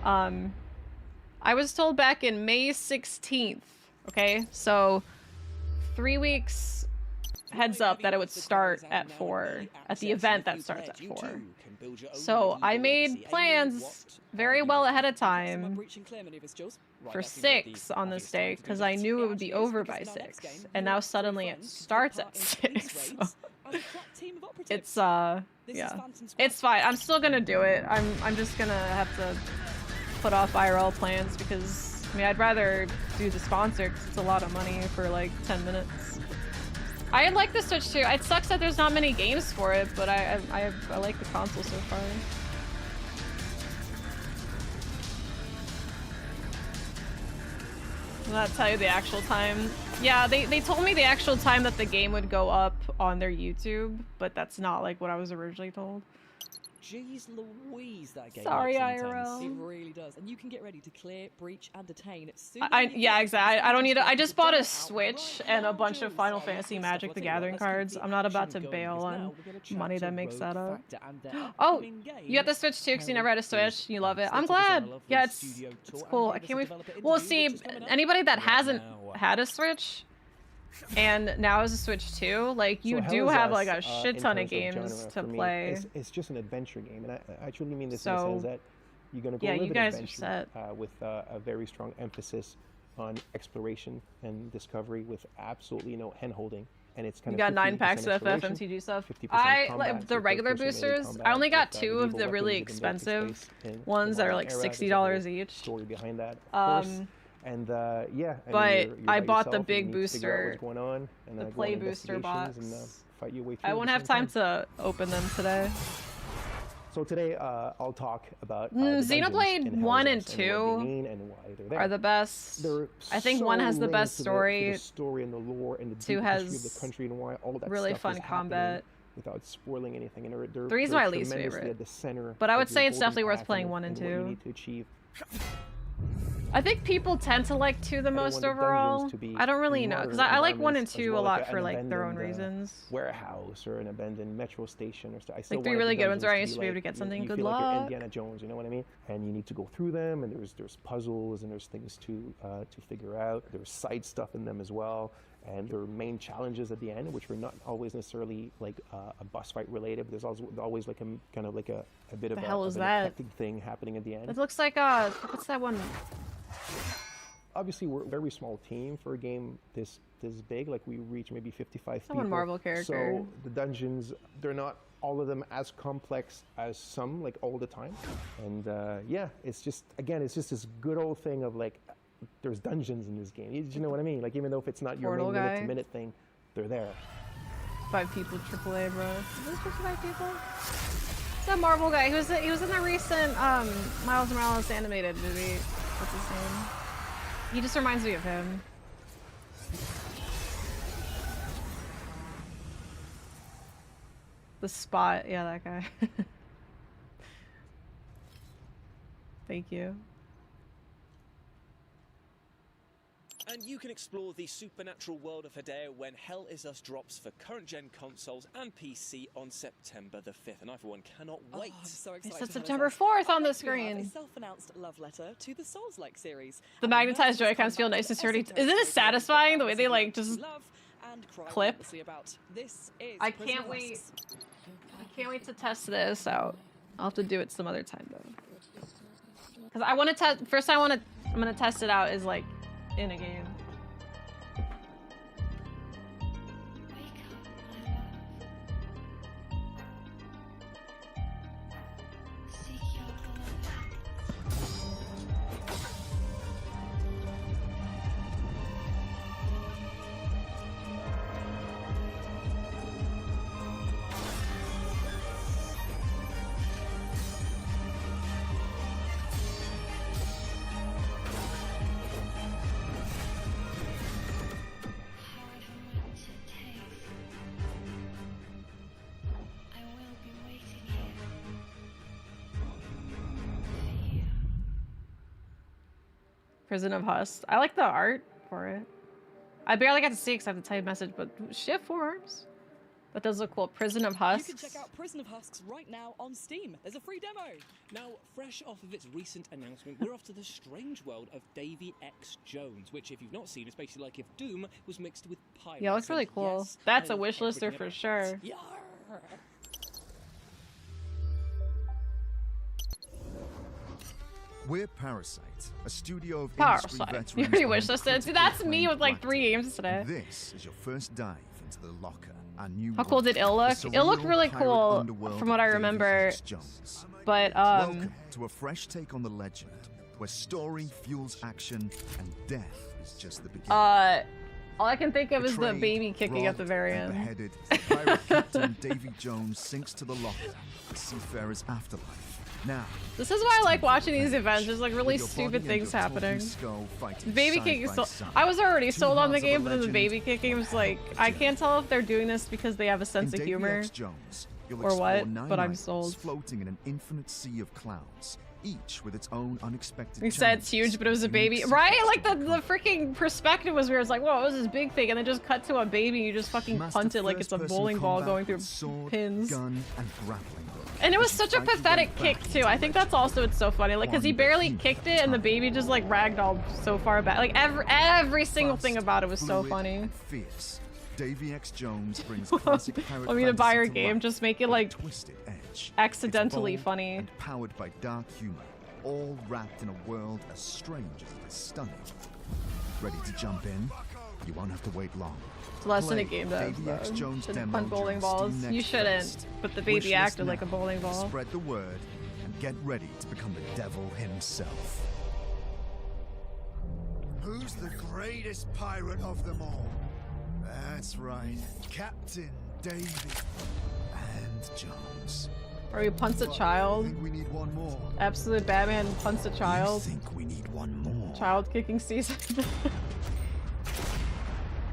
I was told back in May 16th, okay? So 3 weeks heads up that it would start at 4, at the event that starts at 4. So I made plans very well ahead of time for 6 on this day because I knew it would be over by 6, and now suddenly it starts at 6. So it's yeah, it's fine. I'm still gonna do it. I'm just gonna have to put off IRL plans because I mean I'd rather do the sponsor because it's a lot of money for like 10 minutes. I like the Switch too. It sucks that there's not many games for it, but I like the console so far. Will that tell you the actual time? Yeah, they told me the actual time that the game would go up on their YouTube, but that's not like what I was originally told. Jeez Louise, that game Sorry, looks intense. IRL. It really does. And you can get ready to clear, breach, and detain soon. Yeah, exactly. I don't need to. I just bought a Switch and a bunch of Final Fantasy Magic the Gathering cards. I'm not about to bail on money that makes that up. Oh, you got the Switch too because you never had a Switch. You love it. I'm glad. Yeah, it's cool. I can't wait. Well, see, anybody that hasn't had a Switch and now has a Switch too, like you do have like a shit ton of games to play. It's just an adventure game, and I truly mean this in the sense that you're going to go a little bit adventure with a very strong emphasis on exploration and discovery with absolutely no hand-holding. And it's kind you got 9 packs of FMTG stuff. I like the regular boosters. I only got 2 of the really expensive ones that are like $60 each. Story behind that, of course. And yeah, but I bought the big booster, what's going on, and the play booster box. And, fight your way through I won't have time to open them today. So today I'll talk about Xenoblade 1 and 2 are the best. I think 1 has the best story. The story and the lore and the 2 has history of the country and why all that really stuff fun is combat. Without spoiling anything, and they're 3 is my least favorite. At the center but I would say it's golden definitely worth path playing 1 and 2. What you need to achieve. I think people tend to like 2 the most overall. I don't really know because I like 1 and 2 a lot for like their own reasons. Warehouse or an abandoned metro station or stuff. I still like 3 really good ones where I used to be able to get something. Good feel luck. like you're Indiana Jones, you know what I mean? And you need to go through them, and there's puzzles and there's things to figure out. There's side stuff in them as well, and there are main challenges at the end, which are not always necessarily like a boss fight related. But there's always like a kind of like a bit of an hectic thing happening at the end. It looks like what's that one? Obviously, we're a very small team for a game this big. Like we reach maybe 55 people. One Marvel character. So the dungeons, they're not all of them as complex as some, like all the time. And yeah, it's just this good old thing of like, there's dungeons in this game. You know what I mean? Like even though if it's not your main minute-to-minute thing, they're there. 5 people AAA, bro. Is this just 5 people? It's that Marvel guy. He was in the recent Miles Morales animated movie. What's his name? He just reminds me of him. The Spot, yeah, that guy. Thank you. And you can explore the supernatural world of Hideo when Hell Is Us drops for current-gen consoles and PC on September the 5th. And I, for one, cannot wait. I'm so excited. It said September 4th on the screen. A self-announced love letter to the Souls-like series. The magnetized Joy-Cons feel nice and sturdy. Isn't it satisfying the way they like just clip? I can't wait. I can't wait to test this out. I'll have to do it some other time though. Because I want to test. First, I'm gonna test it out is like in a game. Prison of Husk. I like the art for it. I barely got to see it because I have to type message, but shit forms. That does look cool. Prison of Husks. You can check out Prison of Husks right now on Steam. There's a free demo. Now, fresh off of its recent announcement, we're off to the strange world of Davy X. Jones, which, if you've not seen, is basically like if Doom was mixed with pirates. Yeah, it looks really cool. Yes, that's a wish lister for sure. Yarr. We're Parasite, a studio of industry Parasite. veterans. You already wish listed. See, that's me with like 3 games today. This is your first dive into the locker. Our new How cool did it look? It looked really cool from what I remember. But welcome to a fresh take on the legend, where story fuels action and death is just the beginning. All I can think of is the baby kicking at the very end. Beheaded, pirate captain Davy Jones sinks to the locker, a seafarer's afterlife. Now, this is why I like watching these events. There's like really stupid things happening. Baby kicking is so. I was already sold on the game, but then the baby kicking was like, I can't tell if they're doing this because they have a sense of humor, You'll Or explore what? 9 But I'm islands sold. floating in an infinite sea of clouds, each with its own unexpected He said it's huge, but it was a baby. Right? Like the freaking perspective was weird. It's like, whoa, it was this big thing, and then just cut to a baby, you just fucking punt it like it's a bowling ball going through pins. Gun, and grappling hook. And it was such a pathetic kick too. I think that's also what's so funny. Like, cause he barely kicked it, and the baby just like ragdolled so far back. Like every single thing about it was so funny. Fierce. Davy X Jones brings classic pirate Want me to buy your fantasy to game? life Just make it with a like twisted edge. accidentally It's bold funny. and powered by dark humor, all wrapped in a world as strange as it is stunning. Ready to jump in? You won't have to wait long. It's less than a Play game though. Davy X Jones Shouldn't demo punt bowling during balls. Steam You Next shouldn't. Fest. But the baby Wishlist acted like now. a bowling ball. Spread the word and get ready to become the devil himself. Who's the greatest pirate of them all? That's right, Captain Davy and Jones. Or he punts a child. I think we need one more. Absolute Batman punts a child. I think we need one more. Child kicking season.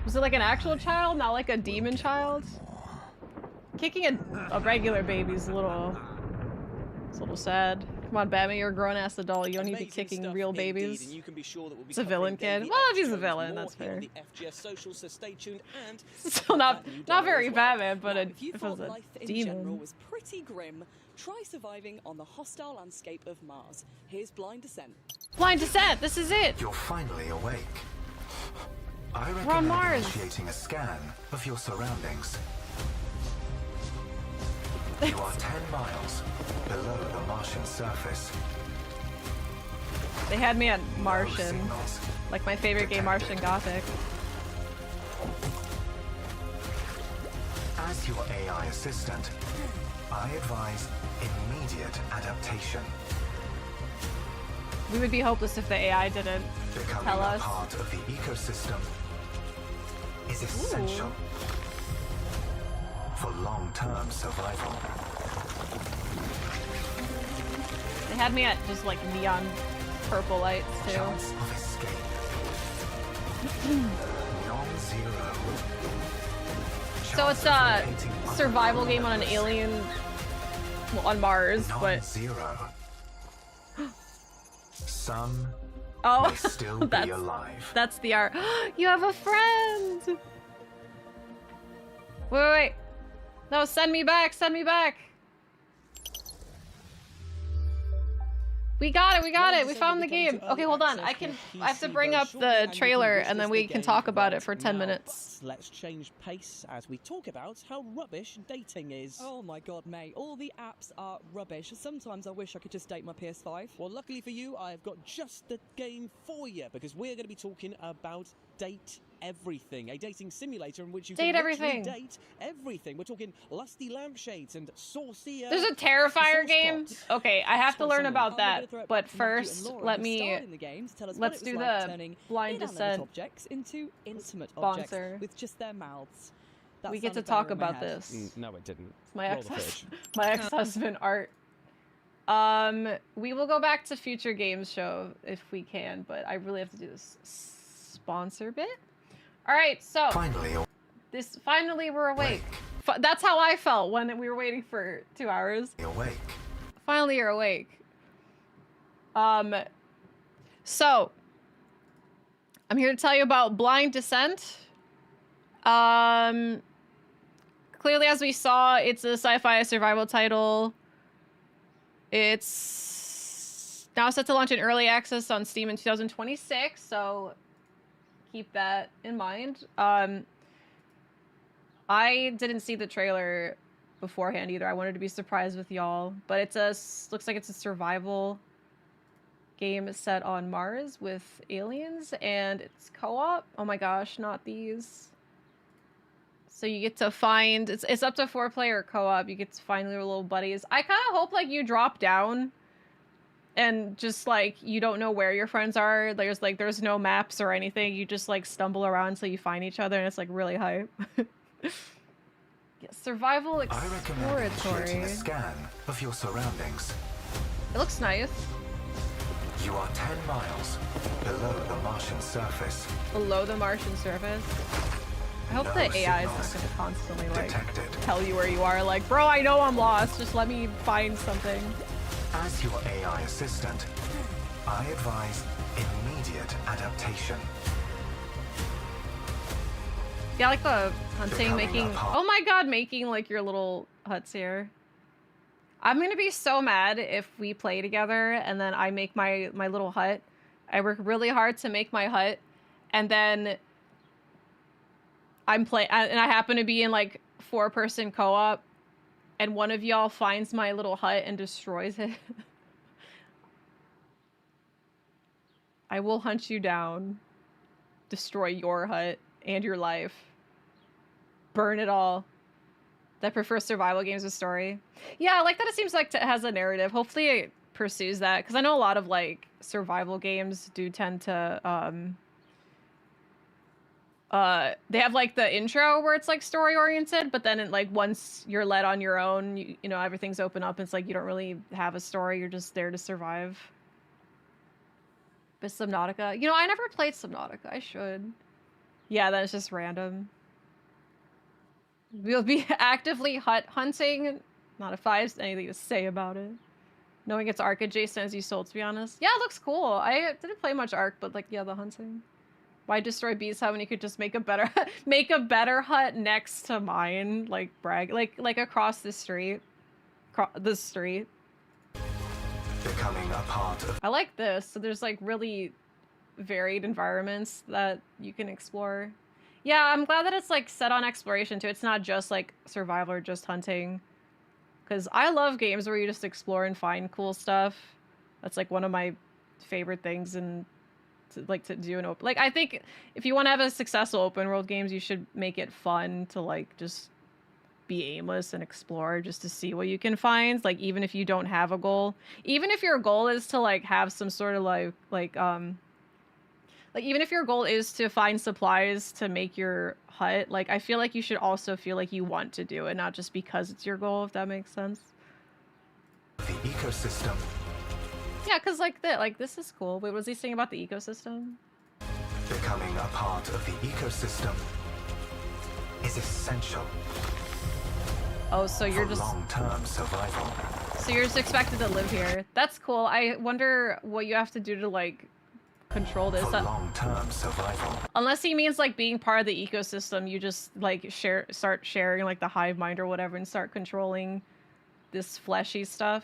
Was it like an actual child, not like a demon child? Kicking a regular baby's a little sad. Come on, Batman, you're a grown-ass adult. You don't need to be kicking real babies. And you can be sure that we'll be It's a villain covering kid. Davy Well, X if he's a Jones villain, more that's here on fair. the FGS social, so stay tuned. And Still not very Batman, but If you if it was thought a life in general demon. was pretty grim, try surviving on the hostile landscape of Mars. Here's Blind Descent. Blind Descent, this is it! You're finally awake. I We're on recommend Mars. initiating a scan of your surroundings. You are 10 miles below the Martian surface. They had me at Martian. Like my favorite game, Martian Gothic. As your AI assistant, I advise immediate adaptation. We would be hopeless if the AI didn't Becoming tell a us. part of the ecosystem is essential for long-term survival. They had me at just like neon purple lights too. Chance of escape. Non-zero. So it's a survival game on an alien, well, on Mars, but Non-zero. Some oh, may still be alive. that's the art. You have a friend. Wait. No, send me back. Send me back. We got it. We found the game. Okay, hold on. I have to bring up the trailer and then we can talk about it for 10 minutes. Let's change pace as we talk about how rubbish dating is. Oh my god, mate. All the apps are rubbish. Sometimes I wish I could just date my PS5. Well, luckily for you, I've got just the game for you because we're going to be talking about Date Everything, a dating simulator in which you Date can literally everything. date everything. We're talking lusty lampshades and saucy. There's a Terrifier game. Okay, I have to learn about that. But first, let me let's do the Blind Descent objects into intimate sponsor. objects with just their mouths. That We get to sounded talk better in my about head. this. No, it didn't. It's my Roll the my ex-husband Art. We will go back to future games show if we can, but I really have to do this sponsor bit. All right, so finally we're awake. That's how I felt when we were waiting for 2 hours. Awake. Finally, you're awake. So I'm here to tell you about Blind Descent. Clearly, as we saw, it's a sci-fi survival title. It's now set to launch in early access on Steam in 2026, so keep that in mind. I didn't see the trailer beforehand either. I wanted to be surprised with y'all, but looks like it's a survival game set on Mars with aliens, and it's co-op. Oh my gosh, not these. So you get to find, it's up to 4-player co-op. You get to find your little buddies. I kind of hope like you drop down and just like you don't know where your friends are. There's no maps or anything. You just like stumble around until you find each other, and it's like really hype. Yeah, survival I recommend exploratory. initiating a scan of your surroundings. It looks nice. You are 10 miles below the Martian surface. Below the Martian surface. I hope No the AI is signals not gonna constantly like detected. tell you where you are. Like, bro, I know I'm lost. Just let me find something. As your AI assistant, I advise immediate adaptation. Yeah, I like the hunting, Becoming making. a part- Oh my god, making like your little huts here. I'm gonna be so mad if we play together and then I make my little hut. I work really hard to make my hut, and then and I happen to be in like 4-person co-op, and one of y'all finds my little hut and destroys it. I will hunt you down, destroy your hut and your life, burn it all. That prefers survival games with story. Yeah, I like that it seems like it has a narrative. Hopefully it pursues that, because I know a lot of like survival games do tend to they have like the intro where it's like story oriented, but then like once you're led on your own, you know, everything's open up. It's like you don't really have a story, you're just there to survive. But Subnautica, you know, I never played Subnautica. I should. Yeah, that's just random. We'll be actively hut hunting. Not if I have anything to say about it. Knowing it's Ark adjacent as you sold, to be honest. Yeah, it looks cool. I didn't play much Ark, but like, yeah, the hunting. Why destroy bees when you could just make a better hut next to mine? Like brag, like across the street. Becoming a part of. I like this. So there's like really varied environments that you can explore. Yeah, I'm glad that it's like set on exploration too. It's not just like survival or just hunting. Because I love games where you just explore and find cool stuff. That's like one of my favorite things to do an open. Like, I think if you want to have a successful open world games, you should make it fun to like just be aimless and explore just to see what you can find. Like, even if you don't have a goal, even if your goal is to like have some sort of like even if your goal is to find supplies to make your hut, like I feel like you should also feel like you want to do it, not just because it's your goal, if that makes sense. The ecosystem. Yeah, because like this is cool. Wait, what was he saying about the ecosystem? Becoming a part of the ecosystem is essential. Oh, so you're for just long-term survival. So you're just expected to live here. That's cool. I wonder what you have to do to like control this. For long-term survival. Unless he means like being part of the ecosystem, you just like start sharing like the hive mind or whatever and start controlling this fleshy stuff.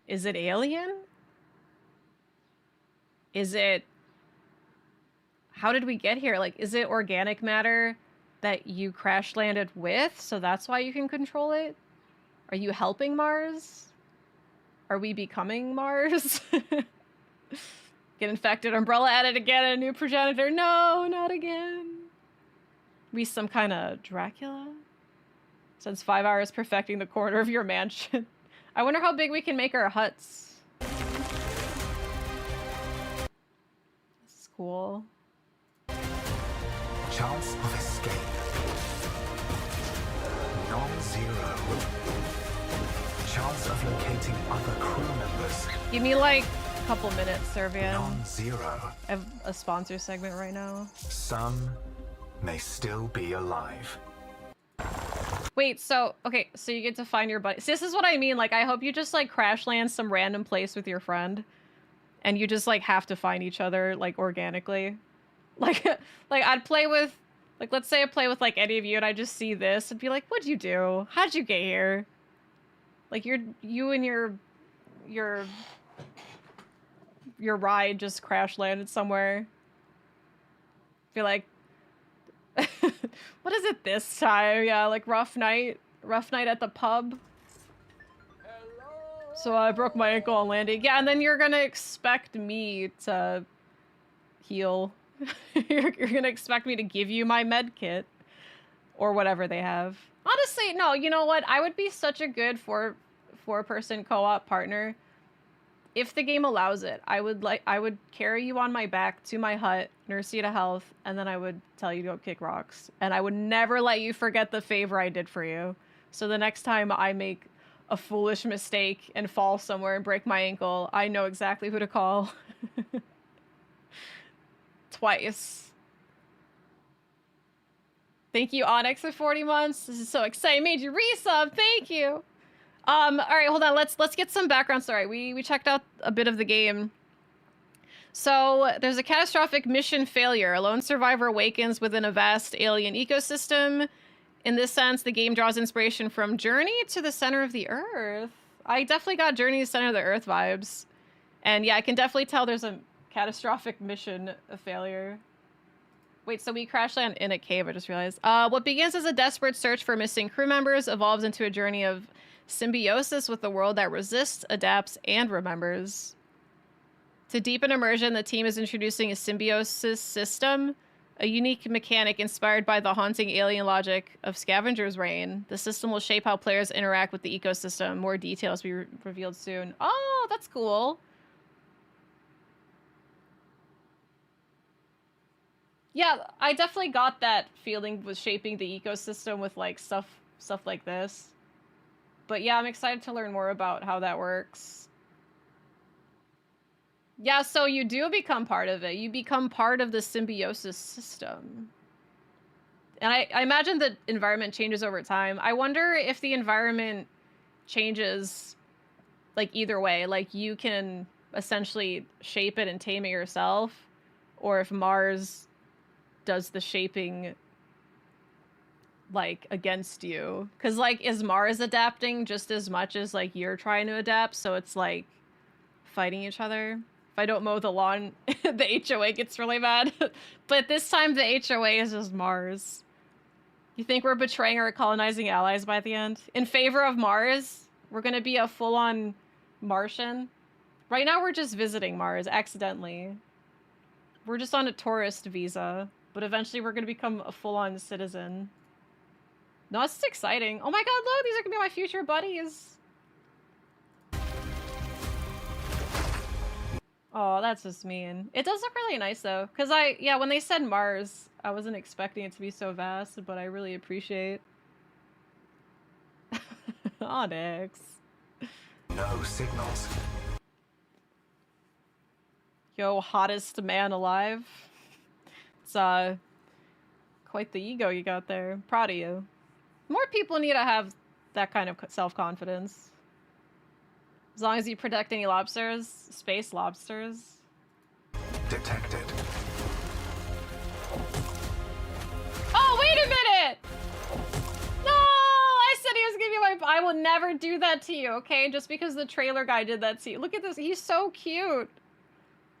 Is it alien? Is it... How did we get here? Like, is it organic matter that you crash landed with, so that's why you can control it? Are you helping Mars? Are we becoming Mars? Get infected, umbrella added again, a new progenitor. No, not again. We some kind of Dracula? Since 5 hours perfecting the corner of your mansion. I wonder how big we can make our huts. This is cool. Chance of escape. Non-zero. Chance of locating other crew members. Give me like a couple minutes, Servian. Non-zero. I have a sponsor segment right now. Some may still be alive. Wait, so, okay, so you get to find your buddy. See, this is what I mean. Like, I hope you just, like, crash land some random place with your friend. And you just, like, have to find each other, like, organically. Like, I'd play with, like, let's say I play with, like, any of you and I just see this and be like, what'd you do? How'd you get here? Like, you and your ride just crash landed somewhere. Be like, what is it this time? Yeah, like rough night at the pub. So I broke my ankle on landing. Yeah, and then you're gonna expect me to heal. you're gonna expect me to give you my med kit or whatever they have. Honestly, no, you know what? I would be such a good four-person co-op partner if the game allows it. I would carry you on my back to my hut, nurse you to health, and then I would tell you to go kick rocks. And I would never let you forget the favor I did for you. So the next time I make a foolish mistake and fall somewhere and break my ankle, I know exactly who to call. Twice. Thank you, Onyx, for 40 months. This is so exciting. Made you resub. Thank you. All right, hold on. Let's get some background story. We checked out a bit of the game. So there's a catastrophic mission failure. A lone survivor awakens within a vast alien ecosystem. In this sense, the game draws inspiration from Journey to the Center of the Earth. I definitely got Journey to the Center of the Earth vibes. And yeah, I can definitely tell there's a catastrophic mission failure. Wait, so we crash land in a cave, I just realized. What begins as a desperate search for missing crew members evolves into a journey of symbiosis with the world that resists, adapts, and remembers. To deepen immersion, the team is introducing a symbiosis system, a unique mechanic inspired by the haunting alien logic of Scavenger's Reign. The system will shape how players interact with the ecosystem. More details will be revealed soon. Oh, that's cool. Yeah, I definitely got that feeling with shaping the ecosystem with like stuff like this. But yeah, I'm excited to learn more about how that works. Yeah, so you do become part of it. You become part of the symbiosis system. And I imagine the environment changes over time. I wonder if the environment changes like either way. Like you can essentially shape it and tame it yourself, or if Mars does the shaping like against you. Because like, is Mars adapting just as much as like you're trying to adapt? So it's like fighting each other. If I don't mow the lawn, the HOA gets really mad. But this time the HOA is just Mars. You think we're betraying our colonizing allies by the end? In favor of Mars? We're gonna be a full-on Martian? Right now we're just visiting Mars, accidentally. We're just on a tourist visa. But eventually we're gonna become a full-on citizen. No, this is exciting. Oh my god, look, these are gonna be my future buddies. Oh, that's just mean. It does look really nice though. Cause yeah, when they said Mars, I wasn't expecting it to be so vast, but I really appreciate. Onyx. No signals. Yo, hottest man alive. It's quite the ego you got there. Proud of you. More people need to have that kind of self-confidence. As long as you protect any lobsters, space lobsters. Detected. Oh, wait a minute! No! I said he was gonna be my... I will never do that to you, okay? Just because the trailer guy did that to you. Look at this. He's so cute.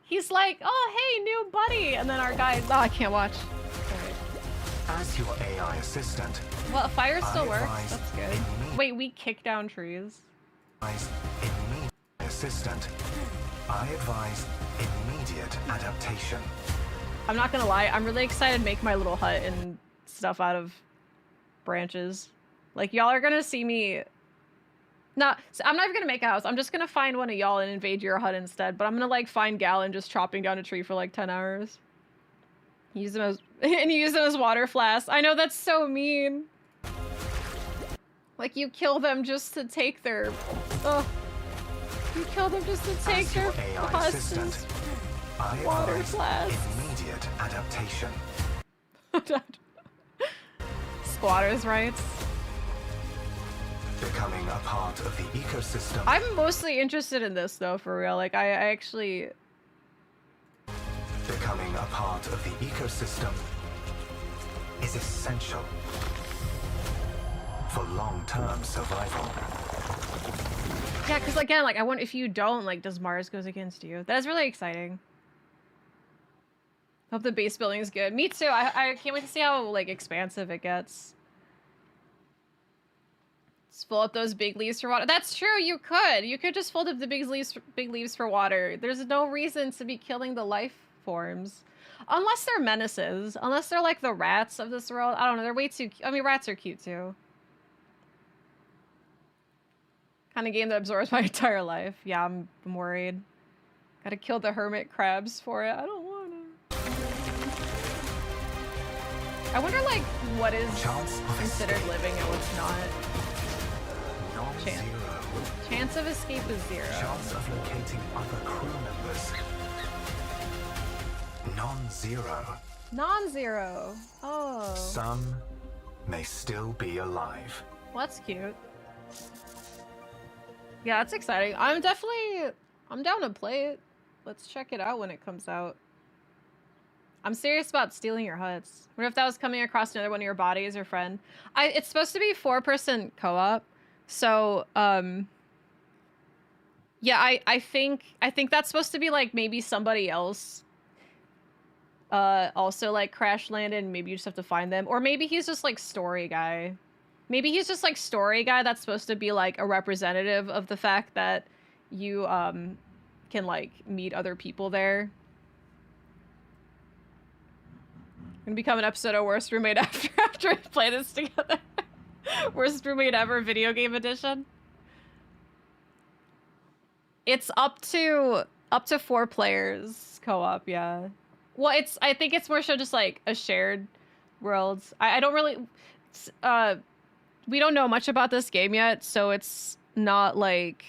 He's like, oh, hey, new buddy. And then our guy... Oh, I can't watch. As your AI assistant. Well, fire still works. That's good. Wait, we kick down trees. Assistant. I advise immediate adaptation. I'm not gonna lie, I'm really excited to make my little hut and stuff out of branches. Like, y'all are gonna see me... No, I'm not even gonna make a house. I'm just gonna find one of y'all and invade your hut instead. But I'm gonna, like, find Gallon just chopping down a tree for, like, 10 hours. Use them as... and use them as water flasks. I know, that's so mean. Like, you kill them just to take their... Ugh. You kill them just to take their husks. Water flasks. Immediate adaptation. Squatters' rights. Becoming a part of the ecosystem. I'm mostly interested in this though, for real. Like, I actually... Becoming a part of the ecosystem is essential for long-term survival. Yeah, because again, like, I wonder if you don't, like, does Mars goes against you? That's really exciting. Hope the base building is good. Me too. I can't wait to see how, like, expansive it gets. Just fill up those big leaves for water. That's true, you could. You could just fold up the big leaves for water. There's no reason to be killing the life forms. Unless they're menaces. Unless they're, like, the rats of this world. I don't know, they're way too... I mean, rats are cute, too. Kind of game that absorbs my entire life. Yeah, I'm worried. Gotta kill the hermit crabs for it. I don't wanna. I wonder, like, what is considered living and what's not. Chance of escape is 0. Chance of locating other crew members. Non-zero. Non-zero. Oh. Some may still be alive. Well, that's cute. Yeah, that's exciting. I'm down to play it. Let's check it out when it comes out. I'm serious about stealing your huts. What if that was coming across another one of your bodies or friend? It's supposed to be 4-person co-op. So, yeah, I think that's supposed to be like maybe somebody else also like crash landed and maybe you just have to find them. Or maybe he's just like story guy. Maybe he's just like story guy that's supposed to be like a representative of the fact that you can like meet other people there. Gonna become an episode of Worst Roommate after we play this together. Worst Roommate Ever video game edition. It's up to 4 players co-op, yeah. Well, I think it's more so just like a shared world. I don't really we don't know much about this game yet, so it's not like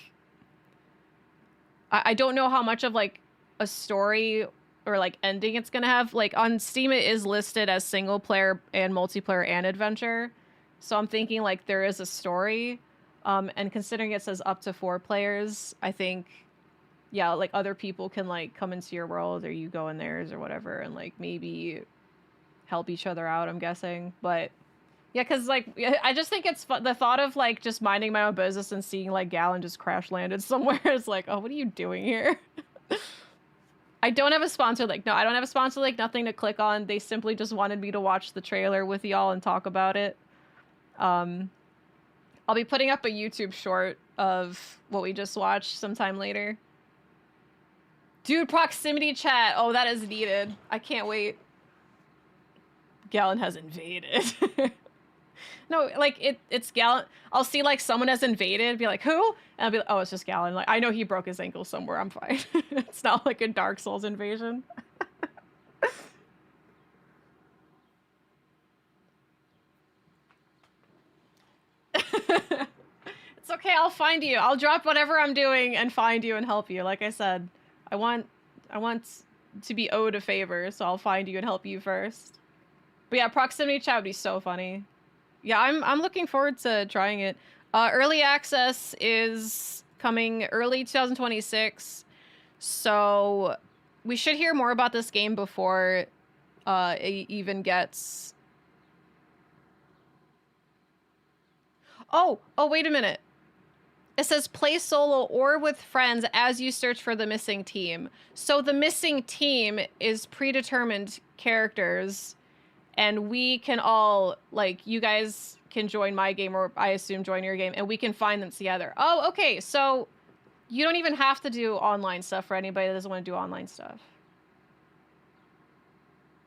I don't know how much of like a story or like ending it's gonna have. Like on Steam it is listed as single player and multiplayer and adventure, so I'm thinking like there is a story, and considering it says up to 4 players, I think yeah, like other people can like come into your world or you go in theirs or whatever and like maybe help each other out, I'm guessing. But yeah, because like I just think it's fun. The thought of like just minding my own business and seeing like Gallon just crash landed somewhere is like, oh, what are you doing here? I don't have a sponsor link. No, I don't have a sponsor link, nothing to click on. They simply just wanted me to watch the trailer with y'all and talk about it. I'll be putting up a YouTube short of what we just watched sometime later. Dude, proximity chat. Oh, that is needed. I can't wait. Gallon has invaded. No, like it's Gallon. I'll see like someone has invaded, be like, who? And I'll be like, oh, it's just Gallon. Like, I know he broke his ankle somewhere. I'm fine. It's not like a Dark Souls invasion. It's okay. I'll find you. I'll drop whatever I'm doing and find you and help you. Like I said, I want to be owed a favor, so I'll find you and help you first. But yeah, proximity chat would be so funny. Yeah, I'm looking forward to trying it. Early access is coming early 2026, so we should hear more about this game before it even gets... Oh, wait a minute. It says play solo or with friends as you search for the missing team. So the missing team is predetermined characters, and we can all, like, you guys can join my game, or I assume join your game, and we can find them together. Oh, okay, so you don't even have to do online stuff for anybody that doesn't want to do online stuff.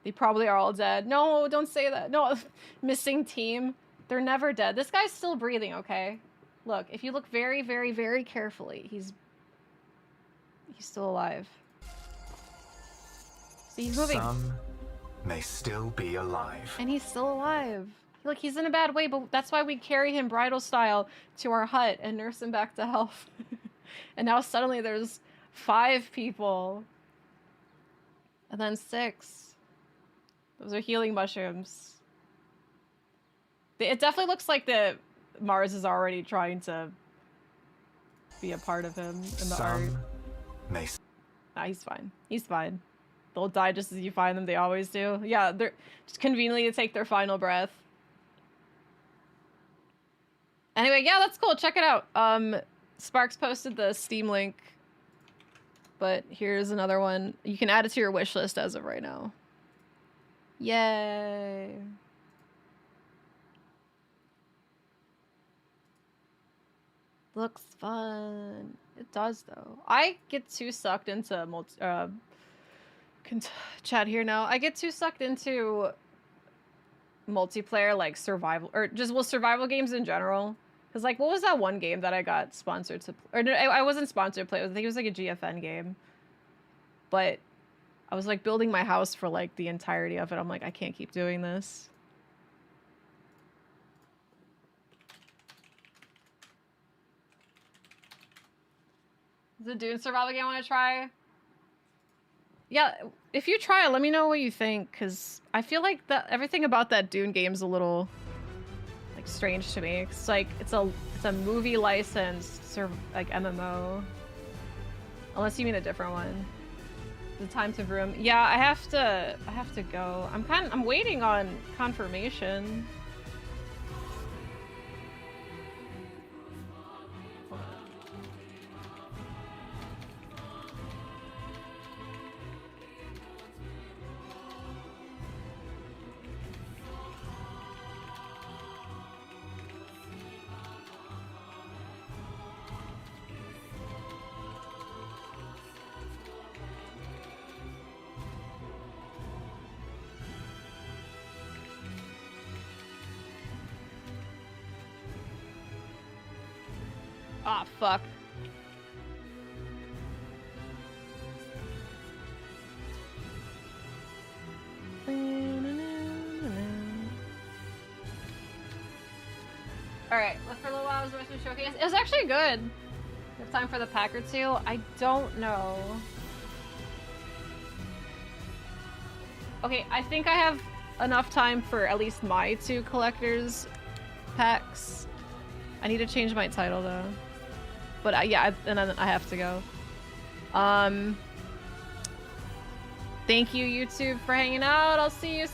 They probably are all dead. No, don't say that. No, missing team. They're never dead. This guy's still breathing, okay? Look, if you look very, very, very carefully, he's still alive. See, he's moving. Some may still be alive. And he's still alive. Look, he's in a bad way, but that's why we carry him bridal style to our hut and nurse him back to health. And now suddenly there's 5 people. And then 6. Those are healing mushrooms. It definitely looks like the Mars is already trying to be a part of him in the art. Nah, he's fine. He's fine. They'll die just as you find them. They always do. Yeah, they're just conveniently to take their final breath. Anyway, yeah, that's cool. Check it out. Sparks posted the Steam link, but here's another one. You can add it to your wish list as of right now. Yay. Looks fun. It does, though. I get too sucked into chat here now. I get too sucked into multiplayer, like survival, or just, well, survival games in general. Because, like, what was that one game that I got sponsored to play? Or no, I wasn't sponsored to play. I think it was like a GFN game. But I was like building my house for like the entirety of it. I'm like, I can't keep doing this. Is it a Dune survival game I want to try? Yeah, if you try it, let me know what you think, because I feel like that everything about that Dune game's a little like strange to me. It's like it's a movie licensed like MMO. Unless you mean a different one. The time to room. Yeah, I have to go. I'm waiting on confirmation. Ah, fuck. Alright, look for a little while. It was the rest of the showcase. It was actually good. We have time for the Packard seal? I don't know. Okay, I think I have enough time for at least my 2 collector's packs. I need to change my title though. But yeah, and then I have to go. Thank you, YouTube, for hanging out. I'll see you soon.